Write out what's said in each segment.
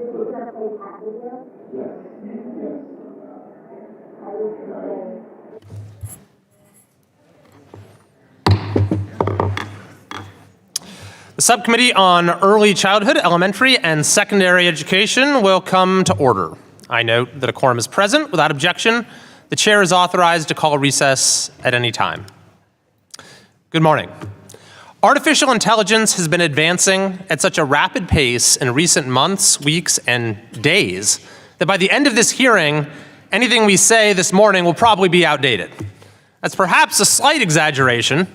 The Subcommittee on Early Childhood, Elementary, and Secondary Education will come to order. I note that a quorum is present. Without objection, the chair is authorized to call a recess at any time. Good morning. Artificial intelligence has been advancing at such a rapid pace in recent months, weeks, and days that by the end of this hearing, anything we say this morning will probably be outdated. That's perhaps a slight exaggeration,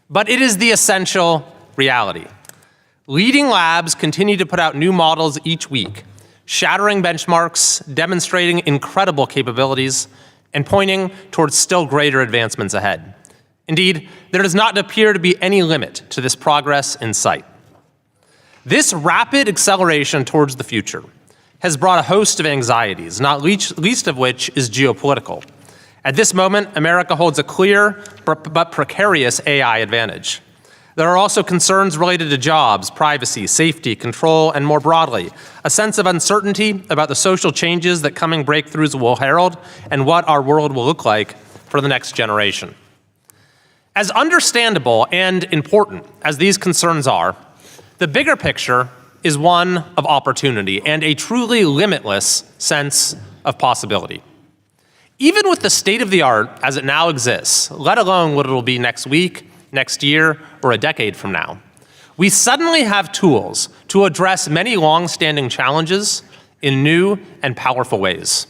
but it is the essential reality. Leading labs continue to put out new models each week, shattering benchmarks, demonstrating incredible capabilities, and pointing towards still greater advancements ahead. Indeed, there does not appear to be any limit to this progress in sight. This rapid acceleration towards the future has brought a host of anxieties, not least of which is geopolitical. At this moment, America holds a clear but precarious AI advantage. There are also concerns related to jobs, privacy, safety, control, and more broadly, a sense of uncertainty about the social changes that coming breakthroughs will herald and what our world will look like for the next generation. As understandable and important as these concerns are, the bigger picture is one of opportunity and a truly limitless sense of possibility. Even with the state of the art as it now exists, let alone what it will be next week, next year, or a decade from now, we suddenly have tools to address many long-standing challenges in new and powerful ways.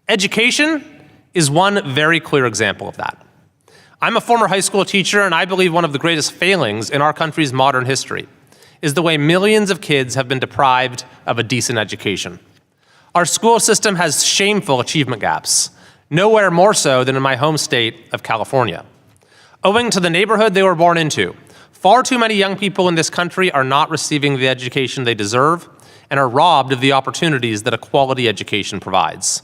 Education is one very clear example of that. I'm a former high school teacher, and I believe one of the greatest failings in our country's modern history is the way millions of kids have been deprived of a decent education. Our school system has shameful achievement gaps, nowhere more so than in my home state of California. Owing to the neighborhood they were born into, far too many young people in this country are not receiving the education they deserve and are robbed of the opportunities that a quality education provides.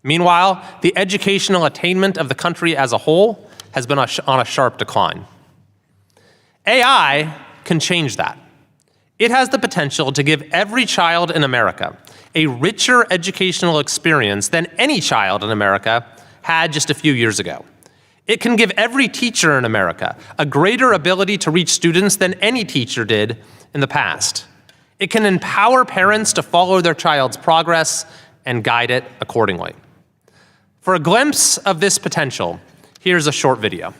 Meanwhile, the educational attainment of the country as a whole has been on a sharp decline. AI can change that. It has the potential to give every child in America a richer educational experience than any child in America had just a few years ago. It can give every teacher in America a greater ability to reach students than any teacher did in the past. It can empower parents to follow their child's progress and guide it accordingly. For a glimpse of this potential, here's a short video.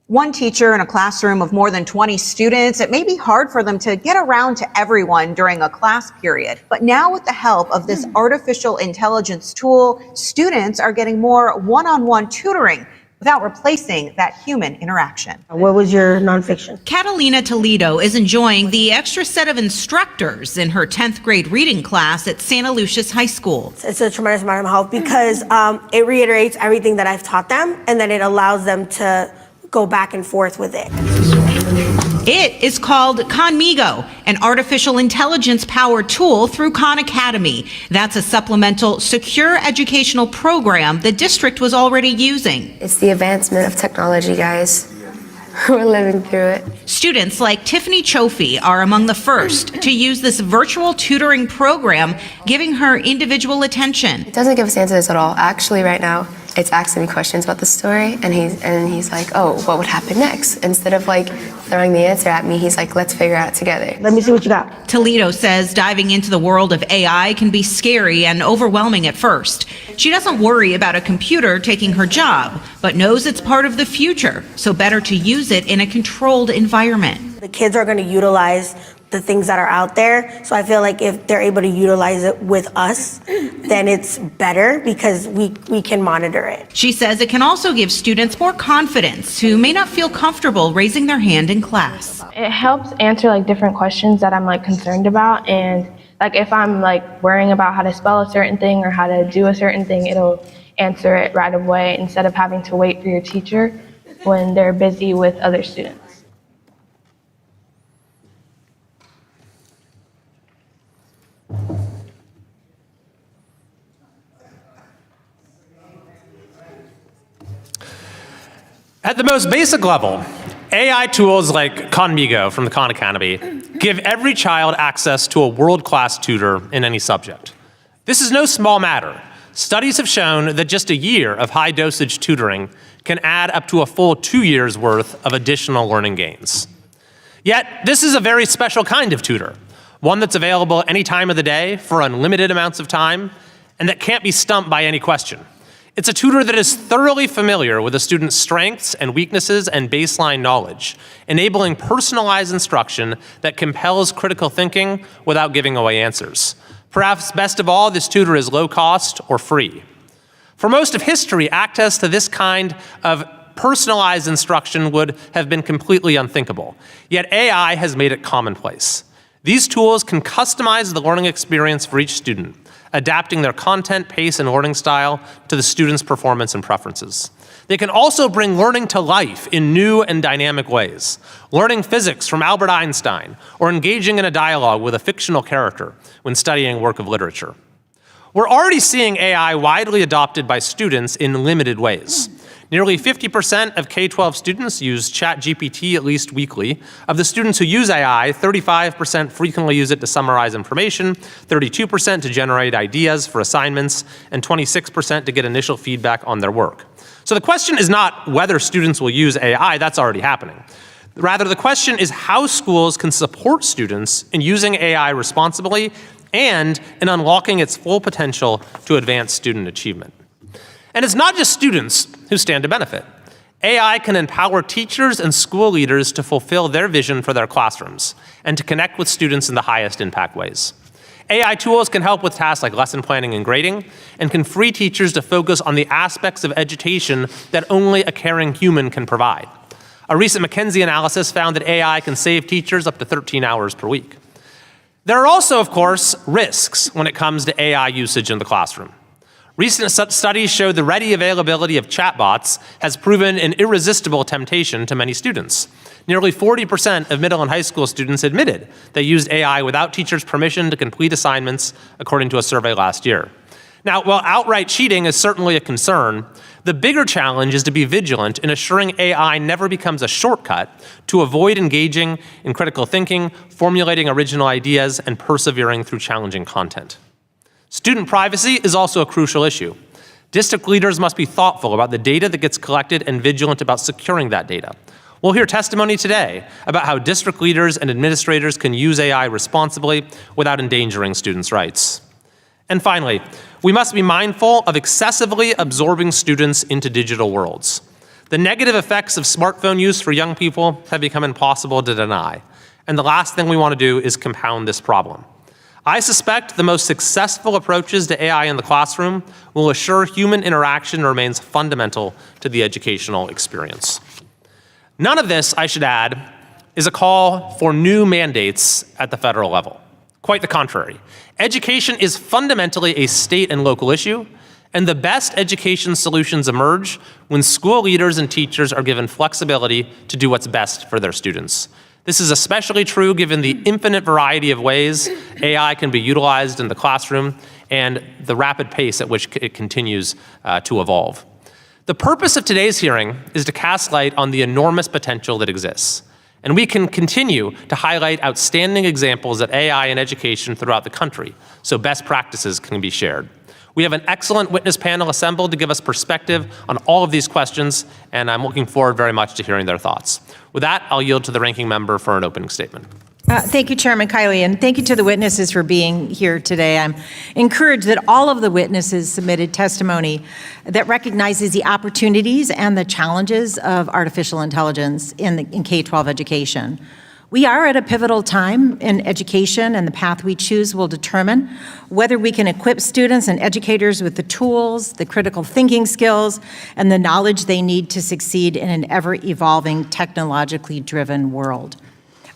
One teacher in a classroom of more than 20 students, it may be hard for them to get around to everyone during a class period. But now with the help of this artificial intelligence tool, students are getting more one-on-one tutoring without replacing that human interaction. What was your nonfiction? Catalina Toledo is enjoying the extra set of instructors in her 10th grade reading class at Santa Lucia's High School. It's a tremendous amount of help because it reiterates everything that I've taught them, and then it allows them to go back and forth with it. It is called Conmigo, an artificial intelligence-powered tool through Khan Academy. That's a supplemental, secure educational program the district was already using. It's the advancement of technology, guys. We're living through it. Students like Tiffany Chofie are among the first to use this virtual tutoring program, giving her individual attention. It doesn't give us answers at all. Actually, right now, it's asking me questions about the story, and he's like, oh, what would happen next? Instead of like throwing the answer at me, he's like, let's figure it out together. Let me see what you got. Toledo says diving into the world of AI can be scary and overwhelming at first. She doesn't worry about a computer taking her job, but knows it's part of the future, so better to use it in a controlled environment. The kids are going to utilize the things that are out there. So I feel like if they're able to utilize it with us, then it's better because we can monitor it. She says it can also give students more confidence who may not feel comfortable raising their hand in class. It helps answer like different questions that I'm like concerned about, and like if I'm like worrying about how to spell a certain thing or how to do a certain thing, it'll answer it right away instead of having to wait for your teacher when they're busy with other students. At the most basic level, AI tools like Conmigo from the Khan Academy give every child access to a world-class tutor in any subject. This is no small matter. Studies have shown that just a year of high-dosage tutoring can add up to a full 2 years' worth of additional learning gains. Yet, this is a very special kind of tutor, one that's available any time of the day for unlimited amounts of time, and that can't be stumped by any question. It's a tutor that is thoroughly familiar with a student's strengths and weaknesses and baseline knowledge, enabling personalized instruction that compels critical thinking without giving away answers. Perhaps best of all, this tutor is low cost or free. For most of history, access to this kind of personalized instruction would have been completely unthinkable. Yet AI has made it commonplace. These tools can customize the learning experience for each student, adapting their content, pace, and learning style to the student's performance and preferences. They can also bring learning to life in new and dynamic ways, learning physics from Albert Einstein, or engaging in a dialogue with a fictional character when studying a work of literature. We're already seeing AI widely adopted by students in limited ways. Nearly 50% of K-12 students use ChatGPT at least weekly. Of the students who use AI, 35% frequently use it to summarize information, 32% to generate ideas for assignments, and 26% to get initial feedback on their work. So the question is not whether students will use AI, that's already happening. Rather, the question is how schools can support students in using AI responsibly and in unlocking its full potential to advance student achievement. And it's not just students who stand to benefit. AI can empower teachers and school leaders to fulfill their vision for their classrooms and to connect with students in the highest impact ways. AI tools can help with tasks like lesson planning and grading, and can free teachers to focus on the aspects of education that only a caring human can provide. A recent McKinsey analysis found that AI can save teachers up to 13 hours per week. There are also, of course, risks when it comes to AI usage in the classroom. Recent studies show the ready availability of chatbots has proven an irresistible temptation to many students. Nearly 40% of middle and high school students admitted they used AI without teachers' permission to complete assignments, according to a survey last year. Now, while outright cheating is certainly a concern, the bigger challenge is to be vigilant in assuring AI never becomes a shortcut to avoid engaging in critical thinking, formulating original ideas, and persevering through challenging content. Student privacy is also a crucial issue. District leaders must be thoughtful about the data that gets collected and vigilant about securing that data. We'll hear testimony today about how district leaders and administrators can use AI responsibly without endangering students' rights. And finally, we must be mindful of excessively absorbing students into digital worlds. The negative effects of smartphone use for young people have become impossible to deny. And the last thing we want to do is compound this problem. I suspect the most successful approaches to AI in the classroom will assure human interaction remains fundamental to the educational experience. None of this, I should add, is a call for new mandates at the federal level. Quite the contrary. Education is fundamentally a state and local issue, and the best education solutions emerge when school leaders and teachers are given flexibility to do what's best for their students. This is especially true given the infinite variety of ways AI can be utilized in the classroom and the rapid pace at which it continues to evolve. The purpose of today's hearing is to cast light on the enormous potential that exists. And we can continue to highlight outstanding examples of AI in education throughout the country, so best practices can be shared. We have an excellent witness panel assembled to give us perspective on all of these questions, and I'm looking forward very much to hearing their thoughts. With that, I'll yield to the ranking member for an opening statement. Thank you, Chairman Kiley, and thank you to the witnesses for being here today. I'm encouraged that all of the witnesses submitted testimony that recognizes the opportunities and the challenges of artificial intelligence in K-12 education. We are at a pivotal time in education, and the path we choose will determine whether we can equip students and educators with the tools, the critical thinking skills, and the knowledge they need to succeed in an ever-evolving, technologically driven world.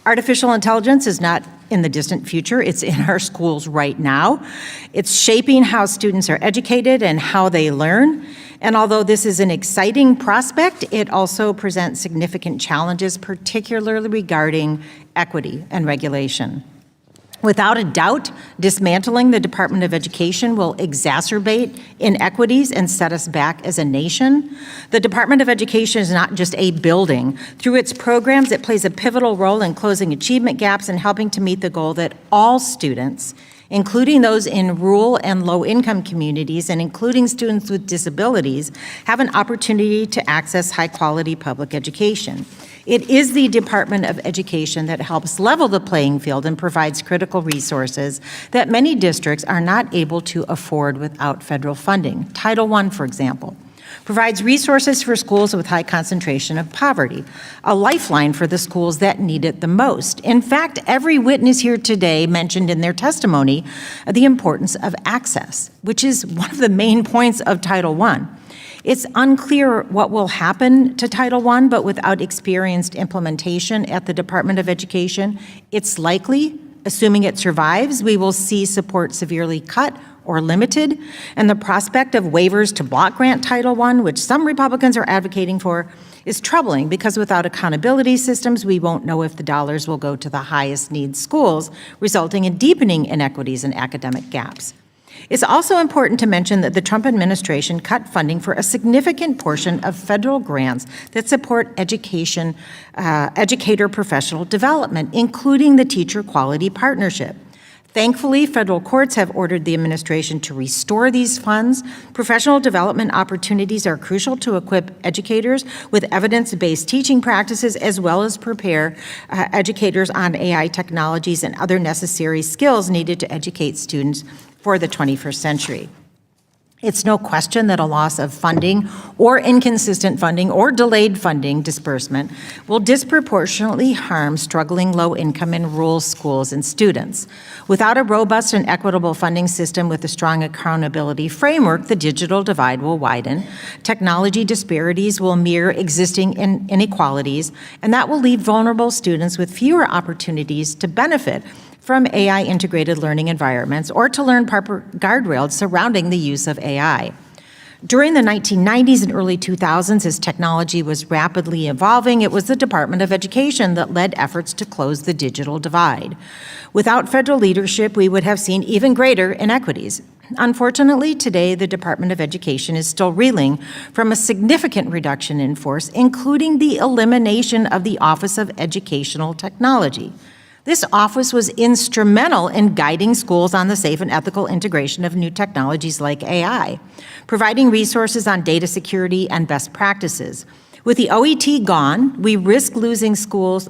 Artificial intelligence is not in the distant future, it's in our schools right now. It's shaping how students are educated and how they learn. And although this is an exciting prospect, it also presents significant challenges, particularly regarding equity and regulation. Without a doubt, dismantling the Department of Education will exacerbate inequities and set us back as a nation. The Department of Education is not just a building. Through its programs, it plays a pivotal role in closing achievement gaps and helping to meet the goal that all students, including those in rural and low-income communities and including students with disabilities, have an opportunity to access high-quality public education. It is the Department of Education that helps level the playing field and provides critical resources that many districts are not able to afford without federal funding. Title I, for example, provides resources for schools with high concentration of poverty, a lifeline for the schools that need it the most. In fact, every witness here today mentioned in their testimony the importance of access, which is one of the main points of Title I. It's unclear what will happen to Title I, but without experienced implementation at the Department of Education, it's likely, assuming it survives, we will see support severely cut or limited, and the prospect of waivers to block grant Title I, which some Republicans are advocating for, is troubling because without accountability systems, we won't know if the dollars will go to the highest need schools, resulting in deepening inequities and academic gaps. It's also important to mention that the Trump administration cut funding for a significant portion of federal grants that support education, educator professional development, including the Teacher Quality Partnership. Thankfully, federal courts have ordered the administration to restore these funds. Professional development opportunities are crucial to equip educators with evidence-based teaching practices, as well as prepare educators on AI technologies and other necessary skills needed to educate students for the 21st century. It's no question that a loss of funding or inconsistent funding or delayed funding disbursement will disproportionately harm struggling low-income and rural schools and students. Without a robust and equitable funding system with a strong accountability framework, the digital divide will widen, technology disparities will mirror existing inequalities, and that will leave vulnerable students with fewer opportunities to benefit from AI-integrated learning environments or to learn proper guardrails surrounding the use of AI. During the 1990s and early 2000s, as technology was rapidly evolving, it was the Department of Education that led efforts to close the digital divide. Without federal leadership, we would have seen even greater inequities. Unfortunately, today, the Department of Education is still reeling from a significant reduction in force, including the elimination of the Office of Educational Technology. This office was instrumental in guiding schools on the safe and ethical integration of new technologies like AI, providing resources on data security and best practices. With the OET gone, we risk leaving schools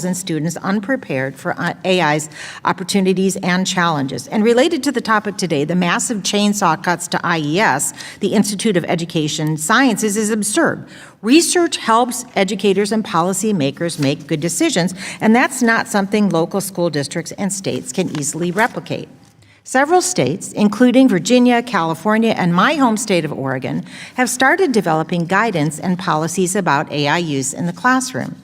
and students unprepared for AI's opportunities and challenges. And related to the topic today, the massive chainsaw cuts to IES, the Institute of Education Sciences, is absurd. Research helps educators and policymakers make good decisions, and that's not something local school districts and states can easily replicate. Several states, including Virginia, California, and my home state of Oregon, have started developing guidance and policies about AI use in the classroom.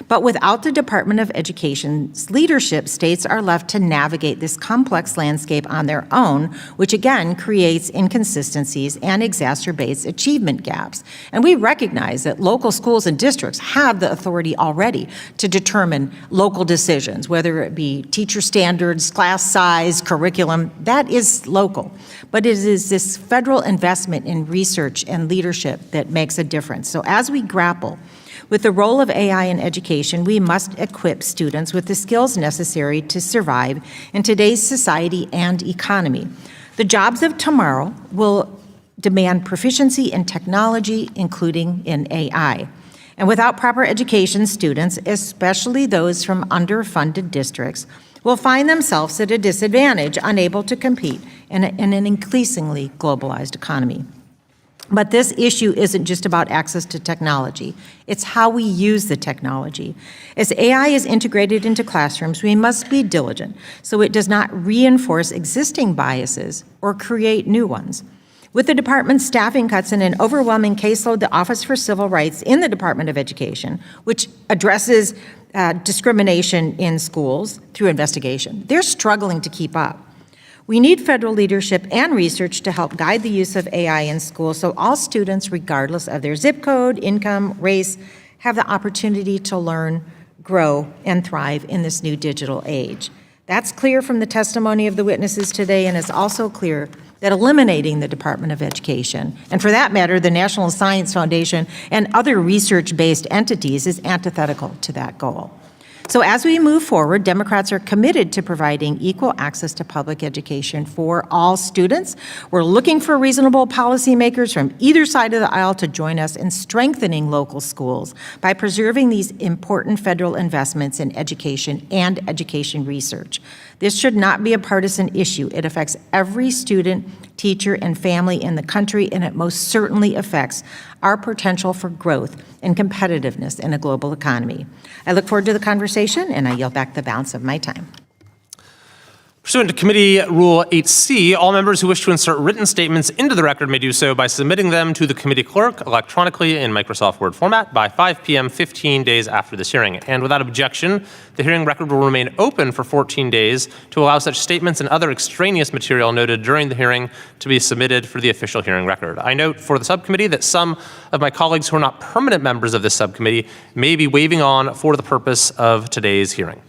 But without the Department of Education's leadership, states are left to navigate this complex landscape on their own, which again creates inconsistencies and exacerbates achievement gaps. And we recognize that local schools and districts have the authority already to determine local decisions, whether it be teacher standards, class size, curriculum, that is local. But it is this federal investment in research and leadership that makes a difference. So as we grapple with the role of AI in education, we must equip students with the skills necessary to survive in today's society and economy. The jobs of tomorrow will demand proficiency in technology, including in AI. And without proper education, students, especially those from underfunded districts, will find themselves at a disadvantage, unable to compete in an increasingly globalized economy. But this issue isn't just about access to technology. It's how we use the technology. As AI is integrated into classrooms, we must be diligent so it does not reinforce existing biases or create new ones. With the department's staffing cuts and an overwhelming caseload, the Office for Civil Rights in the Department of Education, which addresses discrimination in schools through investigation, they're struggling to keep up. We need federal leadership and research to help guide the use of AI in schools so all students, regardless of their zip code, income, race, have the opportunity to learn, grow, and thrive in this new digital age. That's clear from the testimony of the witnesses today, and it's also clear that eliminating the Department of Education, and for that matter, the National Science Foundation and other research-based entities, is antithetical to that goal. So as we move forward, Democrats are committed to providing equal access to public education for all students. We're looking for reasonable policymakers from either side of the aisle to join us in strengthening local schools by preserving these important federal investments in education and education research. This should not be a partisan issue. It affects every student, teacher, and family in the country, and it most certainly affects our potential for growth and competitiveness in a global economy. I look forward to the conversation, and I yield back the balance of my time. Pursuant to Committee Rule 8C, all members who wish to insert written statements into the record may do so by submitting them to the committee clerk electronically in Microsoft Word format by 5 p.m. 15 days after this hearing. And without objection, the hearing record will remain open for 14 days to allow such statements and other extraneous material noted during the hearing to be submitted for the official hearing record. I note for the subcommittee that some of my colleagues who are not permanent members of this subcommittee may be waiving on for the purpose of today's hearing.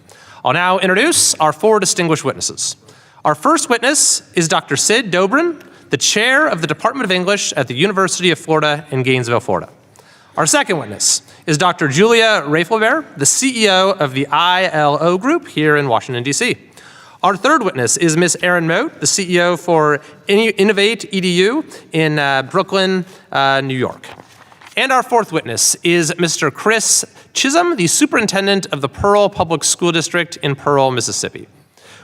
I'll now introduce our 4 distinguished witnesses. Our first witness is Dr. Sid Dobrin, the chair of the Department of English at the University of Florida in Gainesville, Florida. Our second witness is Dr. Julia Rafelberg, the CEO of the ILO Group here in Washington, D.C. Our third witness is Ms. Erin Moat, the CEO for Innovate EDU in Brooklyn, New York. And our fourth witness is Mr. Chris Chisholm, the superintendent of the Pearl Public School District in Pearl, Mississippi.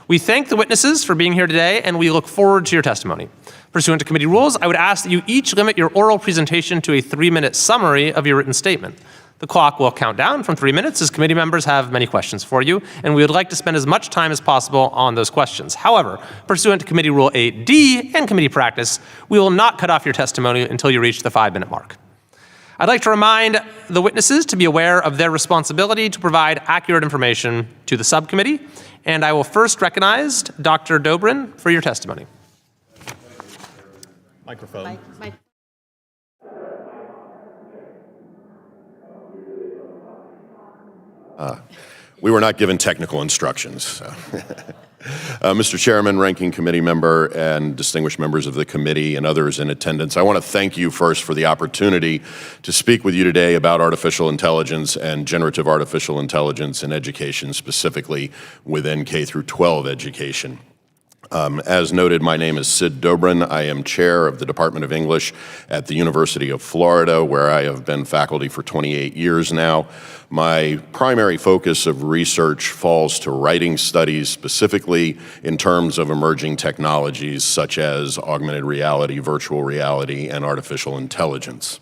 We thank the witnesses for being here today, and we look forward to your testimony. Pursuant to committee rules, I would ask that you each limit your oral presentation to a 3-minute summary of your written statement. The clock will count down from 3 minutes as committee members have many questions for you, and we would like to spend as much time as possible on those questions. However, pursuant to Committee Rule 8D and committee practice, we will not cut off your testimony until you reach the 5-minute mark. I'd like to remind the witnesses to be aware of their responsibility to provide accurate information to the subcommittee, and I will first recognize Dr. Dobrin for your testimony. Microphone. We were not given technical instructions. So. Mr. Chairman, Ranking Committee Member, and distinguished members of the committee and others in attendance, I want to thank you first for the opportunity to speak with you today about artificial intelligence and generative artificial intelligence in education, specifically within K through 12 education. As noted, my name is Sid Dobrin. I am chair of the Department of English at the University of Florida, where I have been faculty for 28 years now. My primary focus of research falls to writing studies, specifically in terms of emerging technologies such as augmented reality, virtual reality, and artificial intelligence.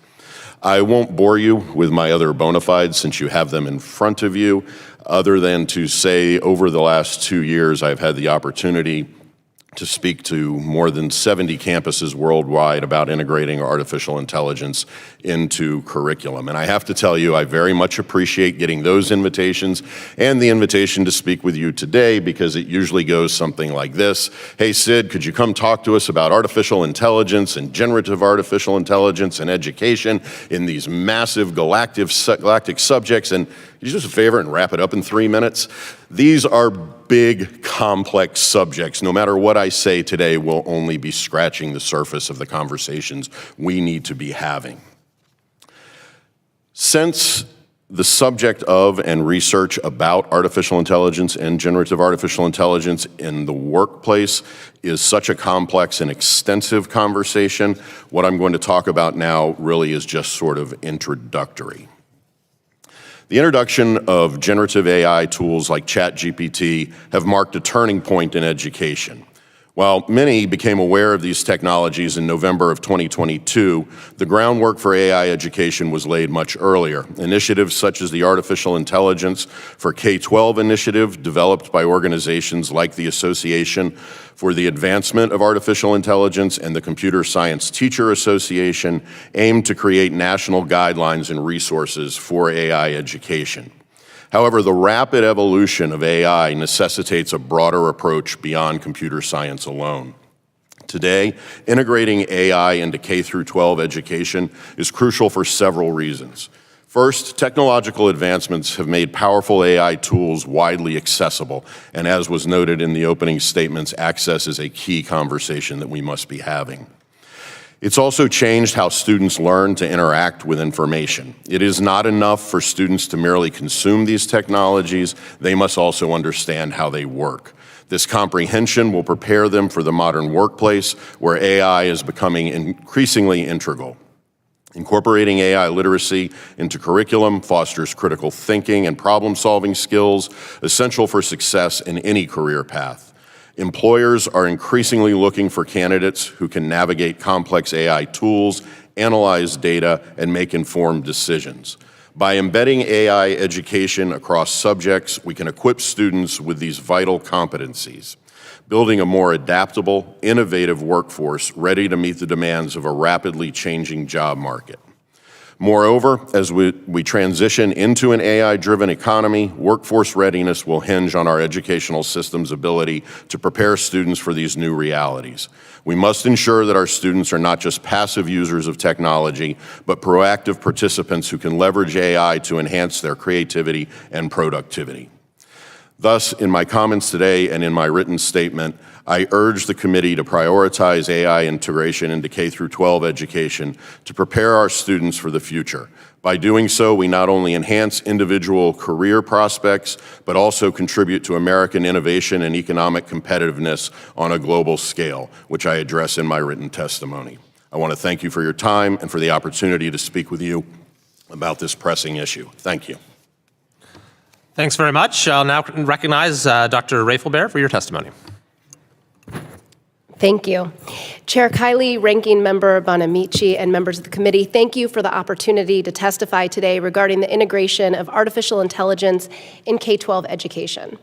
I won't bore you with my other bona fides since you have them in front of you, other than to say over the last 2 years I've had the opportunity to speak to more than 70 campuses worldwide about integrating artificial intelligence into curriculum. And I have to tell you, I very much appreciate getting those invitations and the invitation to speak with you today, because it usually goes something like this. Hey, Sid, could you come talk to us about artificial intelligence and generative artificial intelligence and education in these massive galactic subjects? And could you do us a favor and wrap it up in 3 minutes? These are big, complex subjects. No matter what I say today, we'll only be scratching the surface of the conversations we need to be having. Since the subject of and research about artificial intelligence and generative artificial intelligence in the workplace is such a complex and extensive conversation, what I'm going to talk about now really is just sort of introductory. The introduction of generative AI tools like ChatGPT have marked a turning point in education. While many became aware of these technologies in November of 2022, the groundwork for AI education was laid much earlier. Initiatives such as the Artificial Intelligence for K-12 initiative, developed by organizations like the Association for the Advancement of Artificial Intelligence and the Computer Science Teacher Association, aimed to create national guidelines and resources for AI education. However, the rapid evolution of AI necessitates a broader approach beyond computer science alone. Today, integrating AI into K through 12 education is crucial for several reasons. First, technological advancements have made powerful AI tools widely accessible, and as was noted in the opening statements, access is a key conversation that we must be having. It's also changed how students learn to interact with information. It is not enough for students to merely consume these technologies, they must also understand how they work. This comprehension will prepare them for the modern workplace where AI is becoming increasingly integral. Incorporating AI literacy into curriculum fosters critical thinking and problem-solving skills essential for success in any career path. Employers are increasingly looking for candidates who can navigate complex AI tools, analyze data, and make informed decisions. By embedding AI education across subjects, we can equip students with these vital competencies, building a more adaptable, innovative workforce ready to meet the demands of a rapidly changing job market. Moreover, as we transition into an AI-driven economy, workforce readiness will hinge on our educational system's ability to prepare students for these new realities. We must ensure that our students are not just passive users of technology, but proactive participants who can leverage AI to enhance their creativity and productivity. Thus, in my comments today and in my written statement, I urge the committee to prioritize AI integration into K-12 education to prepare our students for the future. By doing so, we not only enhance individual career prospects, but also contribute to American innovation and economic competitiveness on a global scale, which I address in my written testimony. I want to thank you for your time and for the opportunity to speak with you about this pressing issue. Thank you. Thanks very much. I'll now recognize Dr. Rafelbehr for your testimony. Thank you. Chair Kiley, Ranking Member Bonamici, and members of the committee, thank you for the opportunity to testify today regarding the integration of artificial intelligence in K-12 education.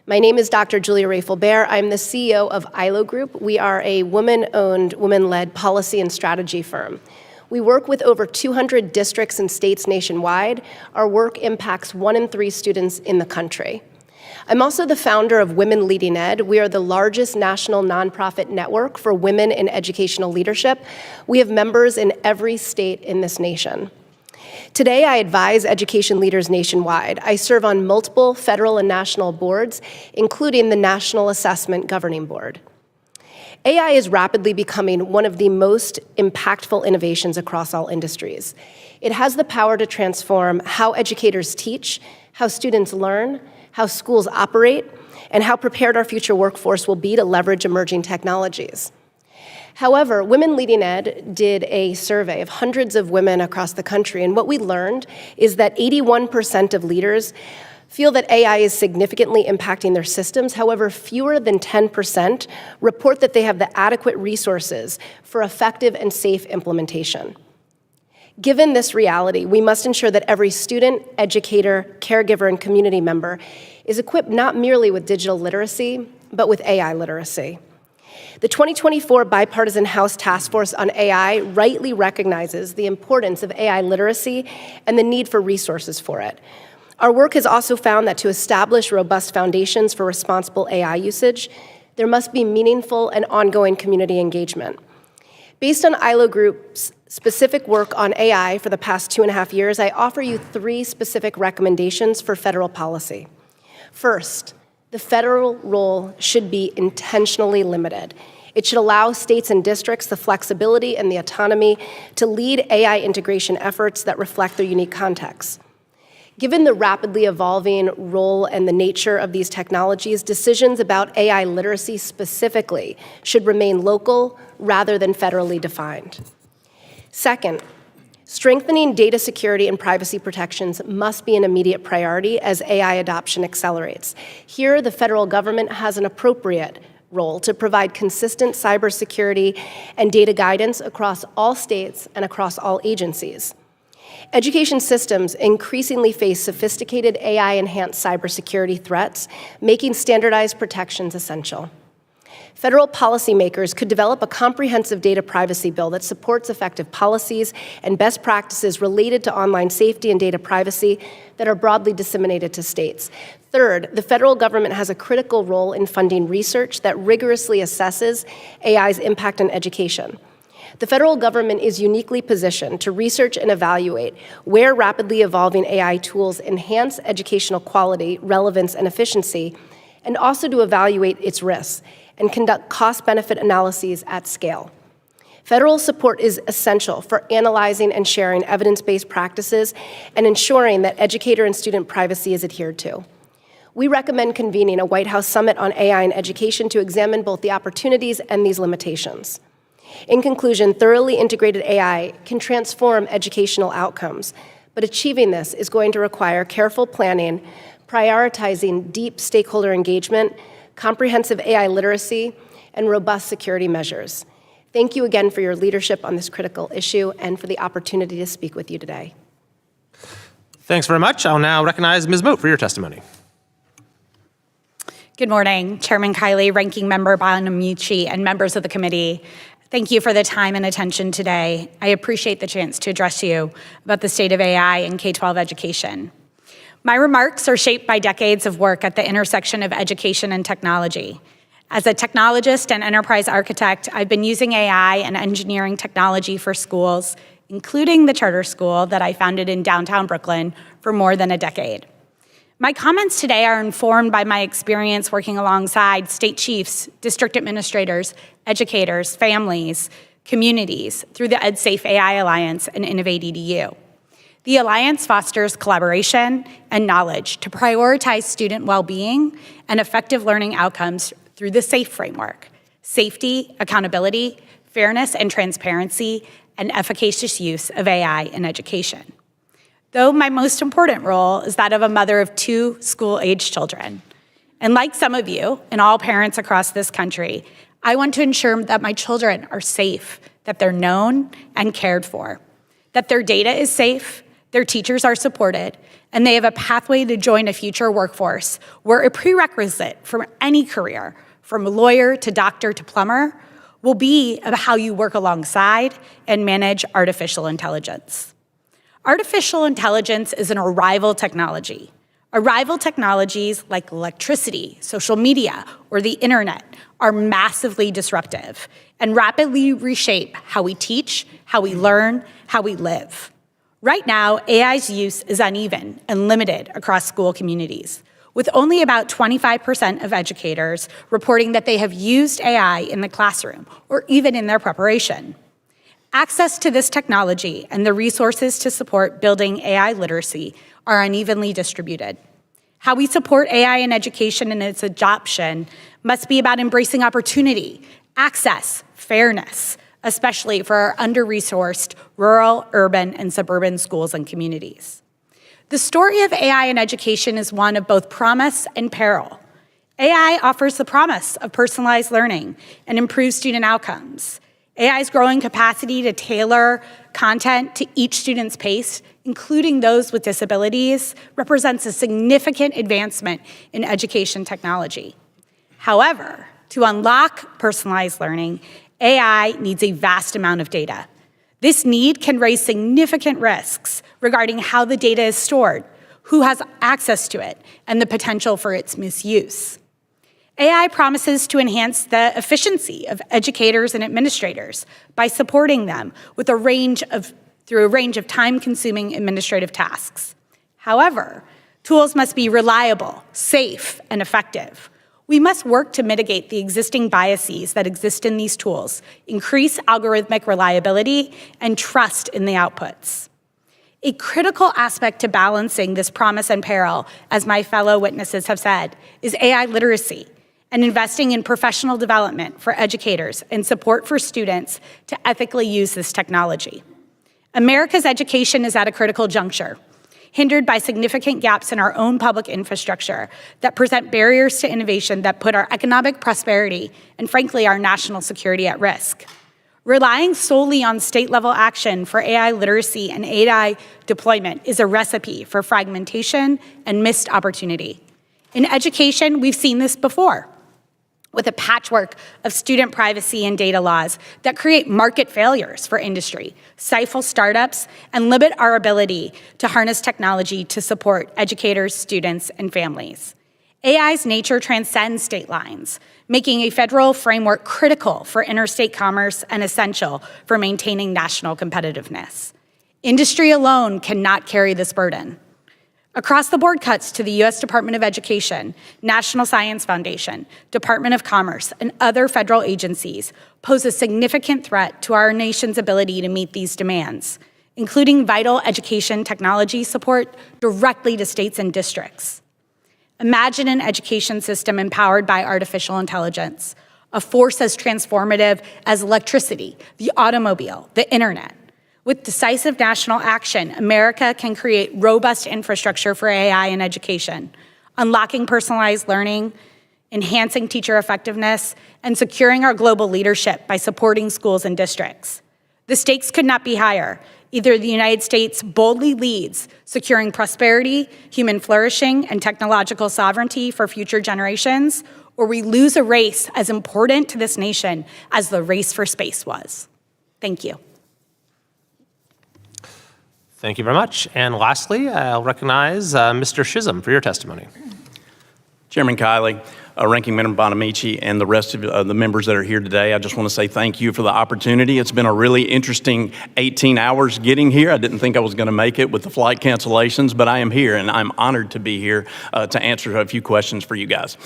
My name is Dr. Julia Rafelbehr. I'm the CEO of ILO Group. We are a woman-owned, woman-led policy and strategy firm. We work with over 200 districts and states nationwide. Our work impacts 1 in 3 students in the country. I'm also the founder of Women Leading Ed. We are the largest national nonprofit network for women in educational leadership. We have members in every state in this nation. Today, I advise education leaders nationwide. I serve on multiple federal and national boards, including the National Assessment Governing Board. AI is rapidly becoming one of the most impactful innovations across all industries. It has the power to transform how educators teach, how students learn, how schools operate, and how prepared our future workforce will be to leverage emerging technologies. However, Women Leading Ed did a survey of hundreds of women across the country, and what we learned is that 81% of leaders feel that AI is significantly impacting their systems. However, fewer than 10% report that they have the adequate resources for effective and safe implementation. Given this reality, we must ensure that every student, educator, caregiver, and community member is equipped not merely with digital literacy, but with AI literacy. The 2024 Bipartisan House Task Force on AI rightly recognizes the importance of AI literacy and the need for resources for it. Our work has also found that to establish robust foundations for responsible AI usage, there must be meaningful and ongoing community engagement. Based on ILO Group's specific work on AI for the past 2.5 years, I offer you 3 specific recommendations for federal policy. First, the federal role should be intentionally limited. It should allow states and districts the flexibility and the autonomy to lead AI integration efforts that reflect their unique contexts. Given the rapidly evolving role and the nature of these technologies, decisions about AI literacy specifically should remain local rather than federally defined. Second, strengthening data security and privacy protections must be an immediate priority as AI adoption accelerates. Here, the federal government has an appropriate role to provide consistent cybersecurity and data guidance across all states and across all agencies. Education systems increasingly face sophisticated AI-enhanced cybersecurity threats, making standardized protections essential. Federal policymakers could develop a comprehensive data privacy bill that supports effective policies and best practices related to online safety and data privacy that are broadly disseminated to states. Third, the federal government has a critical role in funding research that rigorously assesses AI's impact on education. The federal government is uniquely positioned to research and evaluate where rapidly evolving AI tools enhance educational quality, relevance, and efficiency, and also to evaluate its risks and conduct cost-benefit analyses at scale. Federal support is essential for analyzing and sharing evidence-based practices and ensuring that educator and student privacy is adhered to. We recommend convening a White House Summit on AI in education to examine both the opportunities and these limitations. In conclusion, thoroughly integrated AI can transform educational outcomes, but achieving this is going to require careful planning, prioritizing deep stakeholder engagement, comprehensive AI literacy, and robust security measures. Thank you again for your leadership on this critical issue and for the opportunity to speak with you today. Thanks very much. I'll now recognize Ms. Moat for your testimony. Good morning, Chairman Kiley, Ranking Member Bonamici, and members of the committee. Thank you for the time and attention today. I appreciate the chance to address you about the state of AI in K-12 education. My remarks are shaped by decades of work at the intersection of education and technology. As a technologist and enterprise architect, I've been using AI and engineering technology for schools, including the charter school that I founded in downtown Brooklyn, for more than a decade. My comments today are informed by my experience working alongside state chiefs, district administrators, educators, families, communities through the EdSafe AI Alliance and Innovate EDU. The Alliance fosters collaboration and knowledge to prioritize student well-being and effective learning outcomes through the SAFE framework: safety, accountability, fairness and transparency, and efficacious use of AI in education. Though my most important role is that of a mother of 2 school-aged children. And like some of you and all parents across this country, I want to ensure that my children are safe, that they're known and cared for, that their data is safe, their teachers are supported, and they have a pathway to join a future workforce where a prerequisite for any career, from lawyer to doctor to plumber, will be about how you work alongside and manage artificial intelligence. Artificial intelligence is an arrival technology. Arrival technologies like electricity, social media, or the internet are massively disruptive and rapidly reshape how we teach, how we learn, how we live. Right now, AI's use is uneven and limited across school communities, with only about 25% of educators reporting that they have used AI in the classroom or even in their preparation. Access to this technology and the resources to support building AI literacy are unevenly distributed. How we support AI in education and its adoption must be about embracing opportunity, access, fairness, especially for our under-resourced rural, urban, and suburban schools and communities. The story of AI in education is one of both promise and peril. AI offers the promise of personalized learning and improved student outcomes. AI's growing capacity to tailor content to each student's pace, including those with disabilities, represents a significant advancement in education technology. However, to unlock personalized learning, AI needs a vast amount of data. This need can raise significant risks regarding how the data is stored, who has access to it, and the potential for its misuse. AI promises to enhance the efficiency of educators and administrators by supporting them with through a range of time-consuming administrative tasks. However, tools must be reliable, safe, and effective. We must work to mitigate the existing biases that exist in these tools, increase algorithmic reliability, and trust in the outputs. A critical aspect to balancing this promise and peril, as my fellow witnesses have said, is AI literacy and investing in professional development for educators and support for students to ethically use this technology. America's education is at a critical juncture, hindered by significant gaps in our own public infrastructure that present barriers to innovation that put our economic prosperity and, frankly, our national security at risk. Relying solely on state-level action for AI literacy and AI deployment is a recipe for fragmentation and missed opportunity. In education, we've seen this before, with a patchwork of student privacy and data laws that create market failures for industry, stifle startups, and limit our ability to harness technology to support educators, students, and families. AI's nature transcends state lines, making a federal framework critical for interstate commerce and essential for maintaining national competitiveness. Industry alone cannot carry this burden. Across-the-board cuts to the U.S. Department of Education, National Science Foundation, Department of Commerce, and other federal agencies pose a significant threat to our nation's ability to meet these demands, including vital education technology support directly to states and districts. Imagine an education system empowered by artificial intelligence, a force as transformative as electricity, the automobile, the internet. With decisive national action, America can create robust infrastructure for AI in education, unlocking personalized learning, enhancing teacher effectiveness, and securing our global leadership by supporting schools and districts. The stakes could not be higher. Either the United States boldly leads, securing prosperity, human flourishing, and technological sovereignty for future generations, or we lose a race as important to this nation as the race for space was. Thank you. Thank you very much. And lastly, I'll recognize Mr. Chisholm for your testimony. Chairman Kiley, Ranking Member Bonamici, and the rest of the members that are here today, I just want to say thank you for the opportunity. It's been a really interesting 18 hours getting here. I didn't think I was going to make it with the flight cancellations, but I am here, and I'm honored to be here to answer a few questions for you guys.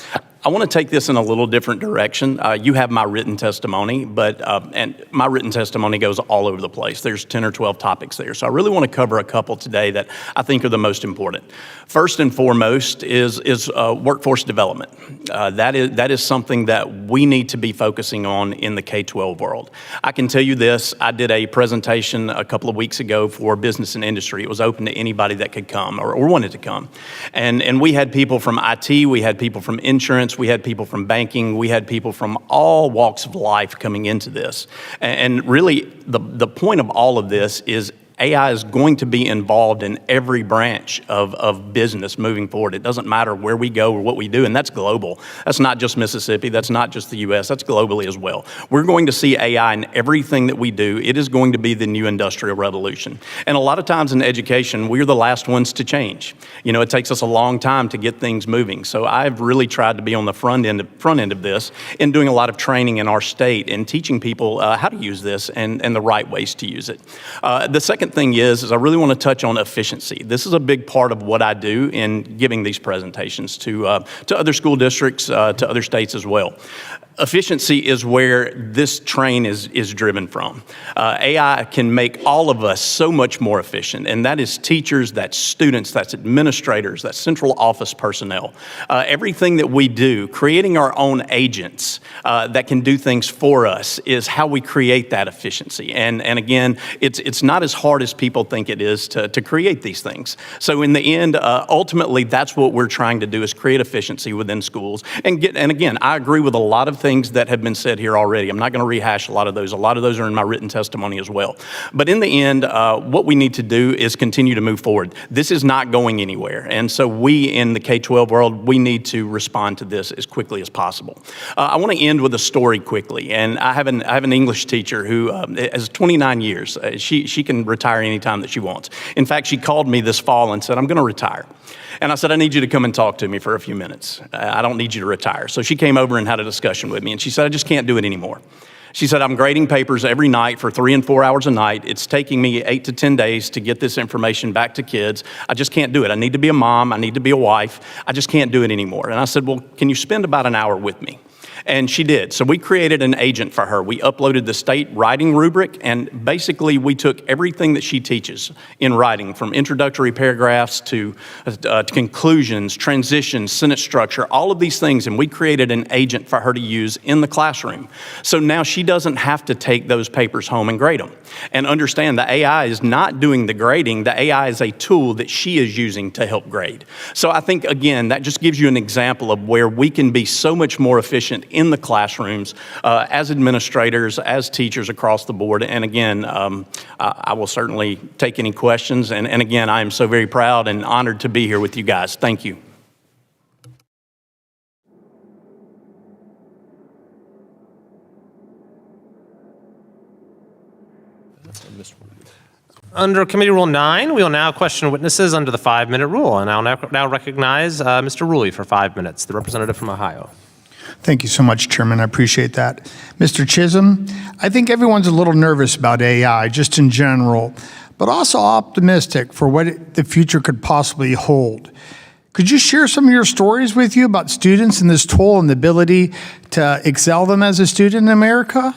I want to take this in a little different direction. You have my written testimony, and my written testimony goes all over the place. There's 10 or 12 topics there. So I really want to cover a couple today that I think are the most important. First and foremost is workforce development. That is something that we need to be focusing on in the K-12 world. I can tell you this, I did a presentation a couple of weeks ago for business and industry. It was open to anybody that could come or wanted to come. And we had people from IT, we had people from insurance, we had people from banking, we had people from all walks of life coming into this. And really, the point of all of this is AI is going to be involved in every branch of business moving forward. It doesn't matter where we go or what we do, and that's global. That's not just Mississippi, that's not just the US, that's globally as well. We're going to see AI in everything that we do. It is going to be the new industrial revolution. And a lot of times in education, we're the last ones to change. You know, it takes us a long time to get things moving. So I've really tried to be on the front end of this and doing a lot of training in our state and teaching people how to use this and the right ways to use it. The second thing is I really want to touch on efficiency. This is a big part of what I do in giving these presentations to other school districts, to other states as well. Efficiency is where this train is driven from. AI can make all of us so much more efficient, and that is teachers, that's students, that's administrators, that's central office personnel. Everything that we do, creating our own agents that can do things for us is how we create that efficiency. And again, it's not as hard as people think it is to create these things. So in the end, ultimately, that's what we're trying to do is create efficiency within schools. And again, I agree with a lot of things that have been said here already. I'm not going to rehash a lot of those. A lot of those are in my written testimony as well. But in the end, what we need to do is continue to move forward. This is not going anywhere. And so we in the K-12 world, we need to respond to this as quickly as possible. I want to end with a story quickly. And I have an English teacher who has 29 years. She can retire anytime that she wants. In fact, she called me this fall and said, I'm going to retire. And I said, I need you to come and talk to me for a few minutes. I don't need you to retire. So she came over and had a discussion with me, and she said, I just can't do it anymore. She said, I'm grading papers every night for 3 and 4 hours a night. It's taking me 8 to 10 days to get this information back to kids. I just can't do it. I need to be a mom. I need to be a wife. I just can't do it anymore. And I said, well, can you spend about an hour with me? And she did. So we created an agent for her. We uploaded the state writing rubric, and basically we took everything that she teaches in writing, from introductory paragraphs to conclusions, transitions, sentence structure, all of these things, and we created an agent for her to use in the classroom. So now she doesn't have to take those papers home and grade them. And understand, the AI is not doing the grading. The AI is a tool that she is using to help grade. So I think, again, that just gives you an example of where we can be so much more efficient in the classrooms as administrators, as teachers across the board. And again, I will certainly take any questions. And again, I am so very proud and honored to be here with you guys. Thank you. Under Committee Rule 9, we will now question witnesses under the 5-minute rule. And I'll now recognize Mr. Rulli for 5 minutes, the representative from Ohio. Thank you so much, Chairman. I appreciate that. Mr. Chisholm, I think everyone's a little nervous about AI, just in general, but also optimistic for what the future could possibly hold. Could you share some of your stories with you about students and this tool and the ability to excel them as a student in America?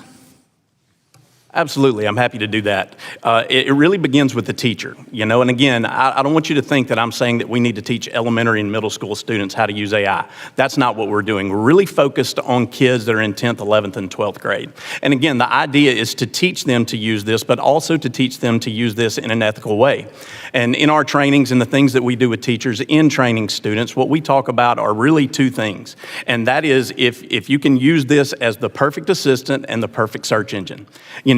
Absolutely, I'm happy to do that. It really begins with the teacher, and again, I don't want you to think that I'm saying that we need to teach elementary and middle school students how to use AI. That's not what we're doing. We're really focused on kids that are in 10th, 11th, and 12th grade. And again, the idea is to teach them to use this, but also to teach them to use this in an ethical way. And in our trainings and the things that we do with teachers in training students, what we talk about are really two things. And that is if you can use this as the perfect assistant and the perfect search engine.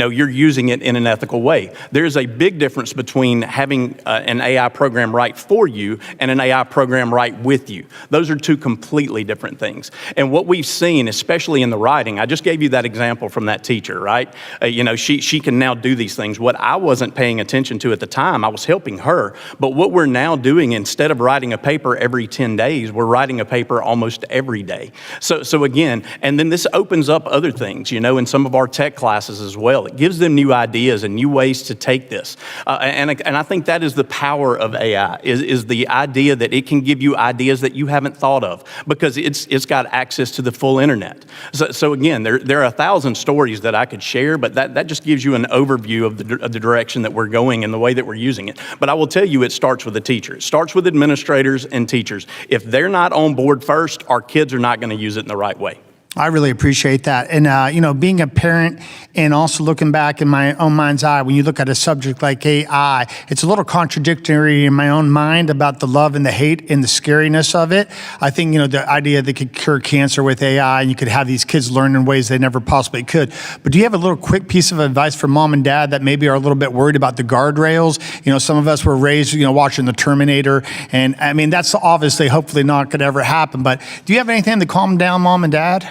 You're using it in an ethical way. There's a big difference between having an AI program write for you and an AI program write with you. Those are two completely different things. And what we've seen, especially in the writing, I just gave you that example from that teacher, right? She can now do these things. What I wasn't paying attention to at the time, I was helping her. But what we're now doing, instead of writing a paper every 10 days, we're writing a paper almost every day. So again, and then this opens up other things, in some of our tech classes as well. It gives them new ideas and new ways to take this. And I think that is the power of AI, is the idea that it can give you ideas that you haven't thought of because it's got access to the full internet. So again, there are 1,000 stories that I could share, but that just gives you an overview of the direction that we're going and the way that we're using it. But I will tell you, it starts with the teacher. It starts with administrators and teachers. If they're not on board first, our kids are not going to use it in the right way. I really appreciate that. And, being a parent and also looking back in my own mind's eye, when you look at a subject like AI, it's a little contradictory in my own mind about the love and the hate and the scariness of it. I think, the idea that could cure cancer with AI and you could have these kids learn in ways they never possibly could. But do you have a little quick piece of advice for mom and dad that maybe are a little bit worried about the guardrails? Some of us were raised, watching the Terminator. And I mean, that's obviously, hopefully not going to ever happen. But do you have anything to calm down mom and dad?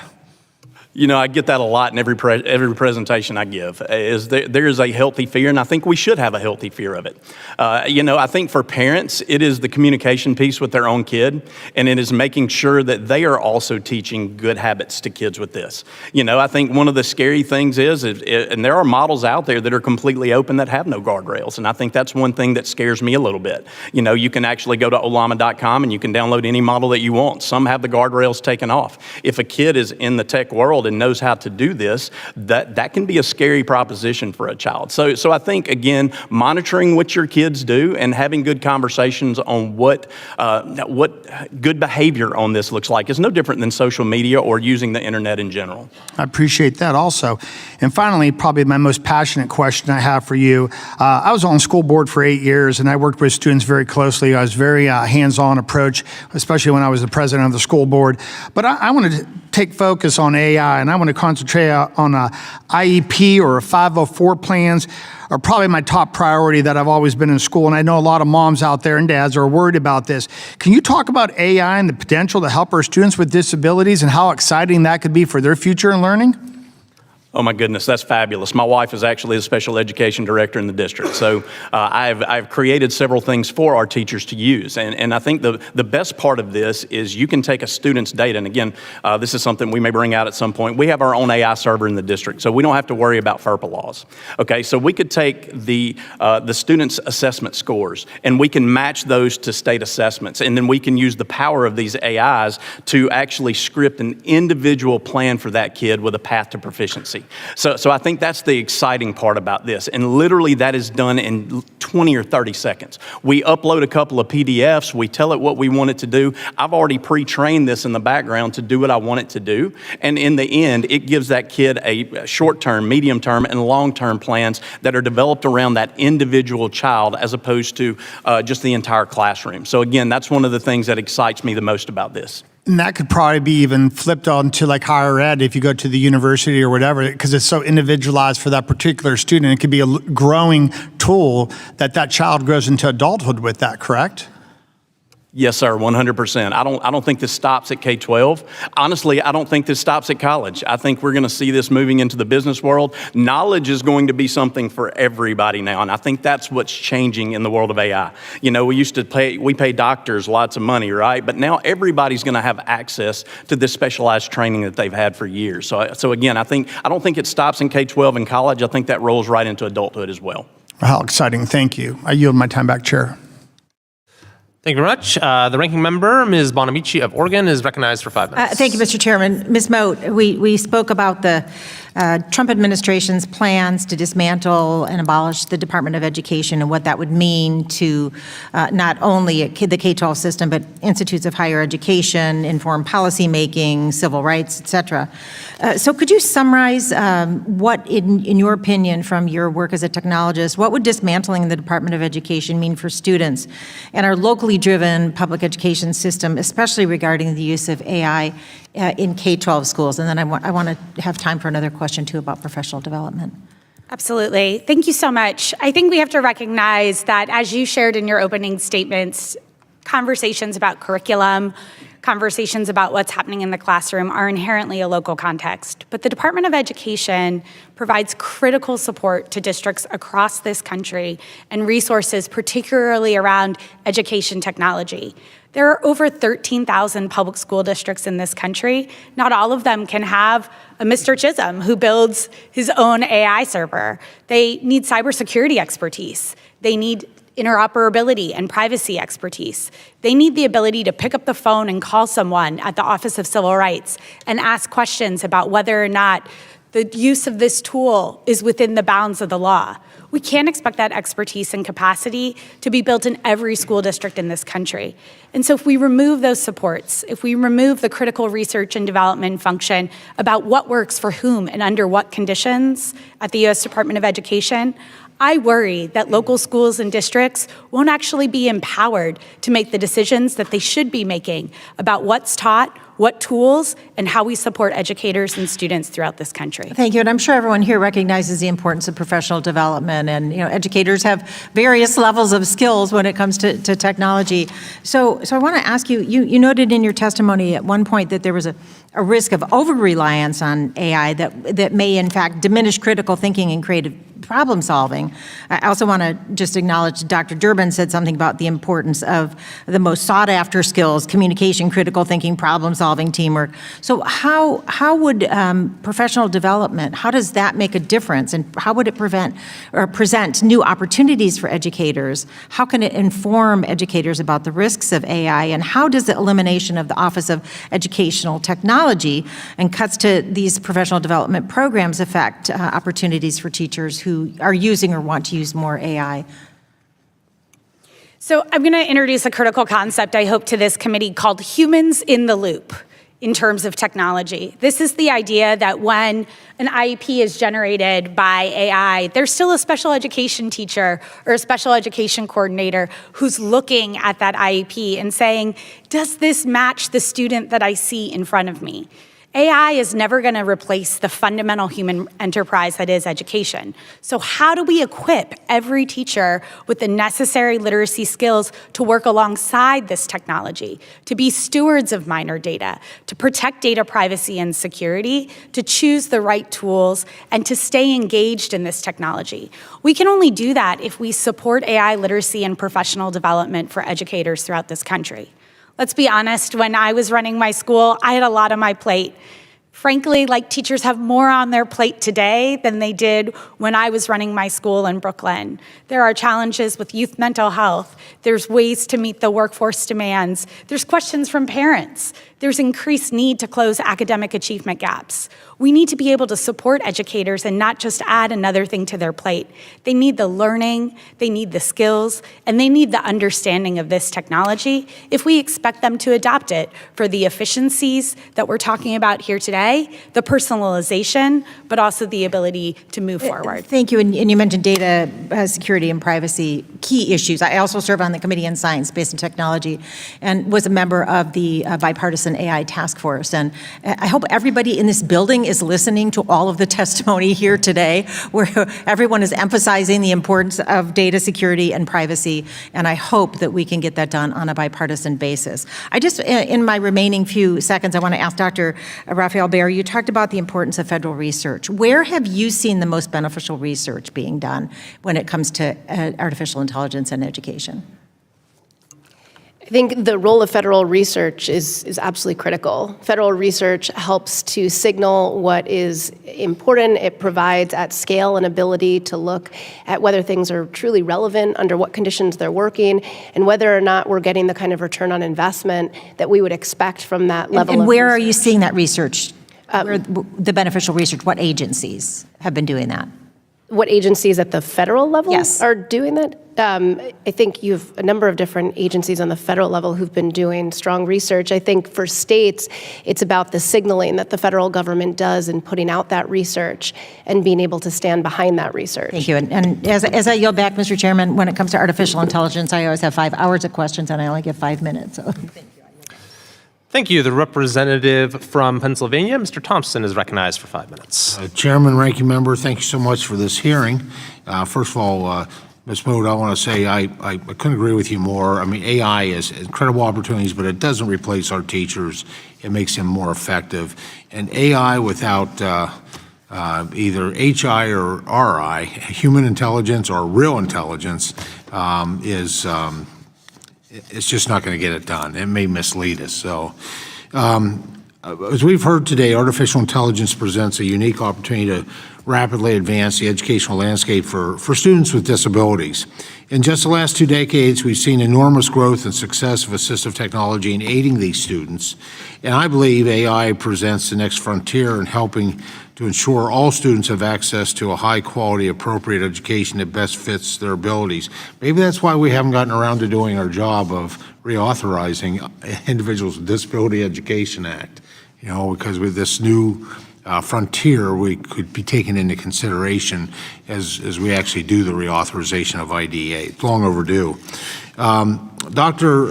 I get that a lot in every presentation I give, is there is a healthy fear, and I think we should have a healthy fear of it. I think for parents, it is the communication piece with their own kid, and it is making sure that they are also teaching good habits to kids with this. I think one of the scary things is and there are models out there that are completely open that have no guardrails, and I think that's one thing that scares me a little bit. You can actually go to Ollama.com and you can download any model that you want. Some have the guardrails taken off. If a kid is in the tech world and knows how to do this, that can be a scary proposition for a child. So I think, again, monitoring what your kids do and having good conversations on what good behavior on this looks like is no different than social media or using the internet in general. I appreciate that also. And finally, probably my most passionate question I have for you. I was on the school board for 8 years and I worked with students very closely. I was very hands-on approach, especially when I was the president of the school board. But I wanted to take focus on AI, and I want to concentrate on a IEP or a 504 plans are probably my top priority that I've always been in school, and I know a lot of moms out there and dads are worried about this. Can you talk about AI and the potential to help our students with disabilities and how exciting that could be for their future in learning? Oh my goodness, that's fabulous. My wife is actually the special education director in the district. So I've created several things for our teachers to use. And I think the best part of this is you can take a student's data. And again, this is something we may bring out at some point. We have our own AI server in the district, so we don't have to worry about FERPA laws. Okay, so we could take the students' assessment scores and we can match those to state assessments. And then we can use the power of these AIs to actually script an individual plan for that kid with a path to proficiency. So I think that's the exciting part about this. And literally that is done in 20 or 30 seconds. We upload a couple of PDFs, we tell it what we want it to do. I've already pre-trained this in the background to do what I want it to do. And in the end, it gives that kid a short-term, medium-term, and long-term plans that are developed around that individual child as opposed to just the entire classroom. So again, that's one of the things that excites me the most about this. And that could probably be even flipped onto like higher ed if you go to the university or whatever, because it's so individualized for that particular student. It could be a growing tool that child grows into adulthood with that, correct? Yes, sir, 100%. I don't think this stops at K-12. Honestly, I don't think this stops at college. I think we're going to see this moving into the business world. Knowledge is going to be something for everybody now, and I think that's what's changing in the world of AI. You know, we pay doctors lots of money, right? But now everybody's going to have access to this specialized training that they've had for years. So again, I don't think it stops in K-12 and college. I think that rolls right into adulthood as well. How exciting. Thank you. I yield my time back, Chair. Thank you very much. The ranking member, Ms. Bonamici of Oregon, is recognized for 5 minutes. Thank you, Mr. Chairman. Ms. Moat, we spoke about the Trump administration's plans to dismantle and abolish the Department of Education and what that would mean to not only the K-12 system, but institutes of higher education, informed policymaking, civil rights, et cetera. So could you summarize what, in your opinion, from your work as a technologist, what would dismantling the Department of Education mean for students and our locally driven public education system, especially regarding the use of AI in K-12 schools? And then I want to have time for another question, too, about professional development. Absolutely. Thank you so much. I think we have to recognize that, as you shared in your opening statements, conversations about curriculum, conversations about what's happening in the classroom are inherently a local context. But the Department of Education provides critical support to districts across this country and resources, particularly around education technology. There are over 13,000 public school districts in this country. Not all of them can have a Mr. Chisholm who builds his own AI server. They need cybersecurity expertise. They need interoperability and privacy expertise. They need the ability to pick up the phone and call someone at the Office of Civil Rights and ask questions about whether or not the use of this tool is within the bounds of the law. We can't expect that expertise and capacity to be built in every school district in this country. And so if we remove those supports, if we remove the critical research and development function about what works for whom and under what conditions at the U.S. Department of Education, I worry that local schools and districts won't actually be empowered to make the decisions that they should be making about what's taught, what tools, and how we support educators and students throughout this country. Thank you, and I'm sure everyone here recognizes the importance of professional development, and educators have various levels of skills when it comes to technology. So I want to ask you, you noted in your testimony at one point that there was a risk of over-reliance on AI that may in fact diminish critical thinking and creative problem solving. I also want to just acknowledge Dr. Durbin said something about the importance of the most sought after skills: communication, critical thinking, problem solving, teamwork. So how would professional development, how does that make a difference, and how would it present new opportunities for educators? How can it inform educators about the risks of AI, and how does the elimination of the Office of Educational Technology and cuts to these professional development programs affect opportunities for teachers who are using or want to use more AI? So I'm going to introduce a critical concept, I hope, to this committee called humans in the loop in terms of technology. This is the idea that when an IEP is generated by AI, there's still a special education teacher or a special education coordinator who's looking at that IEP and saying, does this match the student that I see in front of me? AI is never going to replace the fundamental human enterprise that is education. So how do we equip every teacher with the necessary literacy skills to work alongside this technology, to be stewards of minor data, to protect data privacy and security, to choose the right tools, and to stay engaged in this technology? We can only do that if we support AI literacy and professional development for educators throughout this country. Let's be honest, when I was running my school, I had a lot on my plate. Frankly, teachers have more on their plate today than they did when I was running my school in Brooklyn. There are challenges with youth mental health. There's ways to meet the workforce demands. There's questions from parents. There's increased need to close academic achievement gaps. We need to be able to support educators and not just add another thing to their plate. They need the learning, they need the skills, and they need the understanding of this technology if we expect them to adopt it for the efficiencies that we're talking about here today, the personalization, but also the ability to move forward. Thank you, and you mentioned data security and privacy, key issues. I also serve on the Committee on Science, Space, and Technology, and was a member of the bipartisan Bipartisan AI Task Force. And I hope everybody in this building is listening to all of the testimony here today, where everyone is emphasizing the importance of data security and privacy. And I hope that we can get that done on a bipartisan basis. In my remaining few seconds, I want to ask Dr. Rafael Behr, you talked about the importance of federal research. Where have you seen the most beneficial research being done when it comes to artificial intelligence and education? I think the role of federal research is absolutely critical. Federal research helps to signal what is important. It provides at scale an ability to look at whether things are truly relevant, under what conditions they're working, and whether or not we're getting the kind of return on investment that we would expect from that level of research. And where are you seeing that research? The beneficial research, what agencies have been doing that? What agencies at the federal level Yes. are doing that? I think you have a number of different agencies on the federal level who've been doing strong research. I think for states, it's about the signaling that the federal government does in putting out that research and being able to stand behind that research. Thank you. And as I yield back, Mr. Chairman, when it comes to artificial intelligence, I always have 5 hours of questions, and I only get 5 minutes. So. Thank you. The representative from Pennsylvania, Mr. Thompson, is recognized for 5 minutes. Chairman, Ranking Member, thank you so much for this hearing. First of all, Ms. Mood, I want to say I couldn't agree with you more. I mean, AI is incredible opportunities, but it doesn't replace our teachers. It makes them more effective. And AI without either HI or RI, human intelligence or real intelligence, it's just not going to get it done. It may mislead us. So, as we've heard today, artificial intelligence presents a unique opportunity to rapidly advance the educational landscape for students with disabilities. In just the last 2 decades, we've seen enormous growth and success of assistive technology in aiding these students. And I believe AI presents the next frontier in helping to ensure all students have access to a high-quality, appropriate education that best fits their abilities. Maybe that's why we haven't gotten around to doing our job of reauthorizing Individuals with Disability Education Act. You know, because with this new frontier, we could be taken into consideration as we actually do the reauthorization of IDEA. It's long overdue. Dr.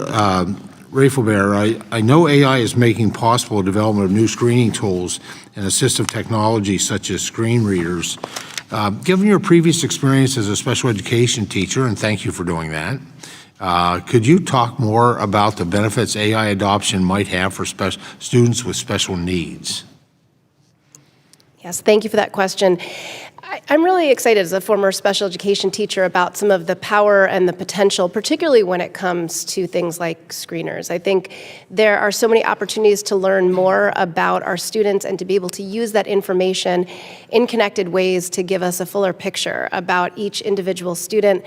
Rafael Behr, I know AI is making possible the development of new screening tools and assistive technology such as screen readers. Given your previous experience as a special education teacher, and thank you for doing that, could you talk more about the benefits AI adoption might have for students with special needs? Yes, thank you for that question. I'm really excited as a former special education teacher about some of the power and the potential, particularly when it comes to things like screeners. I think there are so many opportunities to learn more about our students and to be able to use that information in connected ways to give us a fuller picture about each individual student,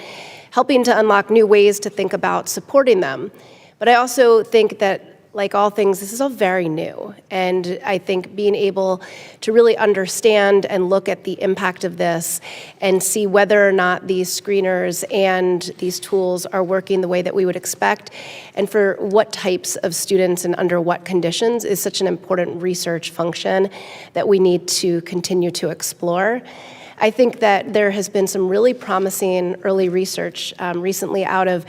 helping to unlock new ways to think about supporting them. But I also think that, like all things, this is all very new. And I think being able to really understand and look at the impact of this and see whether or not these screeners and these tools are working the way that we would expect and for what types of students and under what conditions is such an important research function that we need to continue to explore. I think that there has been some really promising early research recently out of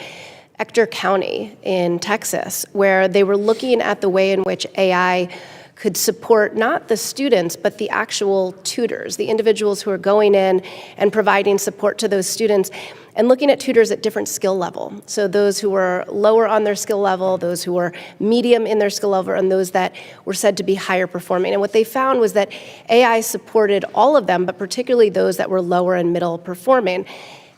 Ector County in Texas, where they were looking at the way in which AI could support not the students, but the actual tutors, the individuals who are going in and providing support to those students, and looking at tutors at different skill level. So those who were lower on their skill level, those who were medium in their skill level, and those that were said to be higher performing. And what they found was that AI supported all of them, but particularly those that were lower and middle performing.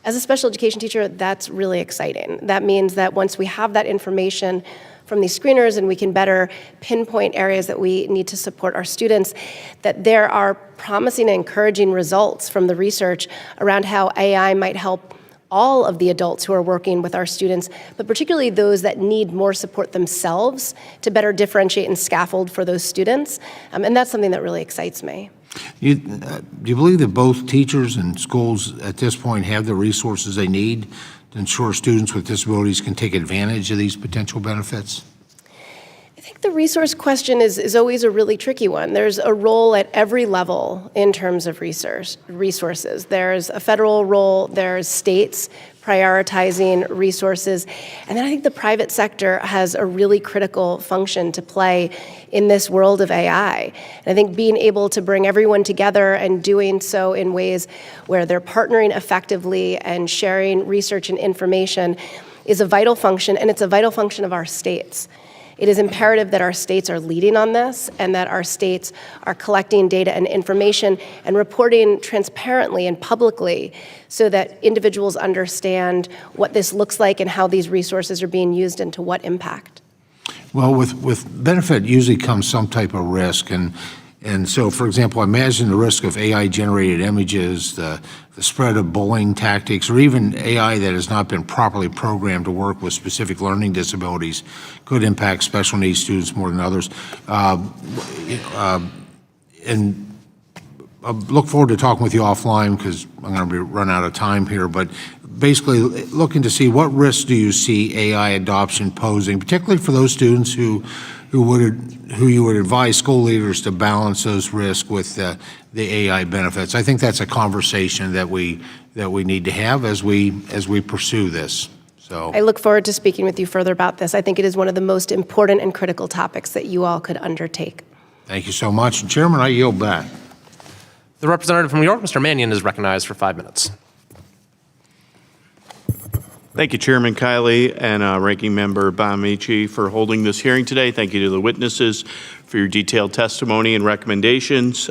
As a special education teacher, that's really exciting. That means that once we have that information from these screeners and we can better pinpoint areas that we need to support our students, that there are promising and encouraging results from the research around how AI might help all of the adults who are working with our students, but particularly those that need more support themselves to better differentiate and scaffold for those students. And that's something that really excites me. Do you believe that both teachers and schools at this point have the resources they need to ensure students with disabilities can take advantage of these potential benefits? I think the resource question is always a really tricky one. There's a role at every level in terms of resources. There's a federal role, there's states prioritizing resources. And then I think the private sector has a really critical function to play in this world of AI. And I think being able to bring everyone together and doing so in ways where they're partnering effectively and sharing research and information is a vital function, and it's a vital function of our states. It is imperative that our states are leading on this and that our states are collecting data and information and reporting transparently and publicly so that individuals understand what this looks like and how these resources are being used and to what impact. Well, with benefit usually comes some type of risk, and so, for example, imagine the risk of AI-generated images, the spread of bullying tactics, or even AI that has not been properly programmed to work with specific learning disabilities could impact special needs students more than others. And I look forward to talking with you offline because I'm going to run out of time here, but basically looking to see what risks do you see AI adoption posing, particularly for those students who you would advise school leaders to balance those risks with the AI benefits. I think that's a conversation that we need to have as we pursue this. So I look forward to speaking with you further about this. I think it is one of the most important and critical topics that you all could undertake. thank you so much. And Chairman, I yield back. The representative from New York, Mr. Mannion, is recognized for 5 minutes. Thank you, Chairman Kiley and Ranking Member Bonamici for holding this hearing today. Thank you to the witnesses for your detailed testimony and recommendations.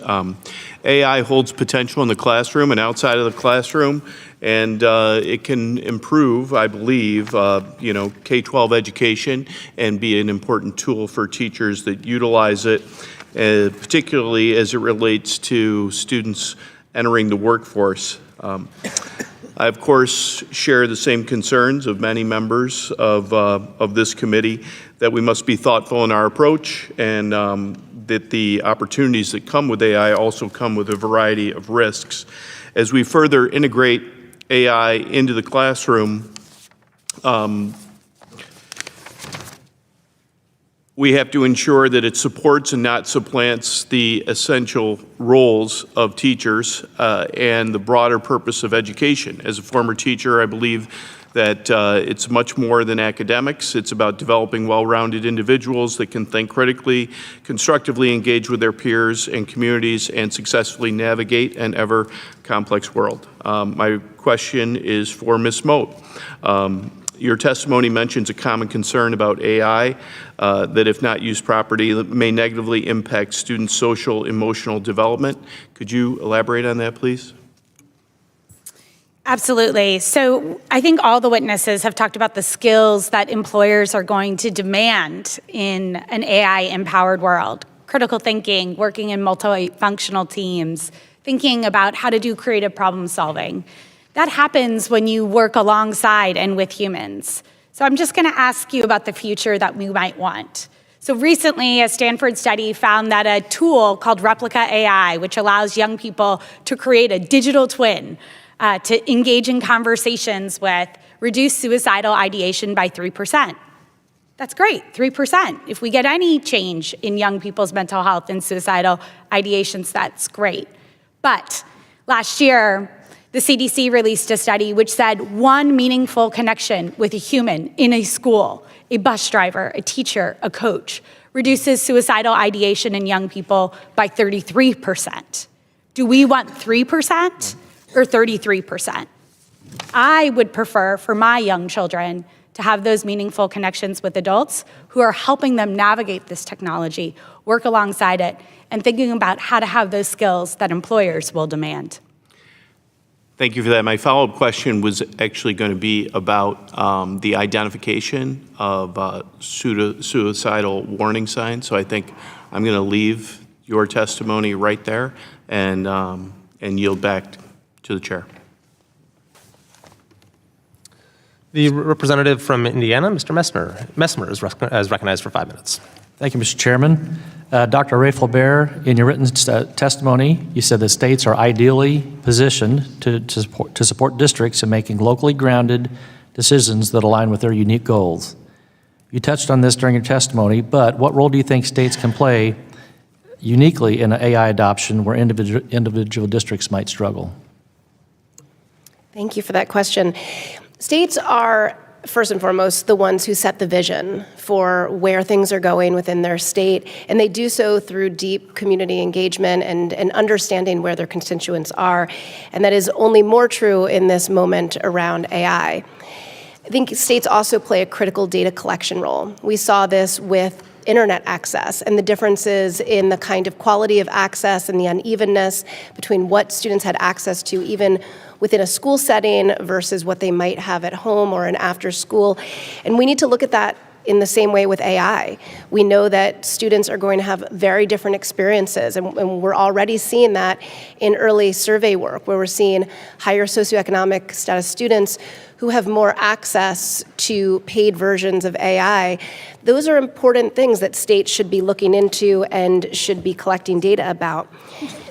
AI holds potential in the classroom and outside of the classroom, and it can improve, I believe, K-12 education and be an important tool for teachers that utilize it, particularly as it relates to students entering the workforce. I, of course, share the same concerns of many members of this committee that we must be thoughtful in our approach and that the opportunities that come with AI also come with a variety of risks. As we further integrate AI into the classroom, we have to ensure that it supports and not supplants the essential roles of teachers and the broader purpose of education. As a former teacher, I believe that it's much more than academics. It's about developing well-rounded individuals that can think critically, constructively engage with their peers and communities, and successfully navigate an ever-complex world. My question is for Ms. Moat. Your testimony mentions a common concern about AI that, if not used properly, may negatively impact students' social, emotional development. Could you elaborate on that, please? Absolutely. So I think all the witnesses have talked about the skills that employers are going to demand in an AI-empowered world. Critical thinking, working in multifunctional teams, thinking about how to do creative problem solving. That happens when you work alongside and with humans. So I'm just going to ask you about the future that we might want. So recently, a Stanford study found that a tool called Replica AI, which allows young people to create a digital twin to engage in conversations with, reduced suicidal ideation by 3%. That's great, 3%. If we get any change in young people's mental health and suicidal ideations, that's great. But last year, the CDC released a study which said one meaningful connection with a human in a school, a bus driver, a teacher, a coach, reduces suicidal ideation in young people by 33%. Do we want 3% or 33%? I would prefer for my young children to have those meaningful connections with adults who are helping them navigate this technology, work alongside it, and thinking about how to have those skills that employers will demand. Thank you for that. My follow-up question was actually going to be about the identification of suicidal warning signs. So I think I'm going to leave your testimony right there and yield back to the chair. The representative from Indiana, Mr. Messmer is recognized for 5 minutes. Thank you, Mr. Chairman. Dr. Ray Fulbert, in your written testimony, you said that states are ideally positioned to support districts in making locally grounded decisions that align with their unique goals. You touched on this during your testimony, but what role do you think states can play uniquely in AI adoption where individual districts might struggle? Thank you for that question. States are, first and foremost, the ones who set the vision for where things are going within their state, and they do so through deep community engagement and understanding where their constituents are, and that is only more true in this moment around AI. I think states also play a critical data collection role. We saw this with internet access and the differences in the kind of quality of access and the unevenness between what students had access to even within a school setting versus what they might have at home or in after school. And we need to look at that in the same way with AI. We know that students are going to have very different experiences, and we're already seeing that in early survey work, where we're seeing higher socioeconomic status students who have more access to paid versions of AI. Those are important things that states should be looking into and should be collecting data about.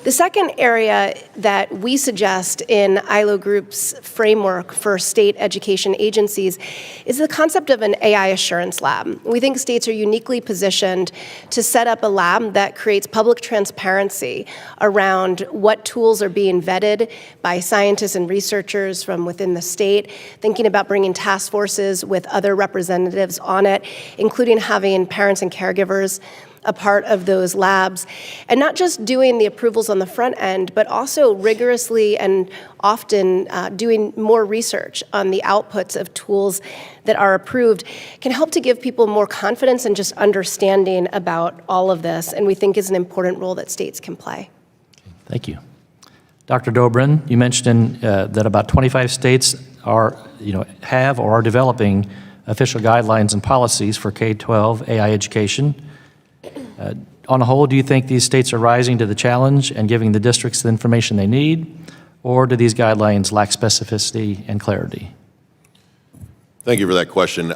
The second area that we suggest in ILO Group's framework for state education agencies is the concept of an AI assurance lab. We think states are uniquely positioned to set up a lab that creates public transparency around what tools are being vetted by scientists and researchers from within the state, thinking about bringing task forces with other representatives on it, including having parents and caregivers a part of those labs, and not just doing the approvals on the front end, but also rigorously and often doing more research on the outputs of tools that are approved can help to give people more confidence and just understanding about all of this, and we think is an important role that states can play. Thank you. Dr. Dobrin, you mentioned that about 25 states have or are developing official guidelines and policies for K-12 AI education. On the whole, do you think these states are rising to the challenge and giving the districts the information they need, or do these guidelines lack specificity and clarity? Thank you for that question.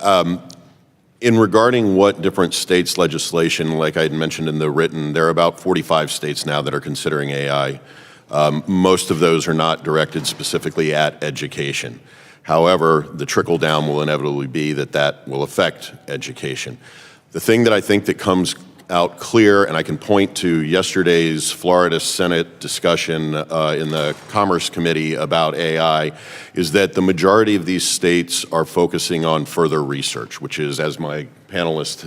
In regarding what different states' legislation, like I had mentioned in the written, there are about 45 states now that are considering AI. Most of those are not directed specifically at education. However, the trickle down will inevitably be that will affect education. The thing that I think that comes out clear, and I can point to yesterday's Florida Senate discussion in the Commerce Committee about AI, is that the majority of these states are focusing on further research, which is, as my panelists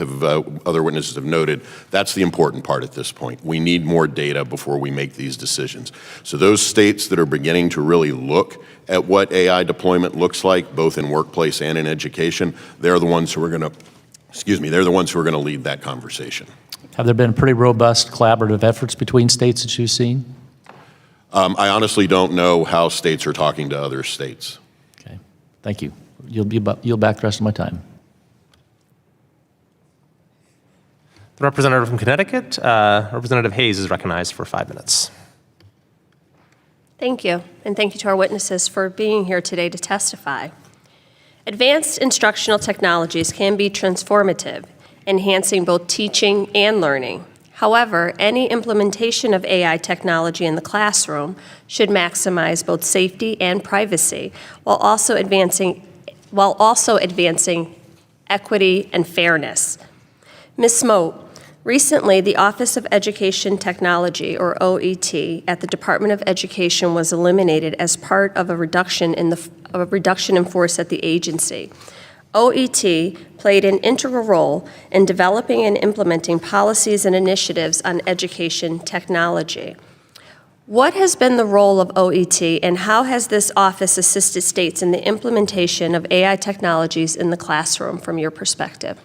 other witnesses have noted, that's the important part at this point. We need more data before we make these decisions. So those states that are beginning to really look at what AI deployment looks like, both in workplace and in education, they're the ones who are going to lead that conversation. Have there been pretty robust collaborative efforts between states that you've seen? I honestly don't know how states are talking to other states. Okay, thank you. You'll back the rest of my time. The representative from Connecticut, Representative Hayes, is recognized for 5 minutes. Thank you, and thank you to our witnesses for being here today to testify. Advanced instructional technologies can be transformative, enhancing both teaching and learning. However, any implementation of AI technology in the classroom should maximize both safety and privacy, while also advancing equity and fairness. Ms. Smote, recently the Office of Education Technology, or OET, at the Department of Education was eliminated as part of a reduction in force at the agency. OET played an integral role in developing and implementing policies and initiatives on education technology. What has been the role of OET, and how has this office assisted states in the implementation of AI technologies in the classroom from your perspective?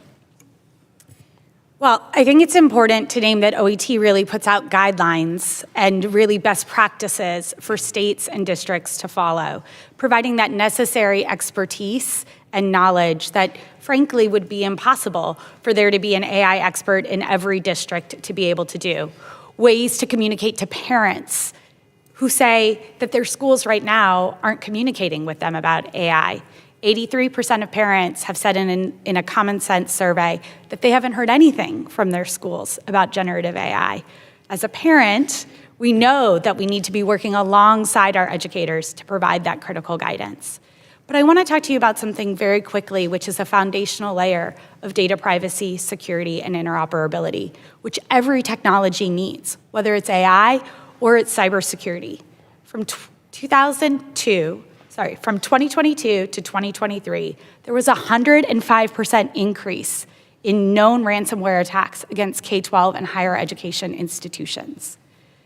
Well, I think it's important to name that OET really puts out guidelines and really best practices for states and districts to follow, providing that necessary expertise and knowledge that frankly would be impossible for there to be an AI expert in every district to be able to do. Ways to communicate to parents who say that their schools right now aren't communicating with them about AI. 83% of parents have said in a Common Sense survey that they haven't heard anything from their schools about generative AI. As a parent, we know that we need to be working alongside our educators to provide that critical guidance. But I want to talk to you about something very quickly, which is a foundational layer of data privacy, security, and interoperability, which every technology needs, whether it's AI or it's cybersecurity. From 2002, from 2022 to 2023, there was a 105% increase in known ransomware attacks against K-12 and higher education institutions.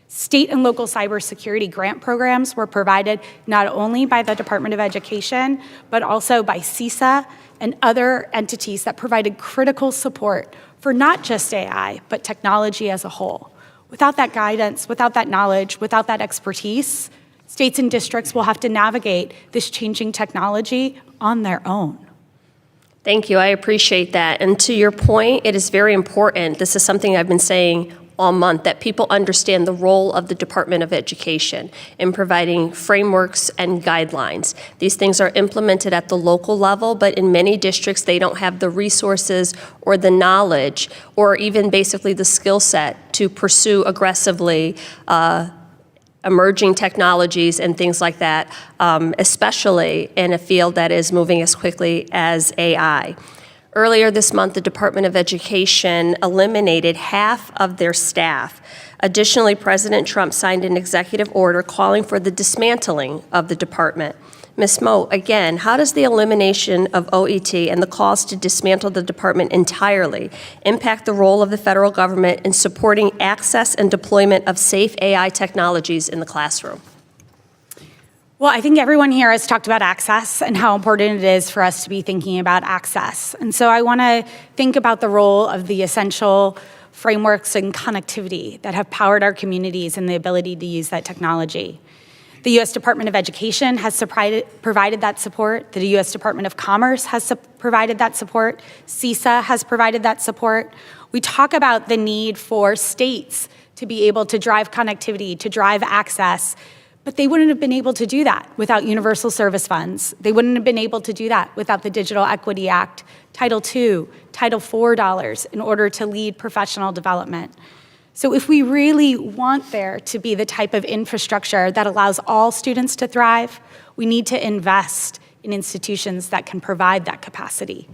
State and local cybersecurity grant programs were provided not only by the Department of Education, but also by CISA and other entities that provided critical support for not just AI, but technology as a whole. Without that guidance, without that knowledge, without that expertise, states and districts will have to navigate this changing technology on their own. Thank you. I appreciate that. And to your point, it is very important. This is something I've been saying all month, that people understand the role of the Department of Education in providing frameworks and guidelines. These things are implemented at the local level, but in many districts, they don't have the resources or the knowledge or even basically the skill set to pursue aggressively emerging technologies and things like that, especially in a field that is moving as quickly as AI. Earlier this month, the Department of Education eliminated half of their staff. Additionally, President Trump signed an executive order calling for the dismantling of the department. Ms. Moat, again, how does the elimination of OET and the calls to dismantle the department entirely impact the role of the federal government in supporting access and deployment of safe AI technologies in the classroom? Well, I think everyone here has talked about access and how important it is for us to be thinking about access. And so I want to think about the role of the essential frameworks and connectivity that have powered our communities and the ability to use that technology. The U.S. Department of Education has provided that support. The U.S. Department of Commerce has provided that support. CISA has provided that support. We talk about the need for states to be able to drive connectivity, to drive access, but they wouldn't have been able to do that without universal service funds. They wouldn't have been able to do that without the Digital Equity Act, Title II, Title IV dollars in order to lead professional development. So if we really want there to be the type of infrastructure that allows all students to thrive, we need to invest in institutions that can provide that capacity.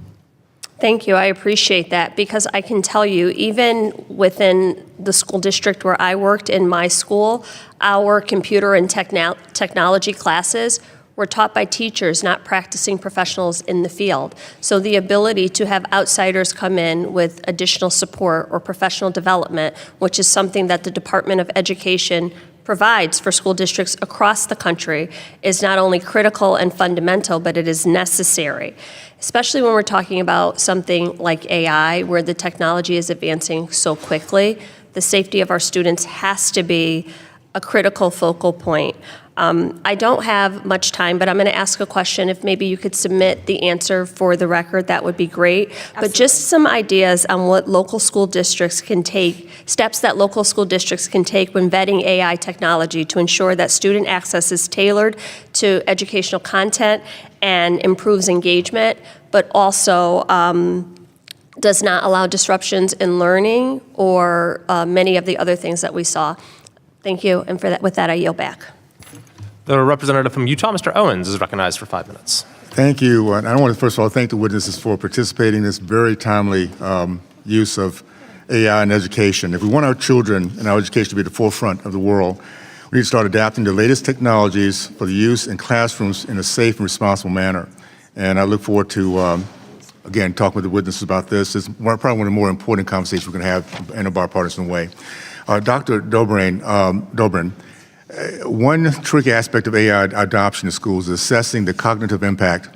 Thank you. I appreciate that, because I can tell you, even within the school district where I worked in my school, our computer and technology classes were taught by teachers, not practicing professionals in the field. So the ability to have outsiders come in with additional support or professional development, which is something that the Department of Education provides for school districts across the country, is not only critical and fundamental, but it is necessary, especially when we're talking about something like AI, where the technology is advancing so quickly. The safety of our students has to be a critical focal point. I don't have much time, but I'm going to ask a question. If maybe you could submit the answer for the record, that would be great. Absolutely. But just some ideas on what local school districts can take, steps that local school districts can take when vetting AI technology to ensure that student access is tailored to educational content and improves engagement, but also does not allow disruptions in learning or many of the other things that we saw. Thank you, and with that, I yield back. The representative from Utah, Mr. Owens, is recognized for 5 minutes. Thank you. And I want to first of all thank the witnesses for participating in this very timely use of AI in education. If we want our children and our education to be at the forefront of the world, we need to start adapting the latest technologies for the use in classrooms in a safe and responsible manner. And I look forward to, again, talking with the witnesses about this. It's probably one of the more important conversations we're going to have in a bipartisan way. Dr. Dobrin, one tricky aspect of AI adoption in schools is assessing the cognitive impact.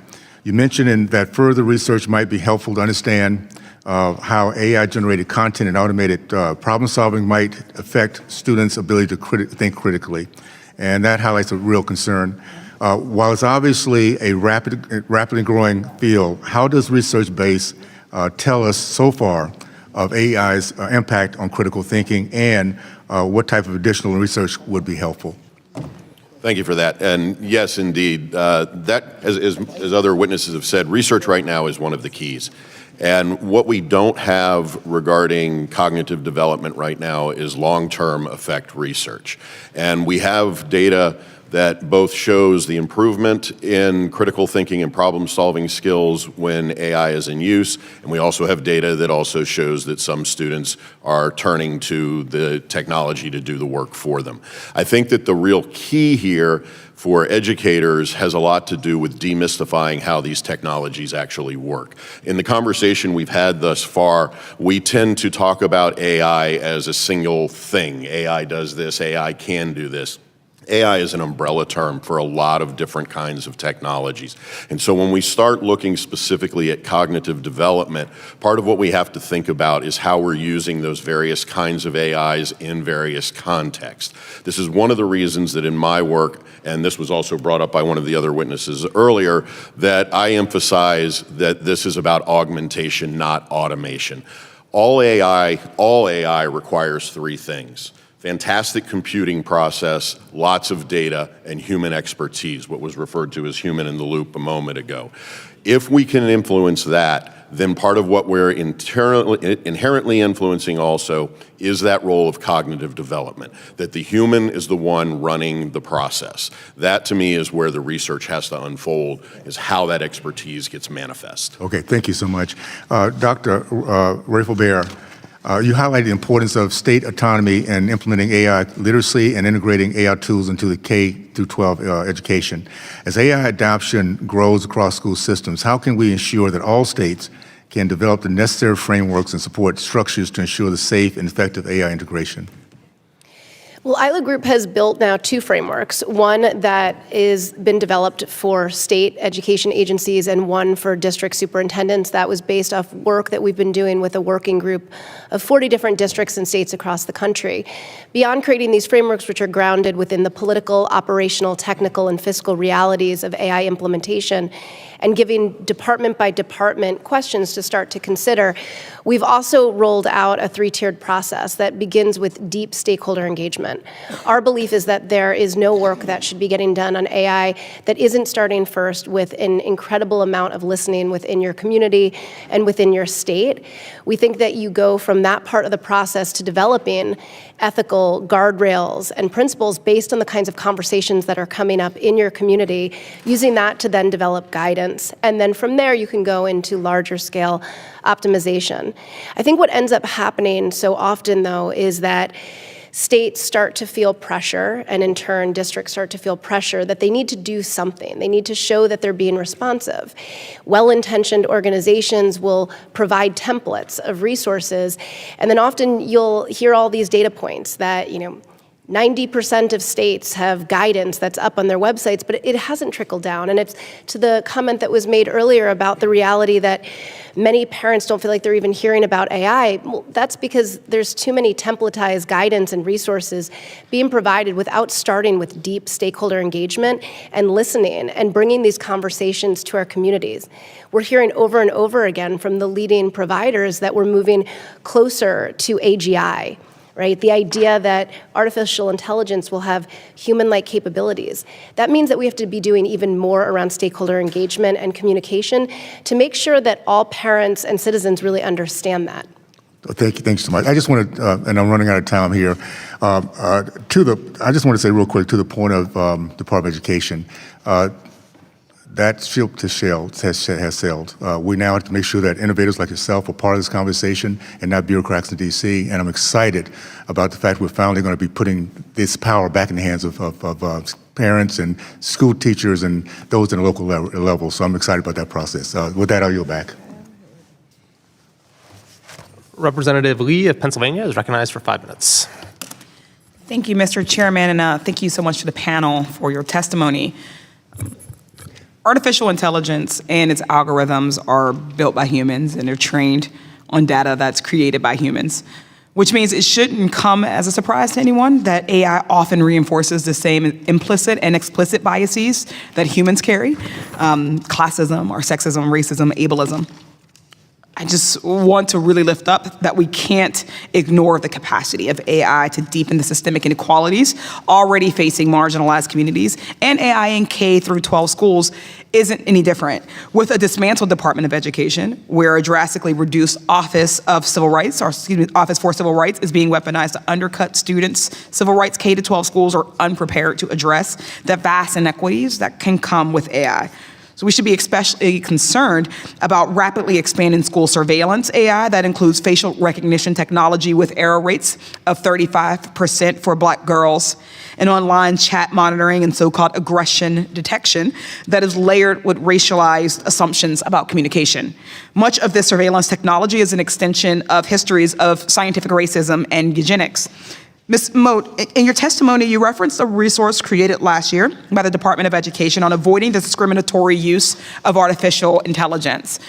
You mentioned that further research might be helpful to understand how AI-generated content and automated problem solving might affect students' ability to think critically. And that highlights a real concern. While it's obviously a rapidly growing field, how does research base tell us so far of AI's impact on critical thinking, and what type of additional research would be helpful? Thank you for that. And yes, indeed, that, as other witnesses have said, research right now is one of the keys. And what we don't have regarding cognitive development right now is long-term effect research. And we have data that both shows the improvement in critical thinking and problem-solving skills when AI is in use, and we also have data that also shows that some students are turning to the technology to do the work for them. I think that the real key here for educators has a lot to do with demystifying how these technologies actually work. In the conversation we've had thus far, we tend to talk about AI as a single thing. AI does this, AI can do this. AI is an umbrella term for a lot of different kinds of technologies. And so when we start looking specifically at cognitive development, part of what we have to think about is how we're using those various kinds of AIs in various contexts. This is one of the reasons that in my work, and this was also brought up by one of the other witnesses earlier, that I emphasize that this is about augmentation, not automation. All AI requires three things: fantastic computing process, lots of data, and human expertise, what was referred to as human in the loop a moment ago. If we can influence that, then part of what we're inherently influencing also is that role of cognitive development, that the human is the one running the process. That, to me, is where the research has to unfold, is how that expertise gets manifest. Okay, thank you so much. Dr. Raifel-Behr, you highlighted the importance of state autonomy in implementing AI literacy and integrating AI tools into the K-12 education. As AI adoption grows across school systems, how can we ensure that all states can develop the necessary frameworks and support structures to ensure the safe and effective AI integration? Well, ILA Group has built now two frameworks, one that is been developed for state education agencies and one for district superintendents. That was based off work that we've been doing with a working group of 40 different districts and states across the country. Beyond creating these frameworks, which are grounded within the political, operational, technical, and fiscal realities of AI implementation, and giving department by department questions to start to consider, we've also rolled out a three-tiered process that begins with deep stakeholder engagement. Our belief is that there is no work that should be getting done on AI that isn't starting first with an incredible amount of listening within your community and within your state. We think that you go from that part of the process to developing ethical guardrails and principles based on the kinds of conversations that are coming up in your community, using that to then develop guidance. And then from there, you can go into larger scale optimization. I think what ends up happening so often, though, is that states start to feel pressure, and in turn, districts start to feel pressure that they need to do something. They need to show that they're being responsive. Well-intentioned organizations will provide templates of resources, and then often you'll hear all these data points that, 90% of states have guidance that's up on their websites, but it hasn't trickled down. And it's to the comment that was made earlier about the reality that many parents don't feel like they're even hearing about AI. Well, that's because there's too many templatized guidance and resources being provided without starting with deep stakeholder engagement and listening and bringing these conversations to our communities. We're hearing over and over again from the leading providers that we're moving closer to AGI. Right? The idea that artificial intelligence will have human-like capabilities. That means that we have to be doing even more around stakeholder engagement and communication to make sure that all parents and citizens really understand that. Thank you. Thanks so much. I just want to, and I'm running out of time here. I just want to say real quick to the point of Department of Education. That ship has sailed. We now have to make sure that innovators like yourself are part of this conversation and not bureaucrats in D.C. And I'm excited about the fact we're finally going to be putting this power back in the hands of parents and school teachers and those in the local level. So I'm excited about that process. With that, I'll yield back. Representative Lee of Pennsylvania is recognized for 5 minutes. Thank you, Mr. Chairman, and thank you so much to the panel for your testimony. Artificial intelligence and its algorithms are built by humans and they're trained on data that's created by humans, which means it shouldn't come as a surprise to anyone that AI often reinforces the same implicit and explicit biases that humans carry, classism or sexism, racism, ableism. I just want to really lift up that we can't ignore the capacity of AI to deepen the systemic inequalities already facing marginalized communities, and AI in K through 12 schools isn't any different. With a dismantled Department of Education, where a drastically reduced Office of Civil Rights, or excuse me, Office for Civil Rights is being weaponized to undercut students' civil rights, K to 12 schools are unprepared to address the vast inequities that can come with AI. So we should be especially concerned about rapidly expanding school surveillance AI that includes facial recognition technology with error rates of 35% for Black girls, and online chat monitoring and so-called aggression detection that is layered with racialized assumptions about communication. Much of this surveillance technology is an extension of histories of scientific racism and eugenics. Ms. Moat, in your testimony, you referenced a resource created last year by the Department of Education on avoiding the discriminatory use of artificial intelligence.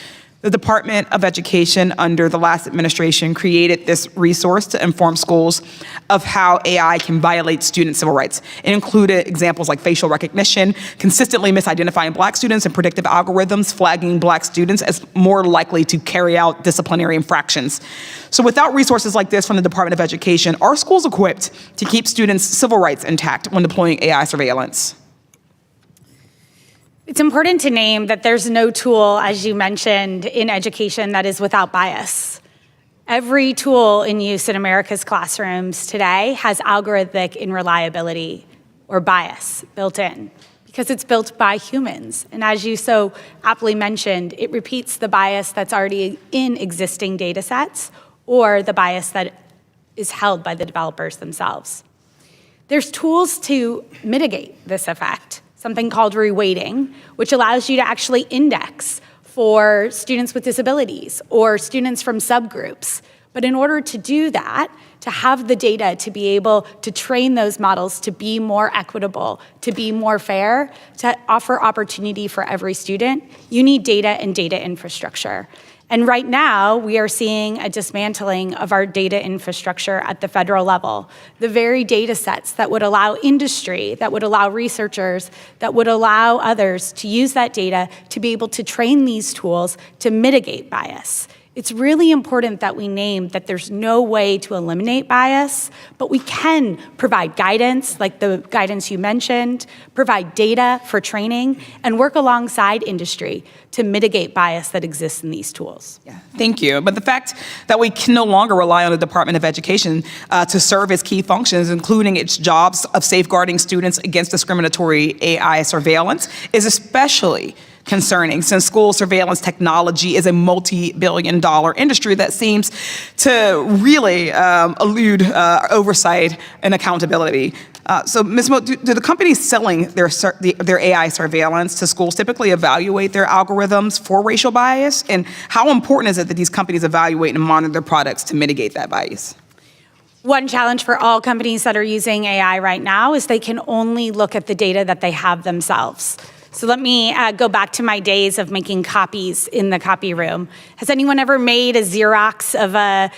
The Department of Education under the last administration created this resource to inform schools of how AI can violate student civil rights. It included examples like facial recognition, consistently misidentifying Black students, and predictive algorithms flagging Black students as more likely to carry out disciplinary infractions. So without resources like this from the Department of Education, are schools equipped to keep students' civil rights intact when deploying AI surveillance? It's important to name that there's no tool, as you mentioned, in education that is without bias. Every tool in use in America's classrooms today has algorithmic unreliability or bias built in because it's built by humans. And as you so aptly mentioned, it repeats the bias that's already in existing data sets or the bias that is held by the developers themselves. There's tools to mitigate this effect. Something called reweighting, which allows you to actually index for students with disabilities or students from subgroups. But in order to do that, to have the data to be able to train those models to be more equitable, to be more fair, to offer opportunity for every student, you need data and data infrastructure. And right now, we are seeing a dismantling of our data infrastructure at the federal level. The very data sets that would allow industry, that would allow researchers, that would allow others to use that data to be able to train these tools to mitigate bias. It's really important that we name that there's no way to eliminate bias, but we can provide guidance, like the guidance you mentioned, provide data for training, and work alongside industry to mitigate bias that exists in these tools. Yeah, thank you. But the fact that we can no longer rely on the Department of Education to serve its key functions, including its jobs of safeguarding students against discriminatory AI surveillance, is especially concerning, since school surveillance technology is a multi-billion-dollar industry that seems to really elude oversight and accountability. So, Ms. Moat, do the companies selling their AI surveillance to schools typically evaluate their algorithms for racial bias? And how important is it that these companies evaluate and monitor their products to mitigate that bias? One challenge for all companies that are using AI right now is they can only look at the data that they have themselves. So let me go back to my days of making copies in the copy room. Has anyone ever made a Xerox of a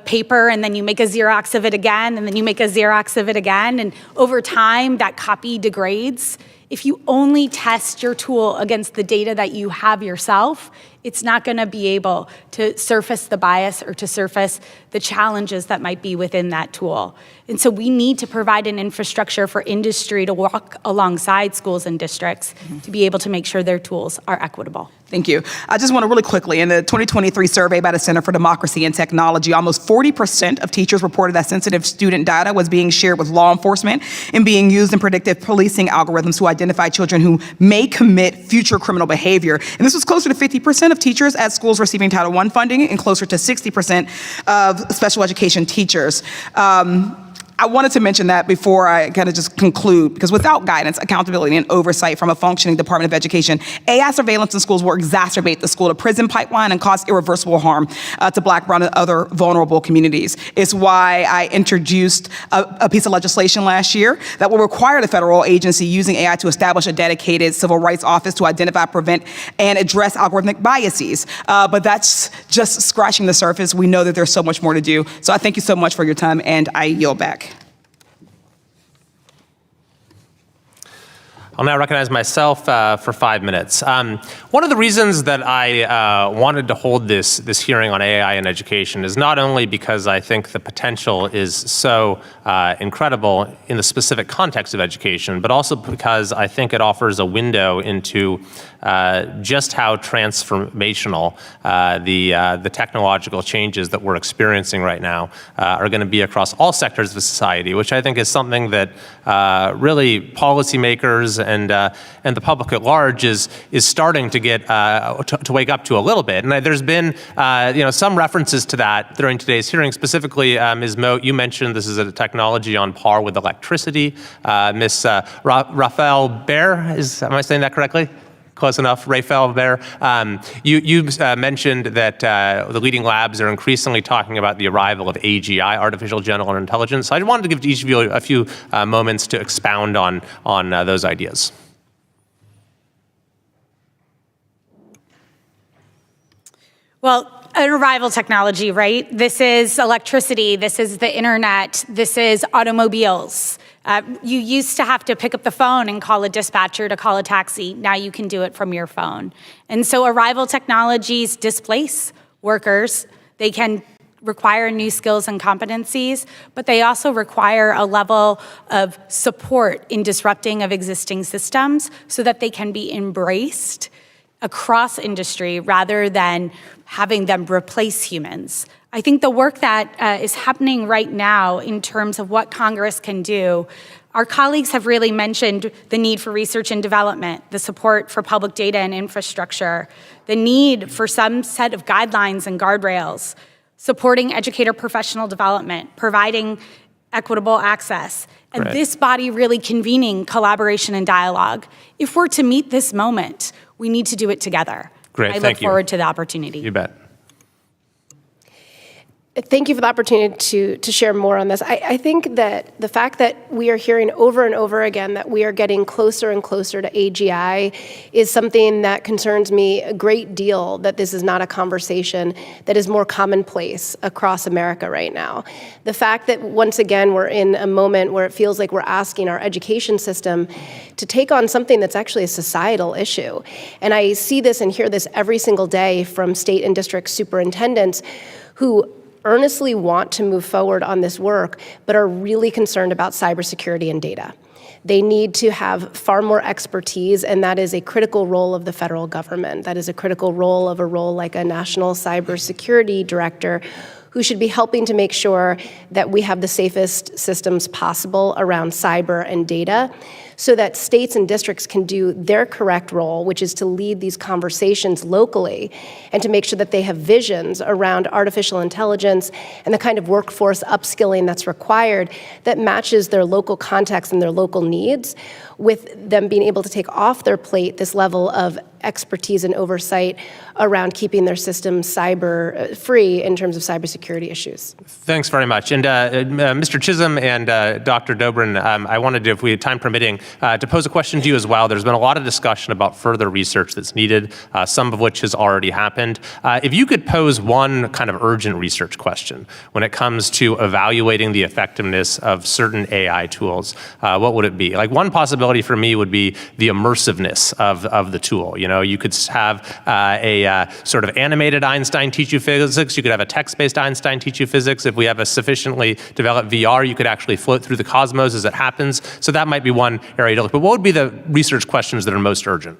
paper and then you make a Xerox of it again and then you make a Xerox of it again, and over time that copy degrades? If you only test your tool against the data that you have yourself, it's not going to be able to surface the bias or to surface the challenges that might be within that tool. And so we need to provide an infrastructure for industry to walk alongside schools and districts to be able to make sure their tools are equitable. Thank you. I just want to really quickly, in the 2023 survey by the Center for Democracy and Technology, almost 40% of teachers reported that sensitive student data was being shared with law enforcement and being used in predictive policing algorithms to identify children who may commit future criminal behavior. And this was closer to 50% of teachers at schools receiving Title I funding and closer to 60% of special education teachers. I wanted to mention that before I kind of just conclude, because without guidance, accountability, and oversight from a functioning Department of Education, AI surveillance in schools will exacerbate the school-to-prison pipeline and cause irreversible harm to Black, brown, and other vulnerable communities. It's why I introduced a piece of legislation last year that will require the federal agency using AI to establish a dedicated civil rights office to identify, prevent, and address algorithmic biases. But that's just scratching the surface. We know that there's so much more to do. So I thank you so much for your time, and I yield back. I'll now recognize myself for 5 minutes. One of the reasons that I wanted to hold this hearing on AI in education is not only because I think the potential is so incredible in the specific context of education, but also because I think it offers a window into just how transformational the technological changes that we're experiencing right now are going to be across all sectors of society, which I think is something that really policymakers and the public at large is starting to get to wake up to a little bit. And there's been some references to that during today's hearing. Specifically, Ms. Moat, you mentioned this is a technology on par with electricity. Ms. Rafael Bear, am I saying that correctly? Close enough, Rafael Bear. You mentioned that the leading labs are increasingly talking about the arrival of AGI, artificial general intelligence. So I wanted to give each of you a few moments to expound on those ideas. Well, an arrival technology, right? This is electricity, this is the internet, this is automobiles. You used to have to pick up the phone and call a dispatcher to call a taxi. Now you can do it from your phone. And so arrival technologies displace workers. They can require new skills and competencies, but they also require a level of support in disrupting of existing systems so that they can be embraced across industry rather than having them replace humans. I think the work that is happening right now in terms of what Congress can do, our colleagues have really mentioned the need for research and development, the support for public data and infrastructure, the need for some set of guidelines and guardrails, supporting educator professional development, providing equitable access, and this body really convening collaboration and dialogue. If we're to meet this moment, we need to do it together. Great, I look forward to the opportunity. You bet. Thank you for the opportunity to share more on this. I think that the fact that we are hearing over and over again that we are getting closer and closer to AGI is something that concerns me a great deal, that this is not a conversation that is more commonplace across America right now. The fact that once again we're in a moment where it feels like we're asking our education system to take on something that's actually a societal issue. And I see this and hear this every single day from state and district superintendents who earnestly want to move forward on this work, but are really concerned about cybersecurity and data. They need to have far more expertise, and that is a critical role of the federal government. That is a critical role of a role like a national cybersecurity director who should be helping to make sure that we have the safest systems possible around cyber and data, so that states and districts can do their correct role, which is to lead these conversations locally and to make sure that they have visions around artificial intelligence and the kind of workforce upskilling that's required that matches their local context and their local needs, with them being able to take off their plate this level of expertise and oversight around keeping their systems cyber free in terms of cybersecurity issues. Thanks very much. And Mr. Chisholm and Dr. Dobrin, I wanted to, if we had time permitting, to pose a question to you as well. There's been a lot of discussion about further research that's needed, some of which has already happened. If you could pose one kind of urgent research question when it comes to evaluating the effectiveness of certain AI tools, what would it be? Like, one possibility for me would be the immersiveness of the tool. You know, you could have a sort of animated Einstein teach you physics. You could have a text-based Einstein teach you physics. If we have a sufficiently developed VR, you could actually float through the cosmos as it happens. So that might be one area to look. But what would be the research questions that are most urgent?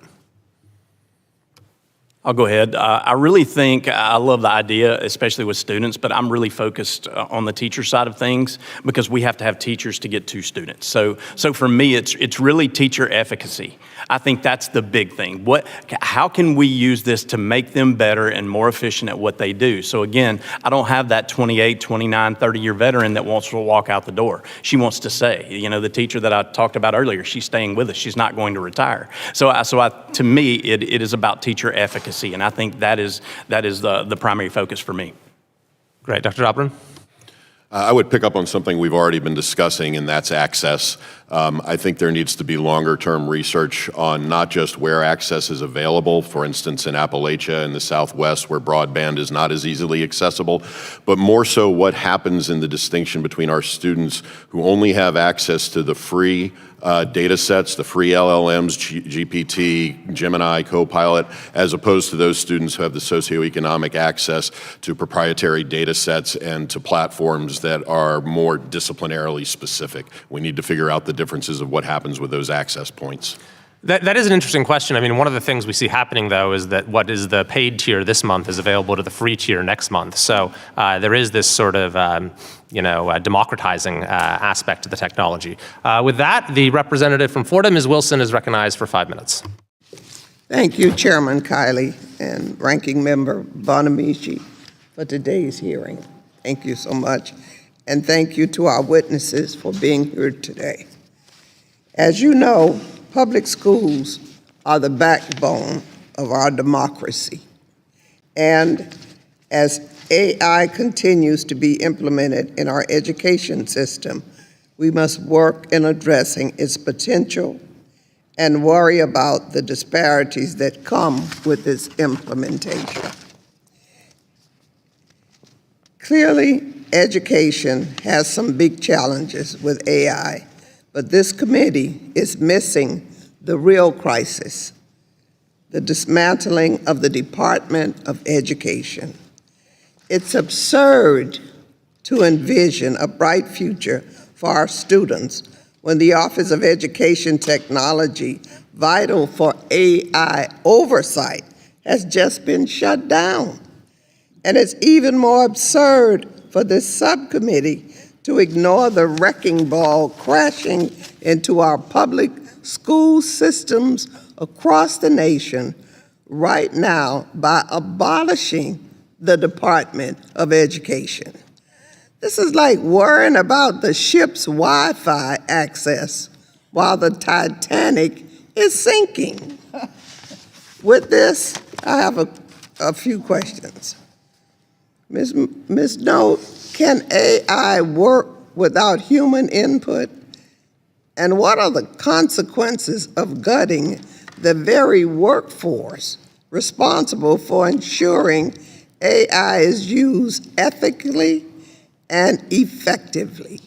I'll go ahead. I really think, I love the idea, especially with students, but I'm really focused on the teacher side of things because we have to have teachers to get to students. So for me, it's really teacher efficacy. I think that's the big thing. How can we use this to make them better and more efficient at what they do? So again, I don't have that 28, 29, 30-year veteran that wants to walk out the door. She wants to stay. You know, the teacher that I talked about earlier, she's staying with us. She's not going to retire. So to me, it is about teacher efficacy. And I think that is the primary focus for me. Great. Dr. Dobrin? I would pick up on something we've already been discussing, and that's access. I think there needs to be longer-term research on not just where access is available, for instance, in Appalachia in the Southwest where broadband is not as easily accessible, but more so what happens in the distinction between our students who only have access to the free data sets, the free LLMs, GPT, Gemini, Copilot, as opposed to those students who have the socioeconomic access to proprietary data sets and to platforms that are more disciplinarily specific. We need to figure out the differences of what happens with those access points. That is an interesting question. I mean, one of the things we see happening, though, is that what is the paid tier this month is available to the free tier next month. So there is this sort of, democratizing aspect to the technology. With that, the representative from Florida, Ms. Wilson, is recognized for 5 minutes. Thank you, Chairman Kiley and Ranking Member Bonamici, for today's hearing. Thank you so much. And thank you to our witnesses for being here today. As you know, public schools are the backbone of our democracy. And as AI continues to be implemented in our education system, we must work in addressing its potential and worry about the disparities that come with its implementation. Clearly, education has some big challenges with AI, but this committee is missing the real crisis, the dismantling of the Department of Education. It's absurd to envision a bright future for our students when the Office of Education Technology, vital for AI oversight, has just been shut down. And it's even more absurd for this subcommittee to ignore the wrecking ball crashing into our public school systems across the nation right now by abolishing the Department of Education. This is like worrying about the ship's Wi-Fi access while the Titanic is sinking. With this, I have a few questions. Ms. Note, can AI work without human input? And what are the consequences of gutting the very workforce responsible for ensuring AI is used ethically and effectively?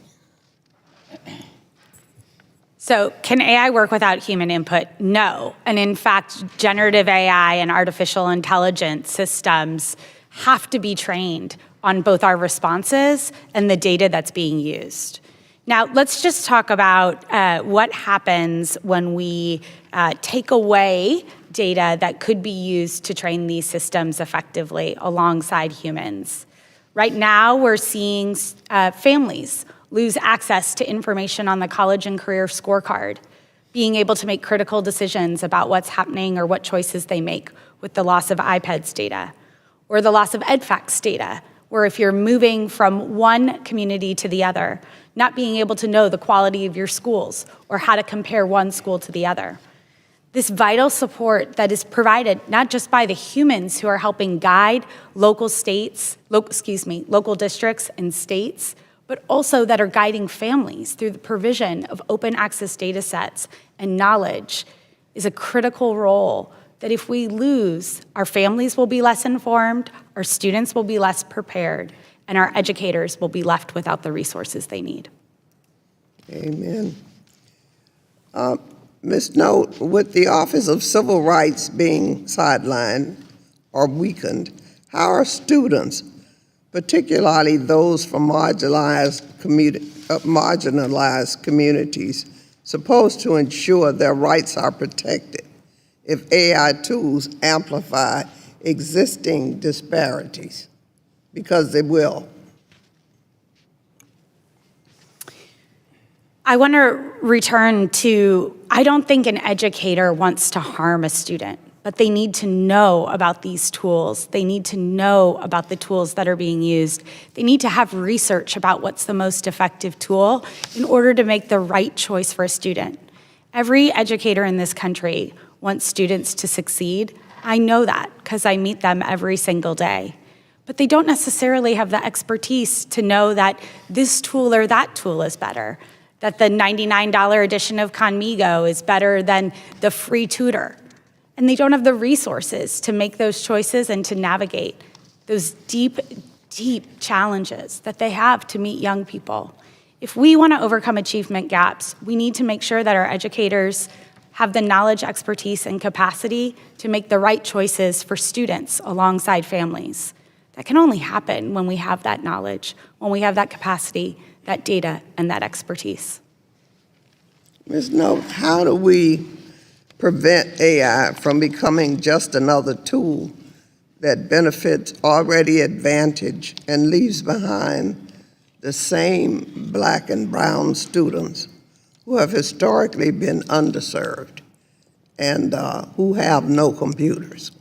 So can AI work without human input? No. And in fact, generative AI and artificial intelligence systems have to be trained on both our responses and the data that's being used. Now, let's just talk about what happens when we take away data that could be used to train these systems effectively alongside humans. Right now, we're seeing families lose access to information on the college and career scorecard, being able to make critical decisions about what's happening or what choices they make with the loss of IPEDS data, or the loss of EdFacts data, where if you're moving from one community to the other, not being able to know the quality of your schools or how to compare one school to the other. This vital support that is provided not just by the humans who are helping guide local districts and states, but also that are guiding families through the provision of open access data sets and knowledge is a critical role that if we lose, our families will be less informed, our students will be less prepared, and our educators will be left without the resources they need. Amen. Ms. Note, with the Office of Civil Rights being sidelined or weakened, how are students, particularly those from marginalized communities, supposed to ensure their rights are protected if AI tools amplify existing disparities? Because they will. I want to return to, I don't think an educator wants to harm a student, but they need to know about these tools. They need to know about the tools that are being used. They need to have research about what's the most effective tool in order to make the right choice for a student. Every educator in this country wants students to succeed. I know that because I meet them every single day. But they don't necessarily have the expertise to know that this tool or that tool is better, that the $99 edition of Conmigo is better than the free tutor. And they don't have the resources to make those choices and to navigate those deep, deep challenges that they have to meet young people. If we want to overcome achievement gaps, we need to make sure that our educators have the knowledge, expertise, and capacity to make the right choices for students alongside families. That can only happen when we have that knowledge, when we have that capacity, that data, and that expertise. Ms. Note, how do we prevent AI from becoming just another tool that benefits already advantaged and leaves behind the same Black and brown students who have historically been underserved and who have no computers?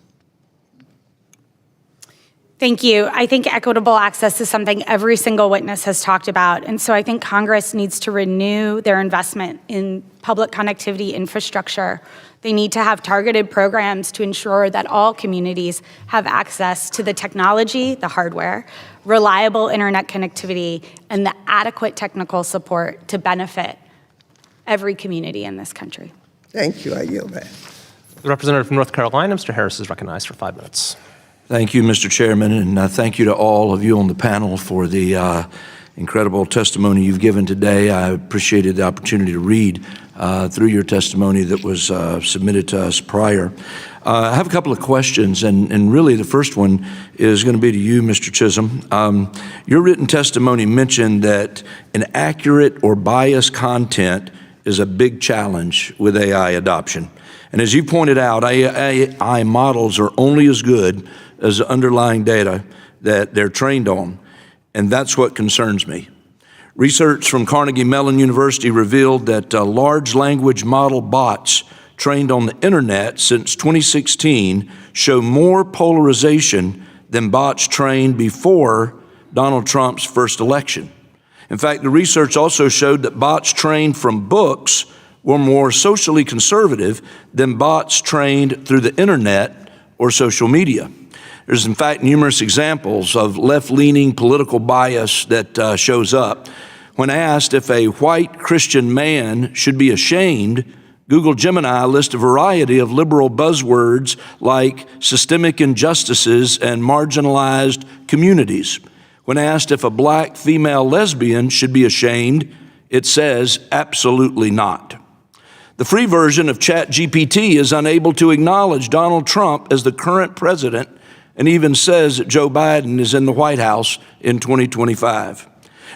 Thank you. I think equitable access is something every single witness has talked about. And so I think Congress needs to renew their investment in public connectivity infrastructure. They need to have targeted programs to ensure that all communities have access to the technology, the hardware, reliable internet connectivity, and the adequate technical support to benefit every community in this country. Thank you. I yield back. The representative from North Carolina, Mr. Harris, is recognized for 5 minutes. Thank you, Mr. Chairman, and thank you to all of you on the panel for the incredible testimony you've given today. I appreciated the opportunity to read through your testimony that was submitted to us prior. I have a couple of questions, and really the first one is going to be to you, Mr. Chisholm. Your written testimony mentioned that inaccurate or biased content is a big challenge with AI adoption. And as you pointed out, AI models are only as good as the underlying data that they're trained on, and that's what concerns me. Research from Carnegie Mellon University revealed that large language model bots trained on the internet since 2016 show more polarization than bots trained before Donald Trump's first election. In fact, the research also showed that bots trained from books were more socially conservative than bots trained through the internet or social media. There's in fact numerous examples of left-leaning political bias that shows up. When asked if a white Christian man should be ashamed, Google Gemini lists a variety of liberal buzzwords like systemic injustices and marginalized communities. When asked if a Black female lesbian should be ashamed, it says absolutely not. The free version of ChatGPT is unable to acknowledge Donald Trump as the current president and even says that Joe Biden is in the White House in 2025.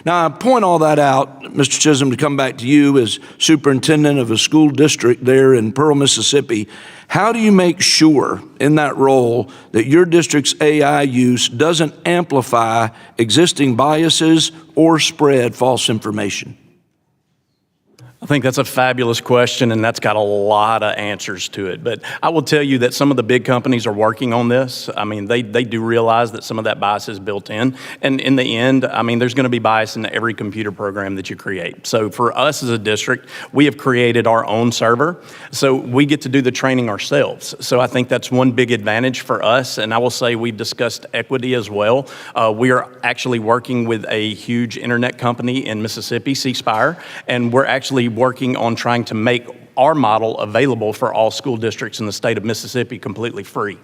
Now, I point all that out, Mr. Chisholm, to come back to you as superintendent of a school district there in Pearl, Mississippi. How do you make sure in that role that your district's AI use doesn't amplify existing biases or spread false information? I think that's a fabulous question, and that's got a lot of answers to it. But I will tell you that some of the big companies are working on this. I mean, they do realize that some of that bias is built in. And in the end, I mean, there's going to be bias in every computer program that you create. So for us as a district, we have created our own server. So we get to do the training ourselves. So I think that's one big advantage for us. And I will say we've discussed equity as well. We are actually working with a huge internet company in Mississippi, C Spire, and we're actually working on trying to make our model available for all school districts in the state of Mississippi completely free.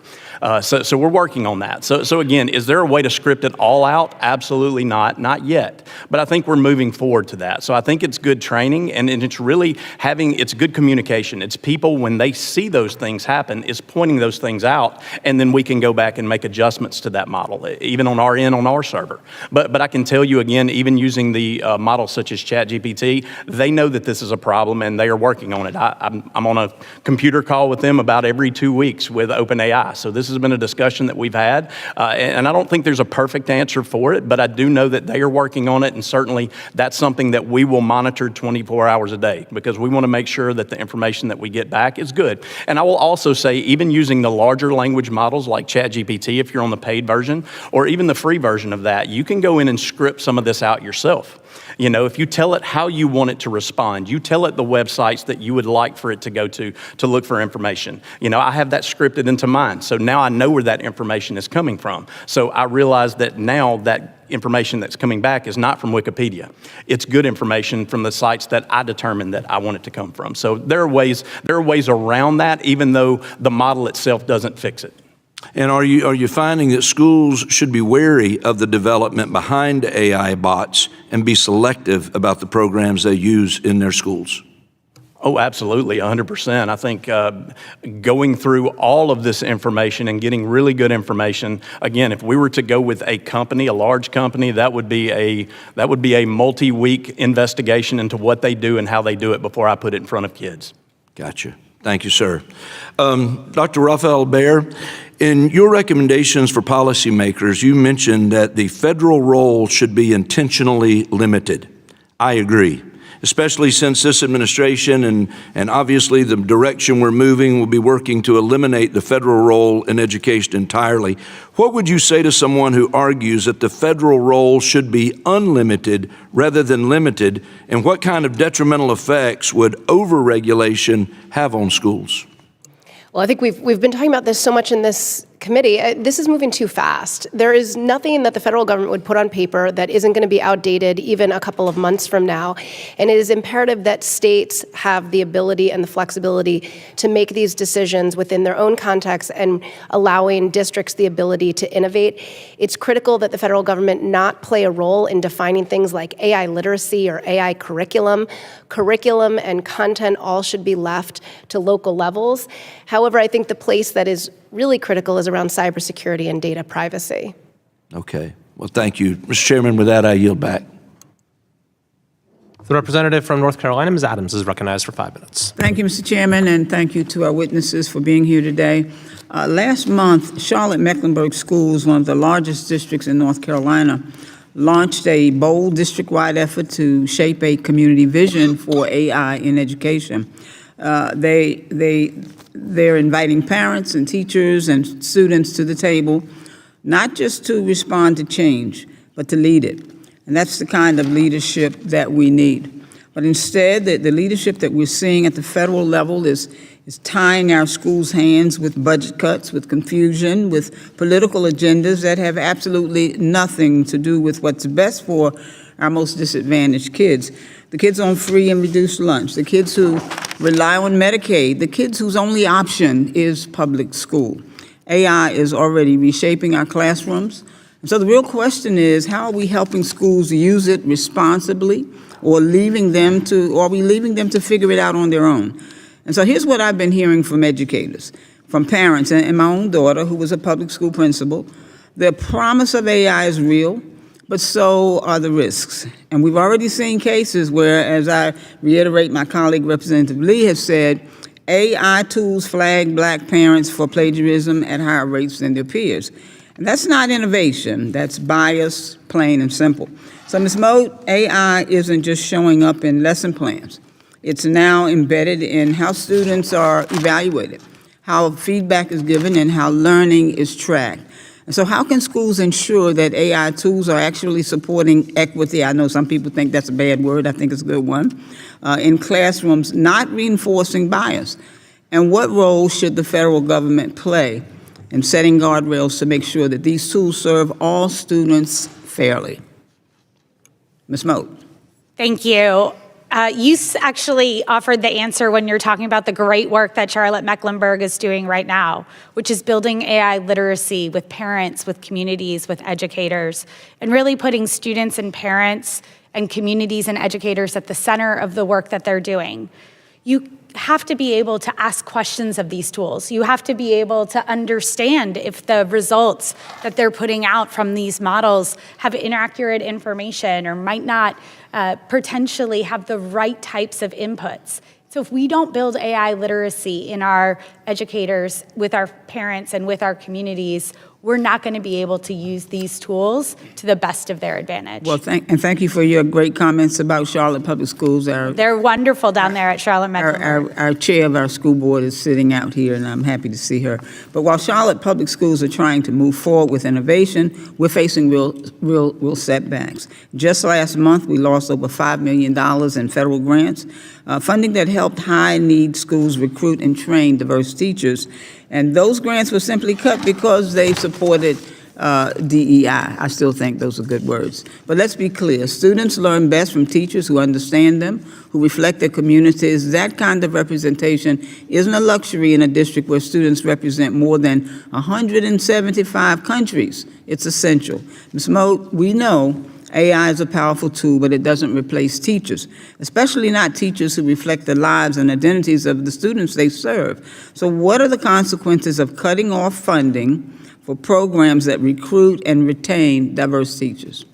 So we're working on that. So again, is there a way to script it all out? Absolutely not yet. But I think we're moving forward to that. So I think it's good training, and it's really it's good communication. It's people, when they see those things happen, is pointing those things out, and then we can go back and make adjustments to that model, even on our end, on our server. But I can tell you again, even using the models such as ChatGPT, they know that this is a problem, and they are working on it. I'm on a computer call with them about every 2 weeks with OpenAI. So this has been a discussion that we've had, and I don't think there's a perfect answer for it, but I do know that they are working on it, and certainly that's something that we will monitor 24 hours a day, because we want to make sure that the information that we get back is good. And I will also say, even using the larger language models like ChatGPT, if you're on the paid version, or even the free version of that, you can go in and script some of this out yourself. You know, if you tell it how you want it to respond, you tell it the websites that you would like for it to go to look for information. You know, I have that scripted into mine, so now I know where that information is coming from. So I realize that now that information that's coming back is not from Wikipedia. It's good information from the sites that I determined that I want it to come from. So there are ways around that, even though the model itself doesn't fix it. And are you finding that schools should be wary of the development behind AI bots and be selective about the programs they use in their schools? Oh, absolutely, 100%. I think going through all of this information and getting really good information, again, if we were to go with a company, a large company, that would be a multi-week investigation into what they do and how they do it before I put it in front of kids. Gotcha. Thank you, sir. Dr. Raphael Behr, in your recommendations for policymakers, you mentioned that the federal role should be intentionally limited. I agree, especially since this administration and obviously the direction we're moving will be working to eliminate the federal role in education entirely. What would you say to someone who argues that the federal role should be unlimited rather than limited, and what kind of detrimental effects would overregulation have on schools? Well, I think we've been talking about this so much in this committee. This is moving too fast. There is nothing that the federal government would put on paper that isn't going to be outdated even a couple of months from now. And it is imperative that states have the ability and the flexibility to make these decisions within their own context and allowing districts the ability to innovate. It's critical that the federal government not play a role in defining things like AI literacy or AI curriculum. Curriculum and content all should be left to local levels. However, I think the place that is really critical is around cybersecurity and data privacy. Okay. Well, thank you. Mr. Chairman, with that, I yield back. The representative from North Carolina, Ms. Adams, is recognized for 5 minutes. Thank you, Mr. Chairman, and thank you to our witnesses for being here today. Last month, Charlotte-Mecklenburg Schools, one of the largest districts in North Carolina, launched a bold district-wide effort to shape a community vision for AI in education. They're inviting parents and teachers and students to the table, not just to respond to change, but to lead it. And that's the kind of leadership that we need. But instead, the leadership that we're seeing at the federal level is tying our schools' hands with budget cuts, with confusion, with political agendas that have absolutely nothing to do with what's best for our most disadvantaged kids. The kids on free and reduced lunch, the kids who rely on Medicaid, the kids whose only option is public school. AI is already reshaping our classrooms. And so the real question is, how are we helping schools use it responsibly, or are we leaving them to figure it out on their own? And so here's what I've been hearing from educators, from parents, and my own daughter, who was a public school principal. The promise of AI is real, but so are the risks. And we've already seen cases where, as I reiterate, my colleague Representative Lee has said, AI tools flag Black parents for plagiarism at higher rates than their peers. And that's not innovation, that's bias, plain and simple. So Ms. Moat, AI isn't just showing up in lesson plans. It's now embedded in how students are evaluated, how feedback is given, and how learning is tracked. And so how can schools ensure that AI tools are actually supporting equity? I know some people think that's a bad word. I think it's a good one. In classrooms, not reinforcing bias. And what role should the federal government play in setting guardrails to make sure that these tools serve all students fairly? Ms. Moat. Thank you. You actually offered the answer when you're talking about the great work that Charlotte-Mecklenburg is doing right now, which is building AI literacy with parents, with communities, with educators, and really putting students and parents and communities and educators at the center of the work that they're doing. You have to be able to ask questions of these tools. You have to be able to understand if the results that they're putting out from these models have inaccurate information or might not potentially have the right types of inputs. So if we don't build AI literacy in our educators, with our parents, and with our communities, we're not going to be able to use these tools to the best of their advantage. Well, thank you for your great comments about Charlotte Public Schools. They're wonderful down there at Charlotte-Mecklenburg. Our chair of our school board is sitting out here, and I'm happy to see her. But while Charlotte Public Schools are trying to move forward with innovation, we're facing real setbacks. Just last month, we lost over $5 million in federal grants, funding that helped high-need schools recruit and train diverse teachers. And those grants were simply cut because they supported DEI. I still think those are good words. But let's be clear. Students learn best from teachers who understand them, who reflect their communities. That kind of representation isn't a luxury in a district where students represent more than 175 countries. It's essential. Ms. Moat, we know AI is a powerful tool, but it doesn't replace teachers, especially not teachers who reflect the lives and identities of the students they serve. So what are the consequences of cutting off funding for programs that recruit and retain diverse teachers?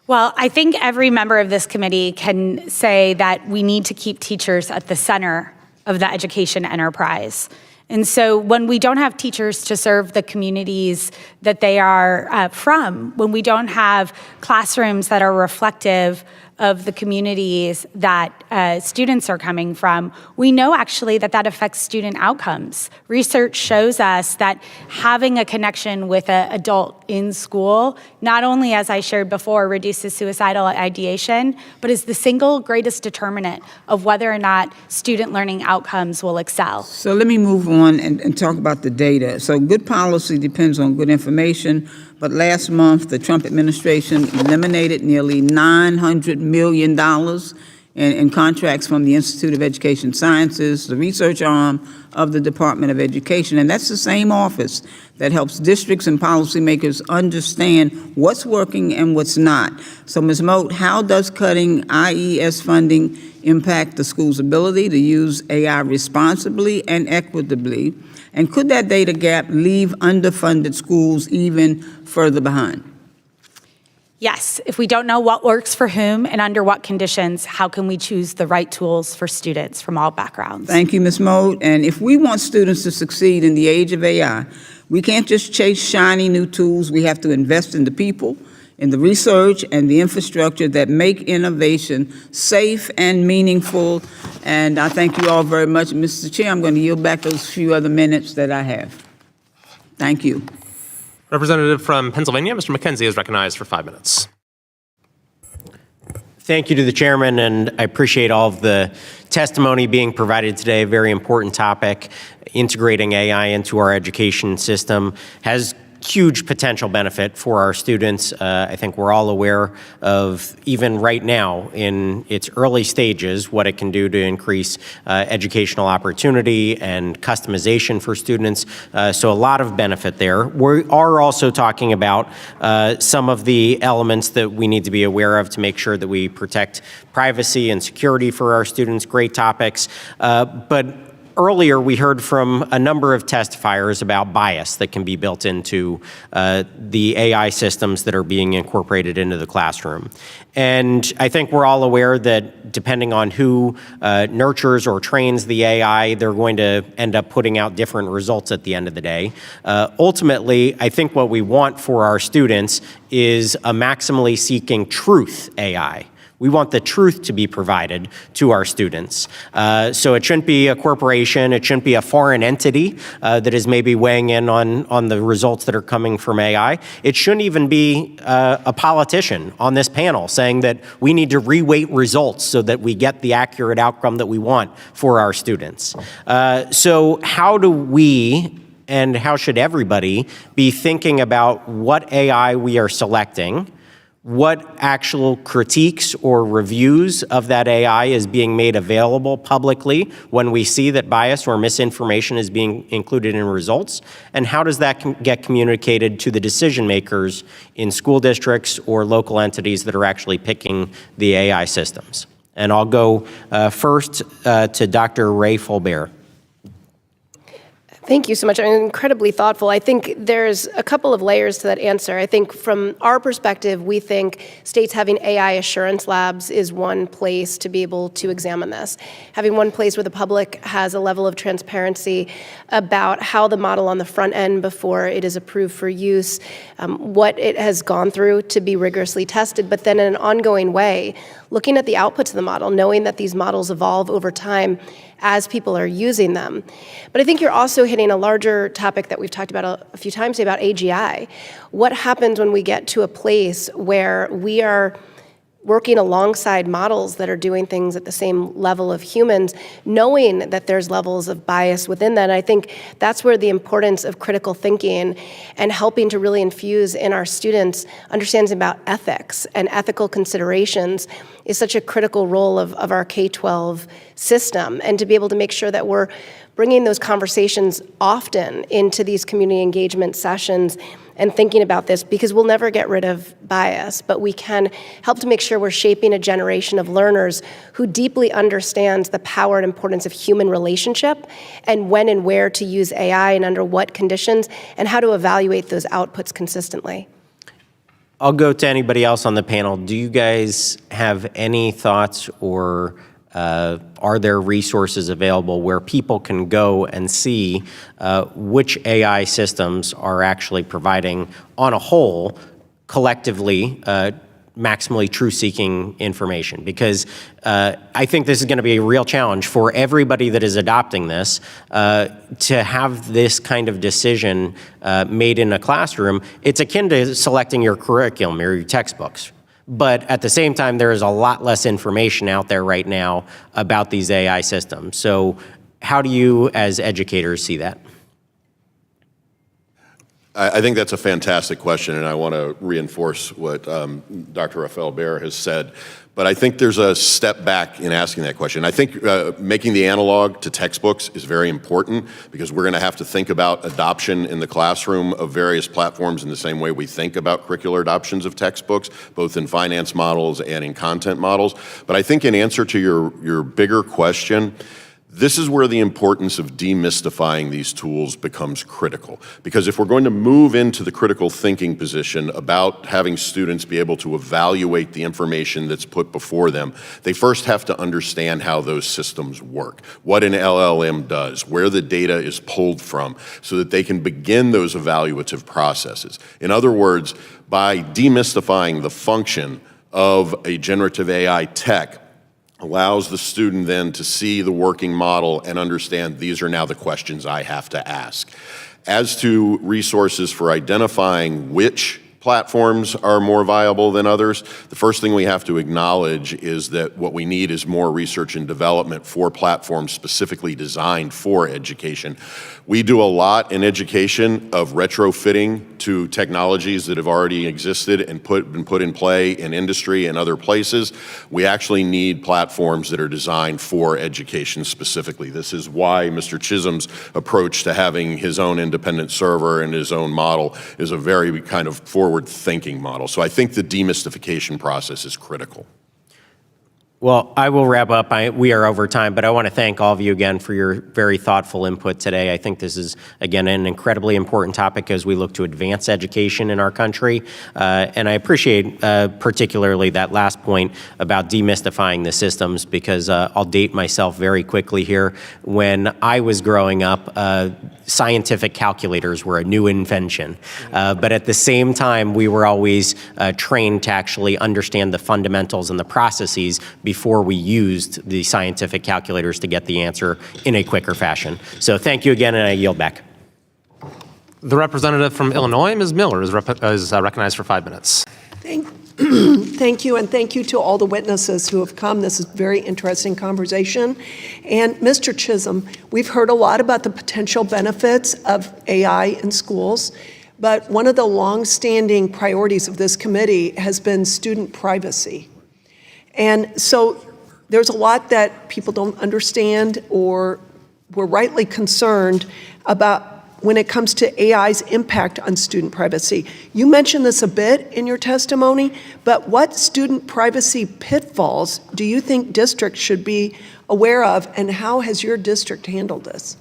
Well, I think every member of this committee can say that we need to keep teachers at the center of the education enterprise. And so when we don't have teachers to serve the communities that they are from, when we don't have classrooms that are reflective of the communities that students are coming from, we know actually that that affects student outcomes. Research shows us that having a connection with an adult in school, not only, as I shared before, reduces suicidal ideation, but is the single greatest determinant of whether or not student learning outcomes will excel. So let me move on and talk about the data. So good policy depends on good information, but last month the Trump administration eliminated nearly $900 million in contracts from the Institute of Education Sciences, the research arm of the Department of Education. And that's the same office that helps districts and policymakers understand what's working and what's not. So Ms. Moat, how does cutting IES funding impact the school's ability to use AI responsibly and equitably? And could that data gap leave underfunded schools even further behind? Yes, if we don't know what works for whom and under what conditions, how can we choose the right tools for students from all backgrounds? Thank you, Ms. Moat. And if we want students to succeed in the age of AI, we can't just chase shiny new tools. We have to invest in the people, in the research and the infrastructure that make innovation safe and meaningful. And I thank you all very much. Mr. Chair, I'm going to yield back those few other minutes that I have. Thank you. Representative from Pennsylvania, Mr. McKenzie, is recognized for 5 minutes. Thank you to the chairman, and I appreciate all of the testimony being provided today. A very important topic. Integrating AI into our education system has huge potential benefit for our students. I think we're all aware of, even right now in its early stages, what it can do to increase educational opportunity and customization for students. So a lot of benefit there. We are also talking about some of the elements that we need to be aware of to make sure that we protect privacy and security for our students. Great topics. But earlier, we heard from a number of testifiers about bias that can be built into the AI systems that are being incorporated into the classroom. And I think we're all aware that depending on who nurtures or trains the AI, they're going to end up putting out different results at the end of the day. Ultimately, I think what we want for our students is a maximally seeking truth AI. We want the truth to be provided to our students. So it shouldn't be a corporation, it shouldn't be a foreign entity that is maybe weighing in on the results that are coming from AI. It shouldn't even be a politician on this panel saying that we need to reweight results so that we get the accurate outcome that we want for our students. So how do we, and how should everybody, be thinking about what AI we are selecting, what actual critiques or reviews of that AI is being made available publicly when we see that bias or misinformation is being included in results, and how does that get communicated to the decision makers in school districts or local entities that are actually picking the AI systems? And I'll go first to Dr. Ray Fulbert. Thank you so much. I mean, incredibly thoughtful. I think there's a couple of layers to that answer. I think from our perspective, we think states having AI assurance labs is one place to be able to examine this. Having one place where the public has a level of transparency about how the model on the front end before it is approved for use, what it has gone through to be rigorously tested, but then in an ongoing way, looking at the outputs of the model, knowing that these models evolve over time as people are using them. But I think you're also hitting a larger topic that we've talked about a few times today about AGI. What happens when we get to a place where we are working alongside models that are doing things at the same level of humans, knowing that there's levels of bias within that. And I think that's where the importance of critical thinking and helping to really infuse in our students understandings about ethics and ethical considerations is such a critical role of our K-12 system. And to be able to make sure that we're bringing those conversations often into these community engagement sessions and thinking about this, because we'll never get rid of bias, but we can help to make sure we're shaping a generation of learners who deeply understands the power and importance of human relationship and when and where to use AI and under what conditions and how to evaluate those outputs consistently. I'll go to anybody else on the panel. Do you guys have any thoughts, or are there resources available where people can go and see which AI systems are actually providing, on a whole, collectively, maximally truth-seeking information? Because I think this is going to be a real challenge for everybody that is adopting this, to have this kind of decision made in a classroom. It's akin to selecting your curriculum or your textbooks. But at the same time, there is a lot less information out there right now about these AI systems. So how do you, as educators, see that? I think that's a fantastic question, and I want to reinforce what Dr. Rafael Behr has said. But I think there's a step back in asking that question. I think making the analog to textbooks is very important, because we're going to have to think about adoption in the classroom of various platforms in the same way we think about curricular adoptions of textbooks, both in finance models and in content models. But I think in answer to your bigger question, this is where the importance of demystifying these tools becomes critical. Because if we're going to move into the critical thinking position about having students be able to evaluate the information that's put before them, they first have to understand how those systems work, what an LLM does, where the data is pulled from, so that they can begin those evaluative processes. In other words, by demystifying the function of a generative AI tech, allows the student then to see the working model and understand these are now the questions I have to ask. As to resources for identifying which platforms are more viable than others, the first thing we have to acknowledge is that what we need is more research and development for platforms specifically designed for education. We do a lot in education of retrofitting to technologies that have already existed and been put in play in industry and other places. We actually need platforms that are designed for education specifically. This is why Mr. Chisholm's approach to having his own independent server and his own model is a very kind of forward-thinking model. So I think the demystification process is critical. Well, I will wrap up. We are over time, but I want to thank all of you again for your very thoughtful input today. I think this is, again, an incredibly important topic as we look to advance education in our country. And I appreciate particularly that last point about demystifying the systems, because I'll date myself very quickly here. When I was growing up, scientific calculators were a new invention. But at the same time, we were always trained to actually understand the fundamentals and the processes before we used the scientific calculators to get the answer in a quicker fashion. So thank you again, and I yield back. The representative from Illinois, Ms. Miller, is recognized for 5 minutes. Thank you, and thank you to all the witnesses who have come. This is a very interesting conversation. And Mr. Chisholm, we've heard a lot about the potential benefits of AI in schools, but one of the long-standing priorities of this committee has been student privacy. And so there's a lot that people don't understand, or we're rightly concerned about when it comes to AI's impact on student privacy. You mentioned this a bit in your testimony, but what student privacy pitfalls do you think districts should be aware of, and how has your district handled this?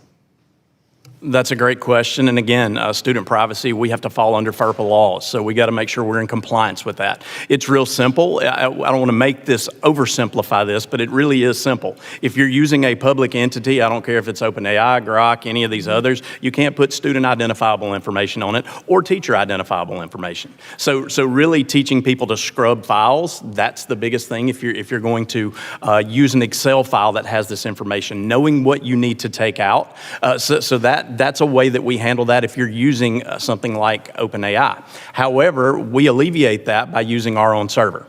That's a great question. And again, student privacy, we have to fall under FERPA laws. So we got to make sure we're in compliance with that. It's real simple. I don't want to make this, oversimplify this, but it really is simple. If you're using a public entity, I don't care if it's OpenAI, Grok, any of these others, you can't put student identifiable information on it or teacher identifiable information. So really teaching people to scrub files, that's the biggest thing. If you're going to use an Excel file that has this information, knowing what you need to take out, so that's a way that we handle that if you're using something like OpenAI. However, we alleviate that by using our own server.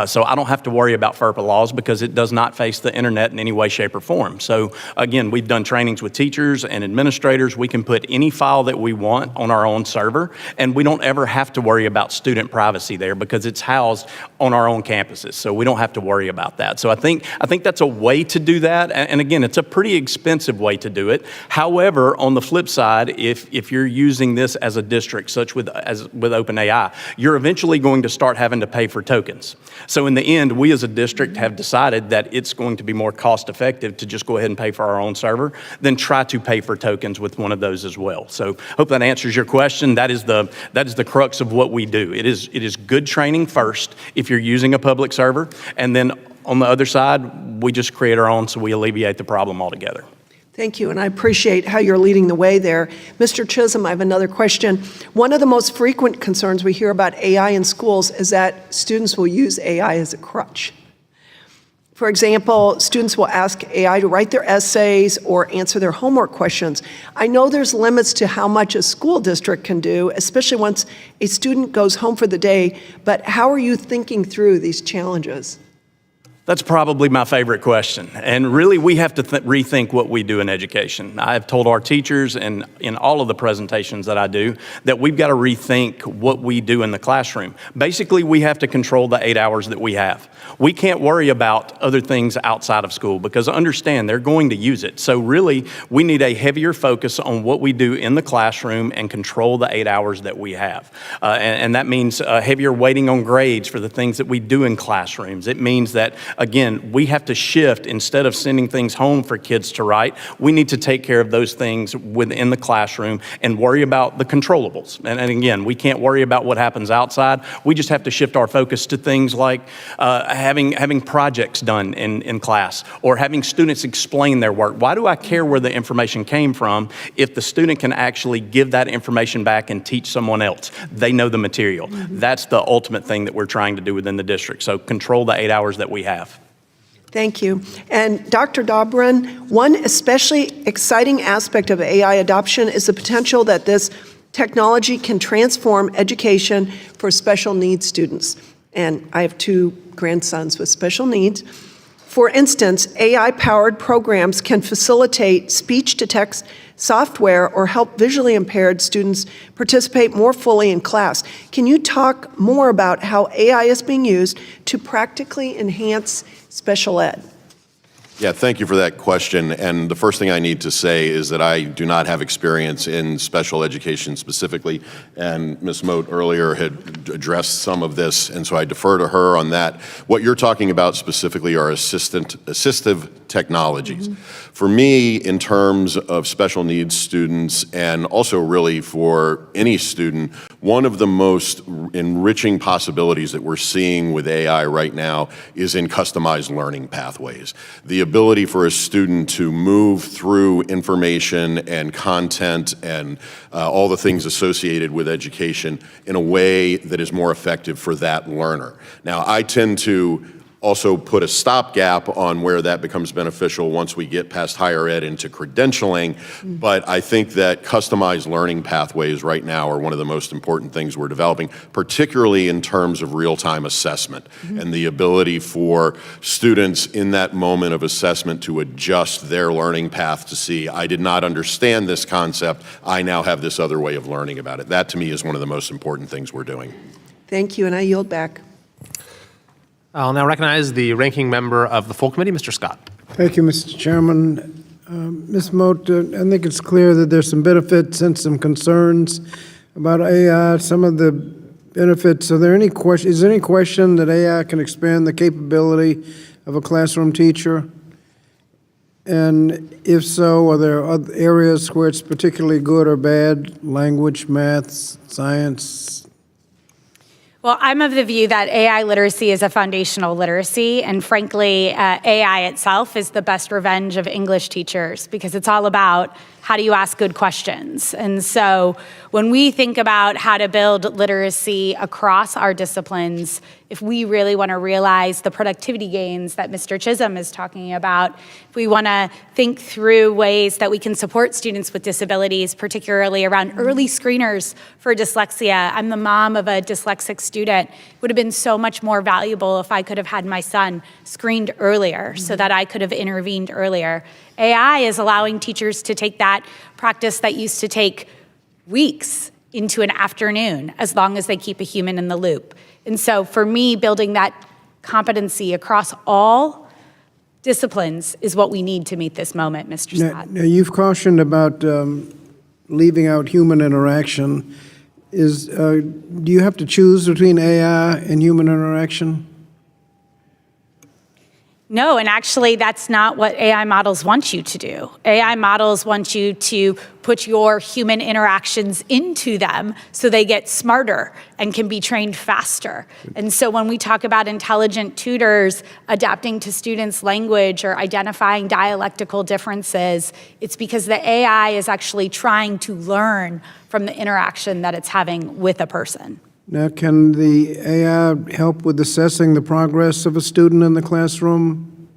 So I don't have to worry about FERPA laws because it does not face the internet in any way, shape, or form. So again, we've done trainings with teachers and administrators. We can put any file that we want on our own server, and we don't ever have to worry about student privacy there because it's housed on our own campuses. So we don't have to worry about that. So I think that's a way to do that. And again, it's a pretty expensive way to do it. However, on the flip side, if you're using this as a district, such with OpenAI, you're eventually going to start having to pay for tokens. So in the end, we as a district have decided that it's going to be more cost effective to just go ahead and pay for our own server than try to pay for tokens with one of those as well. So hope that answers your question. That is the crux of what we do. It is good training first if you're using a public server, and then on the other side, we just create our own so we alleviate the problem altogether. Thank you, and I appreciate how you're leading the way there. Mr. Chisholm, I have another question. One of the most frequent concerns we hear about AI in schools is that students will use AI as a crutch. For example, students will ask AI to write their essays or answer their homework questions. I know there's limits to how much a school district can do, especially once a student goes home for the day, but how are you thinking through these challenges? That's probably my favorite question. And really, we have to rethink what we do in education. I've told our teachers and in all of the presentations that I do that we've got to rethink what we do in the classroom. Basically, we have to control the 8 hours that we have. We can't worry about other things outside of school because understand they're going to use it. So really, we need a heavier focus on what we do in the classroom and control the 8 hours that we have. And that means heavier weighting on grades for the things that we do in classrooms. It means that again, we have to shift. Instead of sending things home for kids to write, we need to take care of those things within the classroom and worry about the controllables. And again, we can't worry about what happens outside. We just have to shift our focus to things like having projects done in class or having students explain their work. Why do I care where the information came from if the student can actually give that information back and teach someone else? They know the material. That's the ultimate thing that we're trying to do within the district. So control the 8 hours that we have. Thank you. And Dr. Dobrin, one especially exciting aspect of AI adoption is the potential that this technology can transform education for special needs students. And I have 2 grandsons with special needs. For instance, AI-powered programs can facilitate speech-to-text software or help visually impaired students participate more fully in class. Can you talk more about how AI is being used to practically enhance special ed? Yeah, thank you for that question. And the first thing I need to say is that I do not have experience in special education specifically. And Ms. Moat earlier had addressed some of this, and so I defer to her on that. What you're talking about specifically are assistive technologies. For me, in terms of special needs students, and also really for any student, one of the most enriching possibilities that we're seeing with AI right now is in customized learning pathways. The ability for a student to move through information and content and all the things associated with education in a way that is more effective for that learner. Now, I tend to also put a stopgap on where that becomes beneficial once we get past higher ed into credentialing. But I think that customized learning pathways right now are one of the most important things we're developing, particularly in terms of real-time assessment and the ability for students in that moment of assessment to adjust their learning path to see, I did not understand this concept, I now have this other way of learning about it. That to me is one of the most important things we're doing. Thank you, and I yield back. I'll now recognize the ranking member of the full committee, Mr. Scott. Thank you, Mr. Chairman. Ms. Moat, I think it's clear that there's some benefits and some concerns about AI, some of the benefits. Is there any question that AI can expand the capability of a classroom teacher? And if so, are there other areas where it's particularly good or bad? Language, math, science? Well, I'm of the view that AI literacy is a foundational literacy, and frankly, AI itself is the best revenge of English teachers because it's all about how do you ask good questions? And so when we think about how to build literacy across our disciplines, if we really want to realize the productivity gains that Mr. Chisholm is talking about, if we want to think through ways that we can support students with disabilities, particularly around early screeners for dyslexia. I'm the mom of a dyslexic student. It would have been so much more valuable if I could have had my son screened earlier so that I could have intervened earlier. AI is allowing teachers to take that practice that used to take weeks into an afternoon, as long as they keep a human in the loop. And so for me, building that competency across all disciplines is what we need to meet this moment, Mr. Scott. Now, you've cautioned about leaving out human interaction. Do you have to choose between AI and human interaction? No, and actually that's not what AI models want you to do. AI models want you to put your human interactions into them so they get smarter and can be trained faster. And so when we talk about intelligent tutors adapting to students' language or identifying dialectical differences, it's because the AI is actually trying to learn from the interaction that it's having with a person. Now, can the AI help with assessing the progress of a student in the classroom?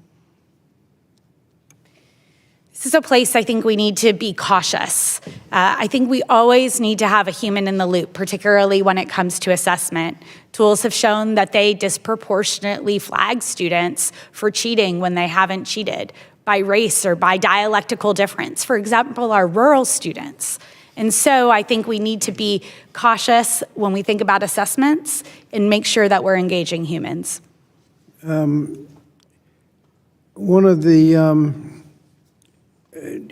This is a place I think we need to be cautious. I think we always need to have a human in the loop, particularly when it comes to assessment. Tools have shown that they disproportionately flag students for cheating when they haven't cheated, by race or by dialectical difference. For example, our rural students. And so I think we need to be cautious when we think about assessments and make sure that we're engaging humans. One of the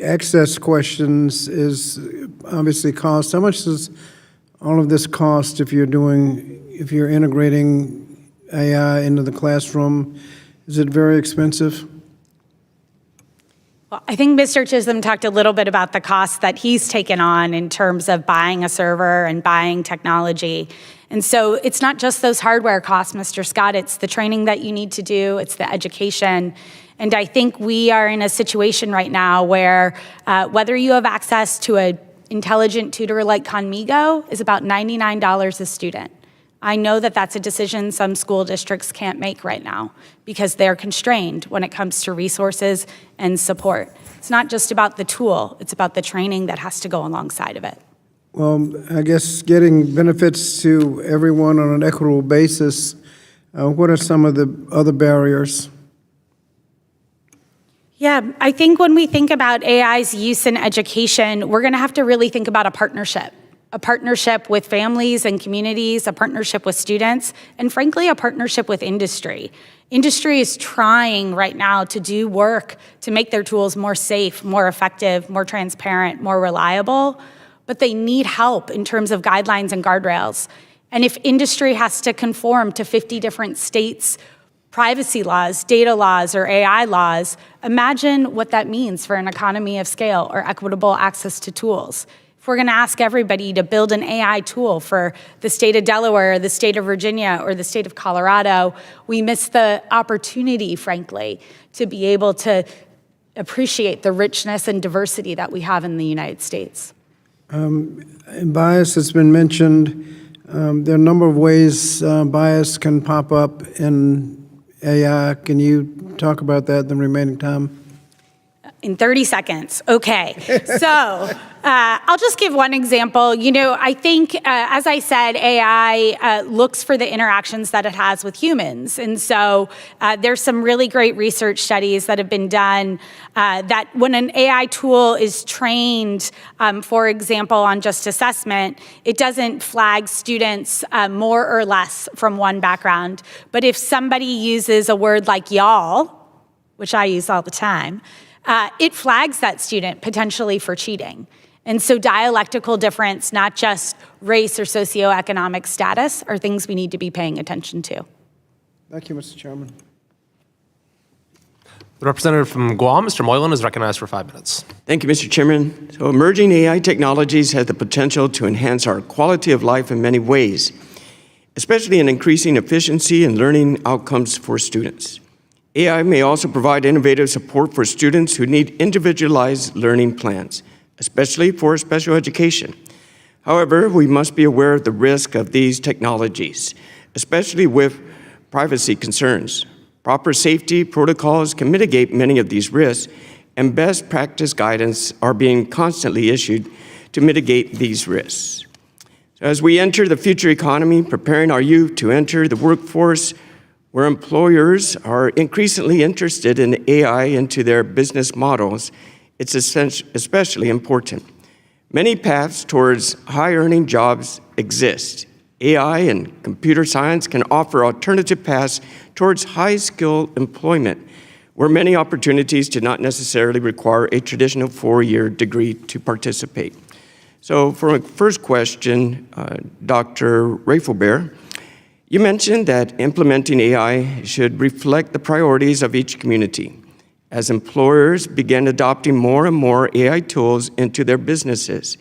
access questions is obviously cost. How much does all of this cost if you're integrating AI into the classroom? Is it very expensive? Well, I think Mr. Chisholm talked a little bit about the costs that he's taken on in terms of buying a server and buying technology. And so it's not just those hardware costs, Mr. Scott, it's the training that you need to do, it's the education. And I think we are in a situation right now where whether you have access to an intelligent tutor like Conmigo is about $99 a student. I know that that's a decision some school districts can't make right now because they're constrained when it comes to resources and support. It's not just about the tool, it's about the training that has to go alongside of it. Well, I guess getting benefits to everyone on an equitable basis, what are some of the other barriers? Yeah, I think when we think about AI's use in education, we're gonna have to really think about a partnership with families and communities, a partnership with students, and frankly, a partnership with industry. Industry is trying right now to do work to make their tools more safe, more effective, more transparent, more reliable, but they need help in terms of guidelines and guardrails. And if industry has to conform to 50 different states' privacy laws, data laws, or AI laws, imagine what that means for an economy of scale or equitable access to tools. If we're going to ask everybody to build an AI tool for the state of Delaware, the state of Virginia, or the state of Colorado, we miss the opportunity, frankly, to be able to appreciate the richness and diversity that we have in the United States. Bias has been mentioned. There are a number of ways bias can pop up in AI. Can you talk about that in the remaining time? In 30 seconds. Okay. So I'll just give one example. You know, I think, as I said, AI looks for the interactions that it has with humans. And so there's some really great research studies that have been done that when an AI tool is trained, for example, on just assessment, it doesn't flag students more or less from one background. But if somebody uses a word like y'all, which I use all the time, it flags that student potentially for cheating. And so dialectical difference, not just race or socioeconomic status, are things we need to be paying attention to. Thank you, Mr. Chairman. The representative from Guam, Mr. Moylan, is recognized for 5 minutes. Thank you, Mr. Chairman. So emerging AI technologies have the potential to enhance our quality of life in many ways, especially in increasing efficiency and learning outcomes for students. AI may also provide innovative support for students who need individualized learning plans. especially for special education. However, we must be aware of the risk of these technologies, especially with privacy concerns. Proper safety protocols can mitigate many of these risks, and best practice guidance are being constantly issued to mitigate these risks. So as we enter the future economy, preparing our youth to enter the workforce, where employers are increasingly interested in AI into their business models, it's especially important. Many paths towards high-earning jobs exist. AI and computer science can offer alternative paths towards high-skill employment, where many opportunities do not necessarily require a traditional 4-year degree to participate. So for my first question, Dr. Rafelbehr, you mentioned that implementing AI should reflect the priorities of each community. As employers begin adopting more and more AI tools into their businesses,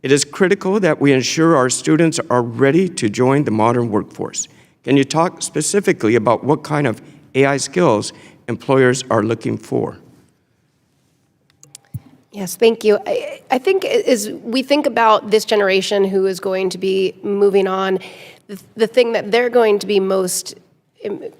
it is critical that we ensure our students are ready to join the modern workforce. Can you talk specifically about what kind of AI skills employers are looking for? Yes, thank you. I think as we think about this generation who is going to be moving on, the thing that they're going to be most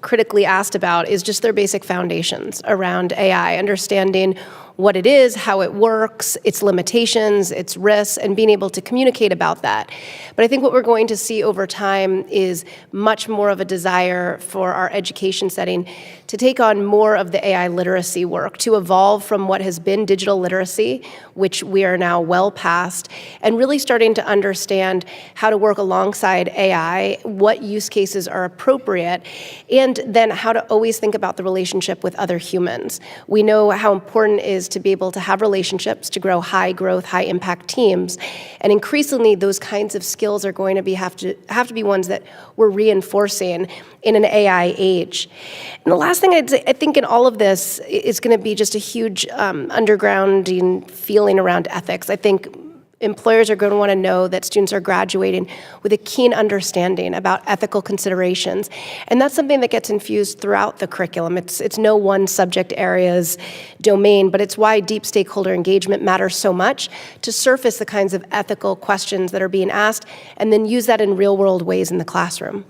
critically asked about is just their basic foundations around AI, understanding what it is, how it works, its limitations, its risks, and being able to communicate about that. But I think what we're going to see over time is much more of a desire for our education setting to take on more of the AI literacy work, to evolve from what has been digital literacy, which we are now well past, and really starting to understand how to work alongside AI, what use cases are appropriate, and then how to always think about the relationship with other humans. We know how important it is to be able to have relationships, to grow high growth, high impact teams. And increasingly, those kinds of skills are going to have to be ones that we're reinforcing in an AI age. And the last thing I'd say, I think in all of this is going to be just a huge undergrounding feeling around ethics. I think employers are going to want to know that students are graduating with a keen understanding about ethical considerations. And that's something that gets infused throughout the curriculum. It's no one subject area's domain, but it's why deep stakeholder engagement matters so much, to surface the kinds of ethical questions that are being asked and then use that in real world ways in the classroom.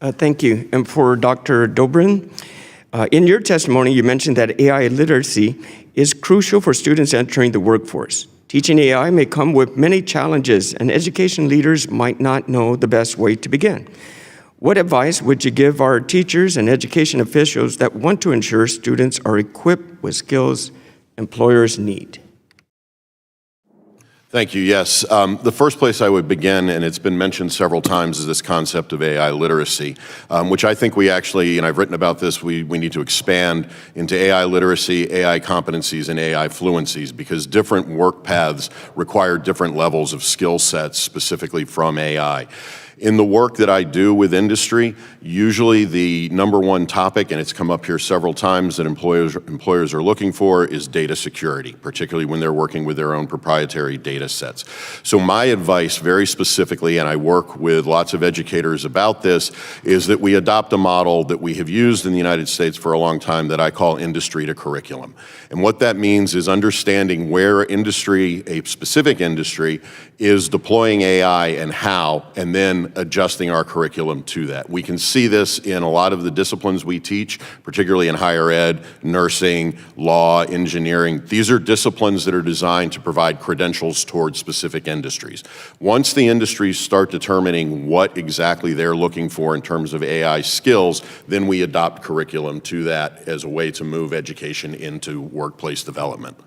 Thank you. And for Dr. Dobrin, in your testimony, you mentioned that AI literacy is crucial for students entering the workforce. Teaching AI may come with many challenges, and education leaders might not know the best way to begin. What advice would you give our teachers and education officials that want to ensure students are equipped with skills employers need? Thank you. Yes. The first place I would begin, and it's been mentioned several times, is this concept of AI literacy, which I think we actually, and I've written about this, we need to expand into AI literacy, AI competencies, and AI fluencies, because different work paths require different levels of skill sets specifically from AI. In the work that I do with industry, usually the number one topic, and it's come up here several times, that employers are looking for is data security, particularly when they're working with their own proprietary data sets. So my advice very specifically, and I work with lots of educators about this, is that we adopt a model that we have used in the United States for a long time that I call industry to curriculum. And what that means is understanding where industry, a specific industry, is deploying AI and how, and then adjusting our curriculum to that. We can see this in a lot of the disciplines we teach, particularly in higher ed, nursing, law, engineering. These are disciplines that are designed to provide credentials towards specific industries. Once the industries start determining what exactly they're looking for in terms of AI skills, then we adopt curriculum to that as a way to move education into workplace development.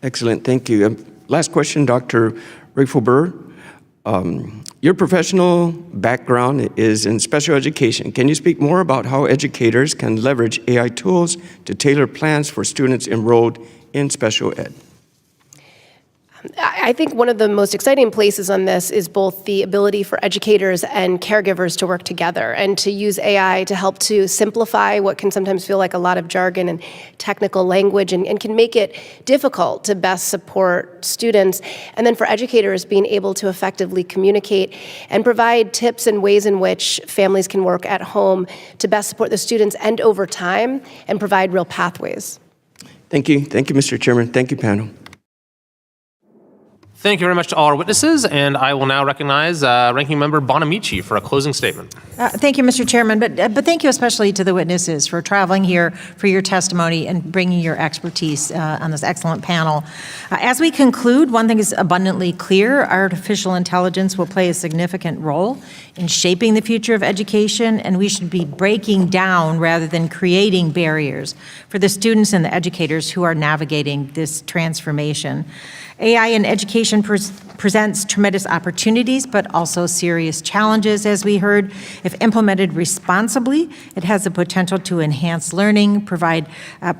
Excellent, thank you. Last question, Dr. Rafelbehr. Your professional background is in special education. Can you speak more about how educators can leverage AI tools to tailor plans for students enrolled in special ed? I think one of the most exciting places on this is both the ability for educators and caregivers to work together and to use AI to help to simplify what can sometimes feel like a lot of jargon and technical language and can make it difficult to best support students. And then for educators, being able to effectively communicate and provide tips and ways in which families can work at home to best support the students and over time and provide real pathways. Thank you. Thank you, Mr. Chairman. Thank you, panel. Thank you very much to all our witnesses, and I will now recognize Ranking Member Bonamici for a closing statement. Thank you, Mr. Chairman, but thank you especially to the witnesses for traveling here for your testimony and bringing your expertise on this excellent panel. As we conclude, one thing is abundantly clear: artificial intelligence will play a significant role in shaping the future of education, and we should be breaking down rather than creating barriers for the students and the educators who are navigating this transformation. AI in education presents tremendous opportunities, but also serious challenges, as we heard. If implemented responsibly, it has the potential to enhance learning, provide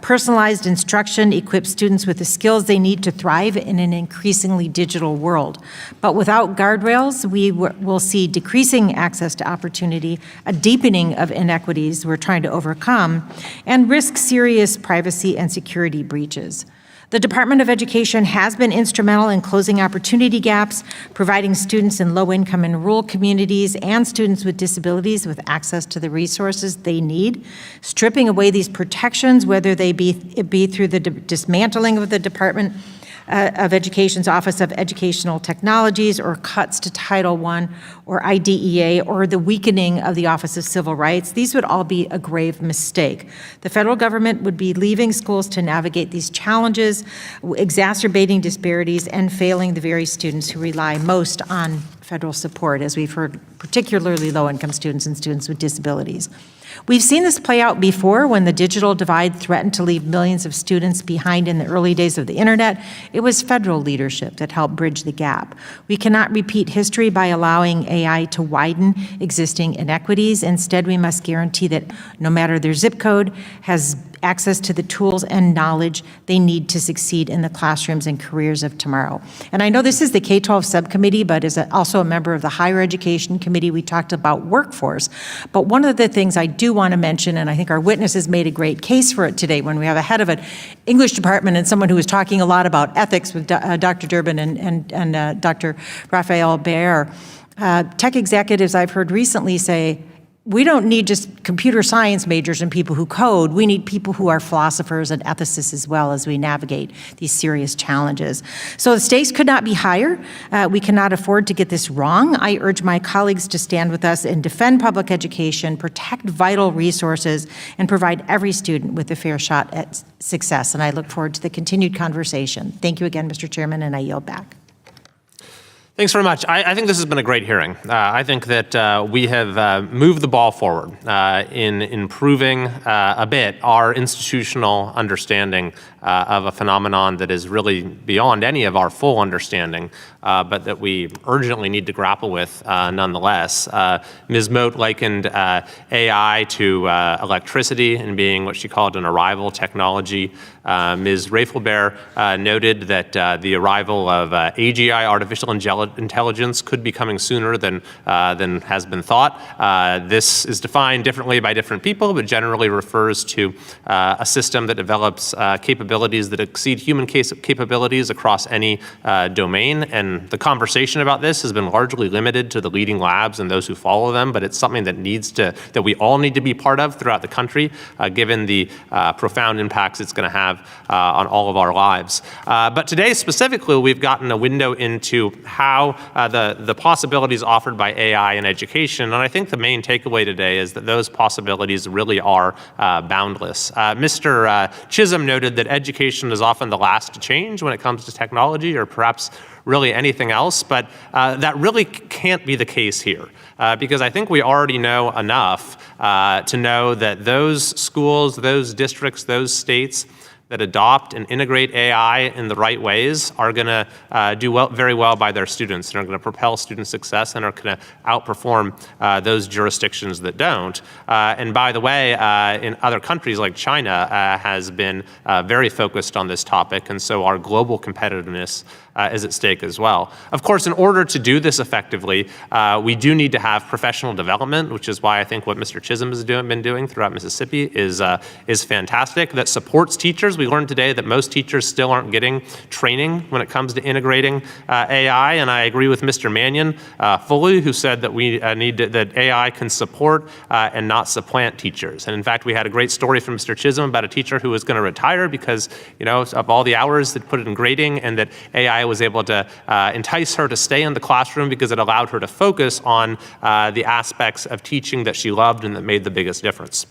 personalized instruction, equip students with the skills they need to thrive in an increasingly digital world. But without guardrails, we will see decreasing access to opportunity, a deepening of inequities we're trying to overcome, and risk serious privacy and security breaches. The Department of Education has been instrumental in closing opportunity gaps, providing students in low-income and rural communities and students with disabilities with access to the resources they need, stripping away these protections, whether they be through the dismantling of the Department of Education's Office of Educational Technologies, or cuts to Title I or IDEA, or the weakening of the Office of Civil Rights. These would all be a grave mistake. The federal government would be leaving schools to navigate these challenges, exacerbating disparities, and failing the very students who rely most on federal support, as we've heard, particularly low-income students and students with disabilities. We've seen this play out before when the digital divide threatened to leave millions of students behind in the early days of the internet. It was federal leadership that helped bridge the gap. We cannot repeat history by allowing AI to widen existing inequities. Instead, we must guarantee that no matter their zip code, has access to the tools and knowledge they need to succeed in the classrooms and careers of tomorrow. And I know this is the K-12 subcommittee, but as also a member of the Higher Education Committee, we talked about workforce. But one of the things I do want to mention, and I think our witnesses made a great case for it today when we have a head of an English department and someone who was talking a lot about ethics with Dr. Durbin and Dr. Raphael Behr. Tech executives I've heard recently say, we don't need just computer science majors and people who code. We need people who are philosophers and ethicists as well as we navigate these serious challenges. So the stakes could not be higher. We cannot afford to get this wrong. I urge my colleagues to stand with us and defend public education, protect vital resources, and provide every student with a fair shot at success. And I look forward to the continued conversation. Thank you again, Mr. Chairman, and I yield back. Thanks very much. I think this has been a great hearing. I think that we have moved the ball forward in improving a bit our institutional understanding of a phenomenon that is really beyond any of our full understanding, but that we urgently need to grapple with nonetheless. Ms. Moat likened AI to electricity and being what she called an arrival technology. Ms. Rafelbehr noted that the arrival of AGI, artificial intelligence, could be coming sooner than has been thought. This is defined differently by different people, but generally refers to a system that develops capabilities that exceed human capabilities across any domain. And the conversation about this has been largely limited to the leading labs and those who follow them, but it's something that we all need to be part of throughout the country, given the profound impacts it's going to have on all of our lives. But today specifically, we've gotten a window into how the possibilities offered by AI in education, and I think the main takeaway today is that those possibilities really are boundless. Mr. Chisholm noted that education is often the last to change when it comes to technology, or perhaps really anything else, but that really can't be the case here, because I think we already know enough to know that those schools, those districts, those states that adopt and integrate AI in the right ways are going to do very well by their students, and are going to propel student success, and are going to outperform those jurisdictions that don't. And by the way, in other countries like China has been very focused on this topic, and so our global competitiveness is at stake as well. Of course, in order to do this effectively, we do need to have professional development, which is why I think what Mr. Chisholm has been doing throughout Mississippi is fantastic. That supports teachers. We learned today that most teachers still aren't getting training when it comes to integrating AI, and I agree with Mr. Mannion fully, who said that we that AI can support and not supplant teachers. And in fact, we had a great story from Mr. Chisholm about a teacher who was going to retire because, of all the hours that put it in grading, and that AI was able to entice her to stay in the classroom because it allowed her to focus on the aspects of teaching that she loved and that made the biggest difference.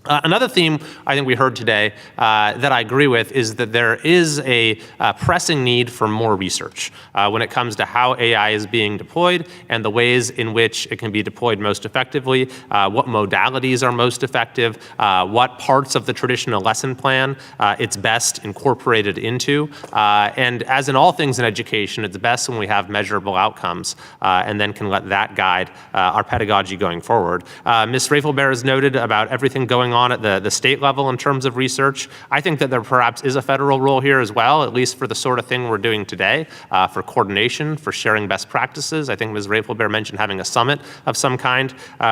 Another theme I think we heard today that I agree with is that there is a pressing need for more research when it comes to how AI is being deployed and the ways in which it can be deployed most effectively, what modalities are most effective, what parts of the traditional lesson plan it's best incorporated into. And as in all things in education, it's best when we have measurable outcomes and then can let that guide our pedagogy going forward. Ms. Rafelbehr has noted about everything going on at the state level in terms of research. I think that there perhaps is a federal role here as well, at least for the sort of thing we're doing today, for coordination, for sharing best practices. I think Ms. Rafelbehr mentioned having a summit of some kind,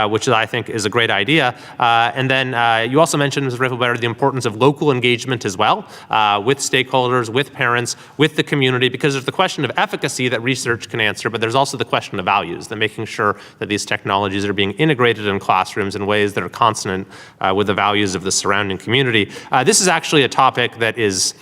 which I think is a great idea. And then you also mentioned, Ms. Rafelbehr, the importance of local engagement as well, with stakeholders, with parents, with the community, because there's the question of efficacy that research can answer, but there's also the question of values, that making sure that these technologies are being integrated in classrooms in ways that are consonant with the values of the surrounding community. This is actually a topic that is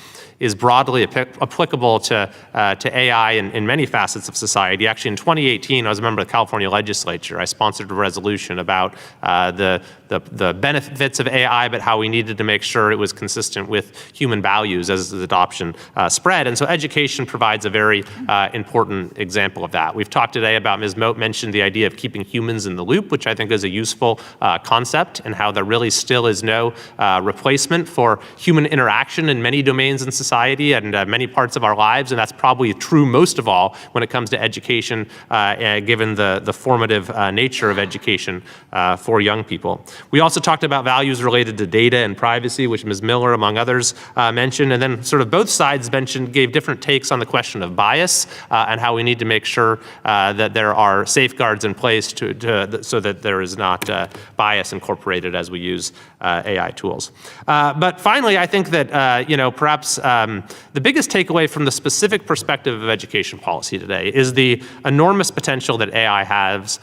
broadly applicable to AI in many facets of society. Actually, in 2018, I was a member of the California legislature. I sponsored a resolution about the benefits of AI, but how we needed to make sure it was consistent with human values as the adoption spread. And so education provides a very important example of that. We've talked today about, Ms. Moat mentioned the idea of keeping humans in the loop, which I think is a useful concept, and how there really still is no replacement for human interaction in many domains in society and many parts of our lives, and that's probably true most of all when it comes to education, given the formative nature of education for young people. We also talked about values related to data and privacy, which Ms. Miller, among others, mentioned, and then sort of both sides gave different takes on the question of bias and how we need to make sure that there are safeguards in place so that there is not bias incorporated as we use AI tools. But finally, I think that perhaps the biggest takeaway from the specific perspective of education policy today is the enormous potential that AI has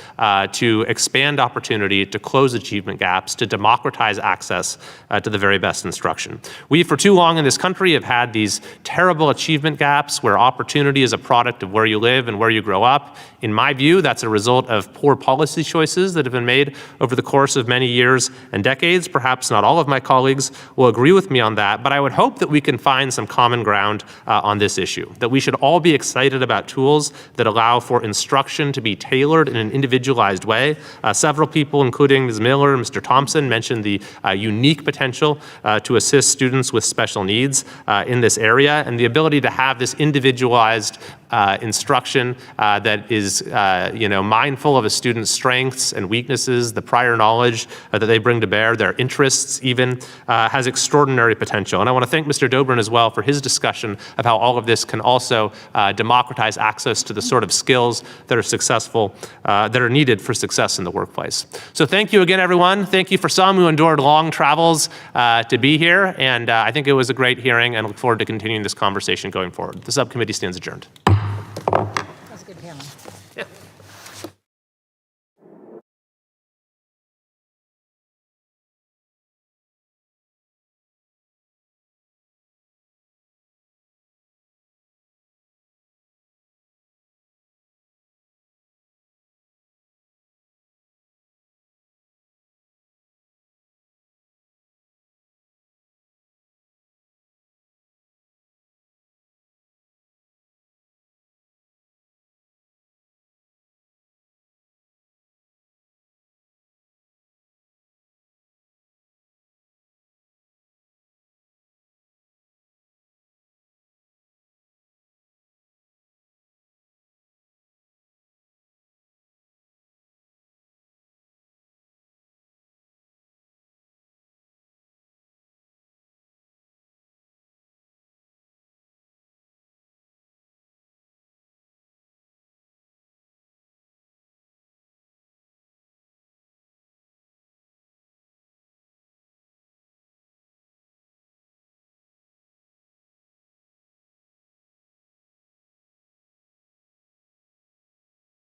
to expand opportunity, to close achievement gaps, to democratize access to the very best instruction. We, for too long in this country, have had these terrible achievement gaps where opportunity is a product of where you live and where you grow up. In my view, that's a result of poor policy choices that have been made over the course of many years and decades. Perhaps not all of my colleagues will agree with me on that, but I would hope that we can find some common ground on this issue, that we should all be excited about tools that allow for instruction to be tailored in an individualized way. Several people, including Ms. Miller and Mr. Thompson, mentioned the unique potential to assist students with special needs in this area, and the ability to have this individualized instruction that is mindful of a student's strengths and weaknesses, the prior knowledge that they bring to bear, their interests even, has extraordinary potential. And I want to thank Mr. Dobrin as well for his discussion of how all of this can also democratize access to the sort of skills that are successful, that are needed for success in the workplace. So thank you again, everyone. Thank you for some who endured long travels to be here, and I think it was a great hearing, and look forward to continuing this conversation going forward. The subcommittee stands adjourned.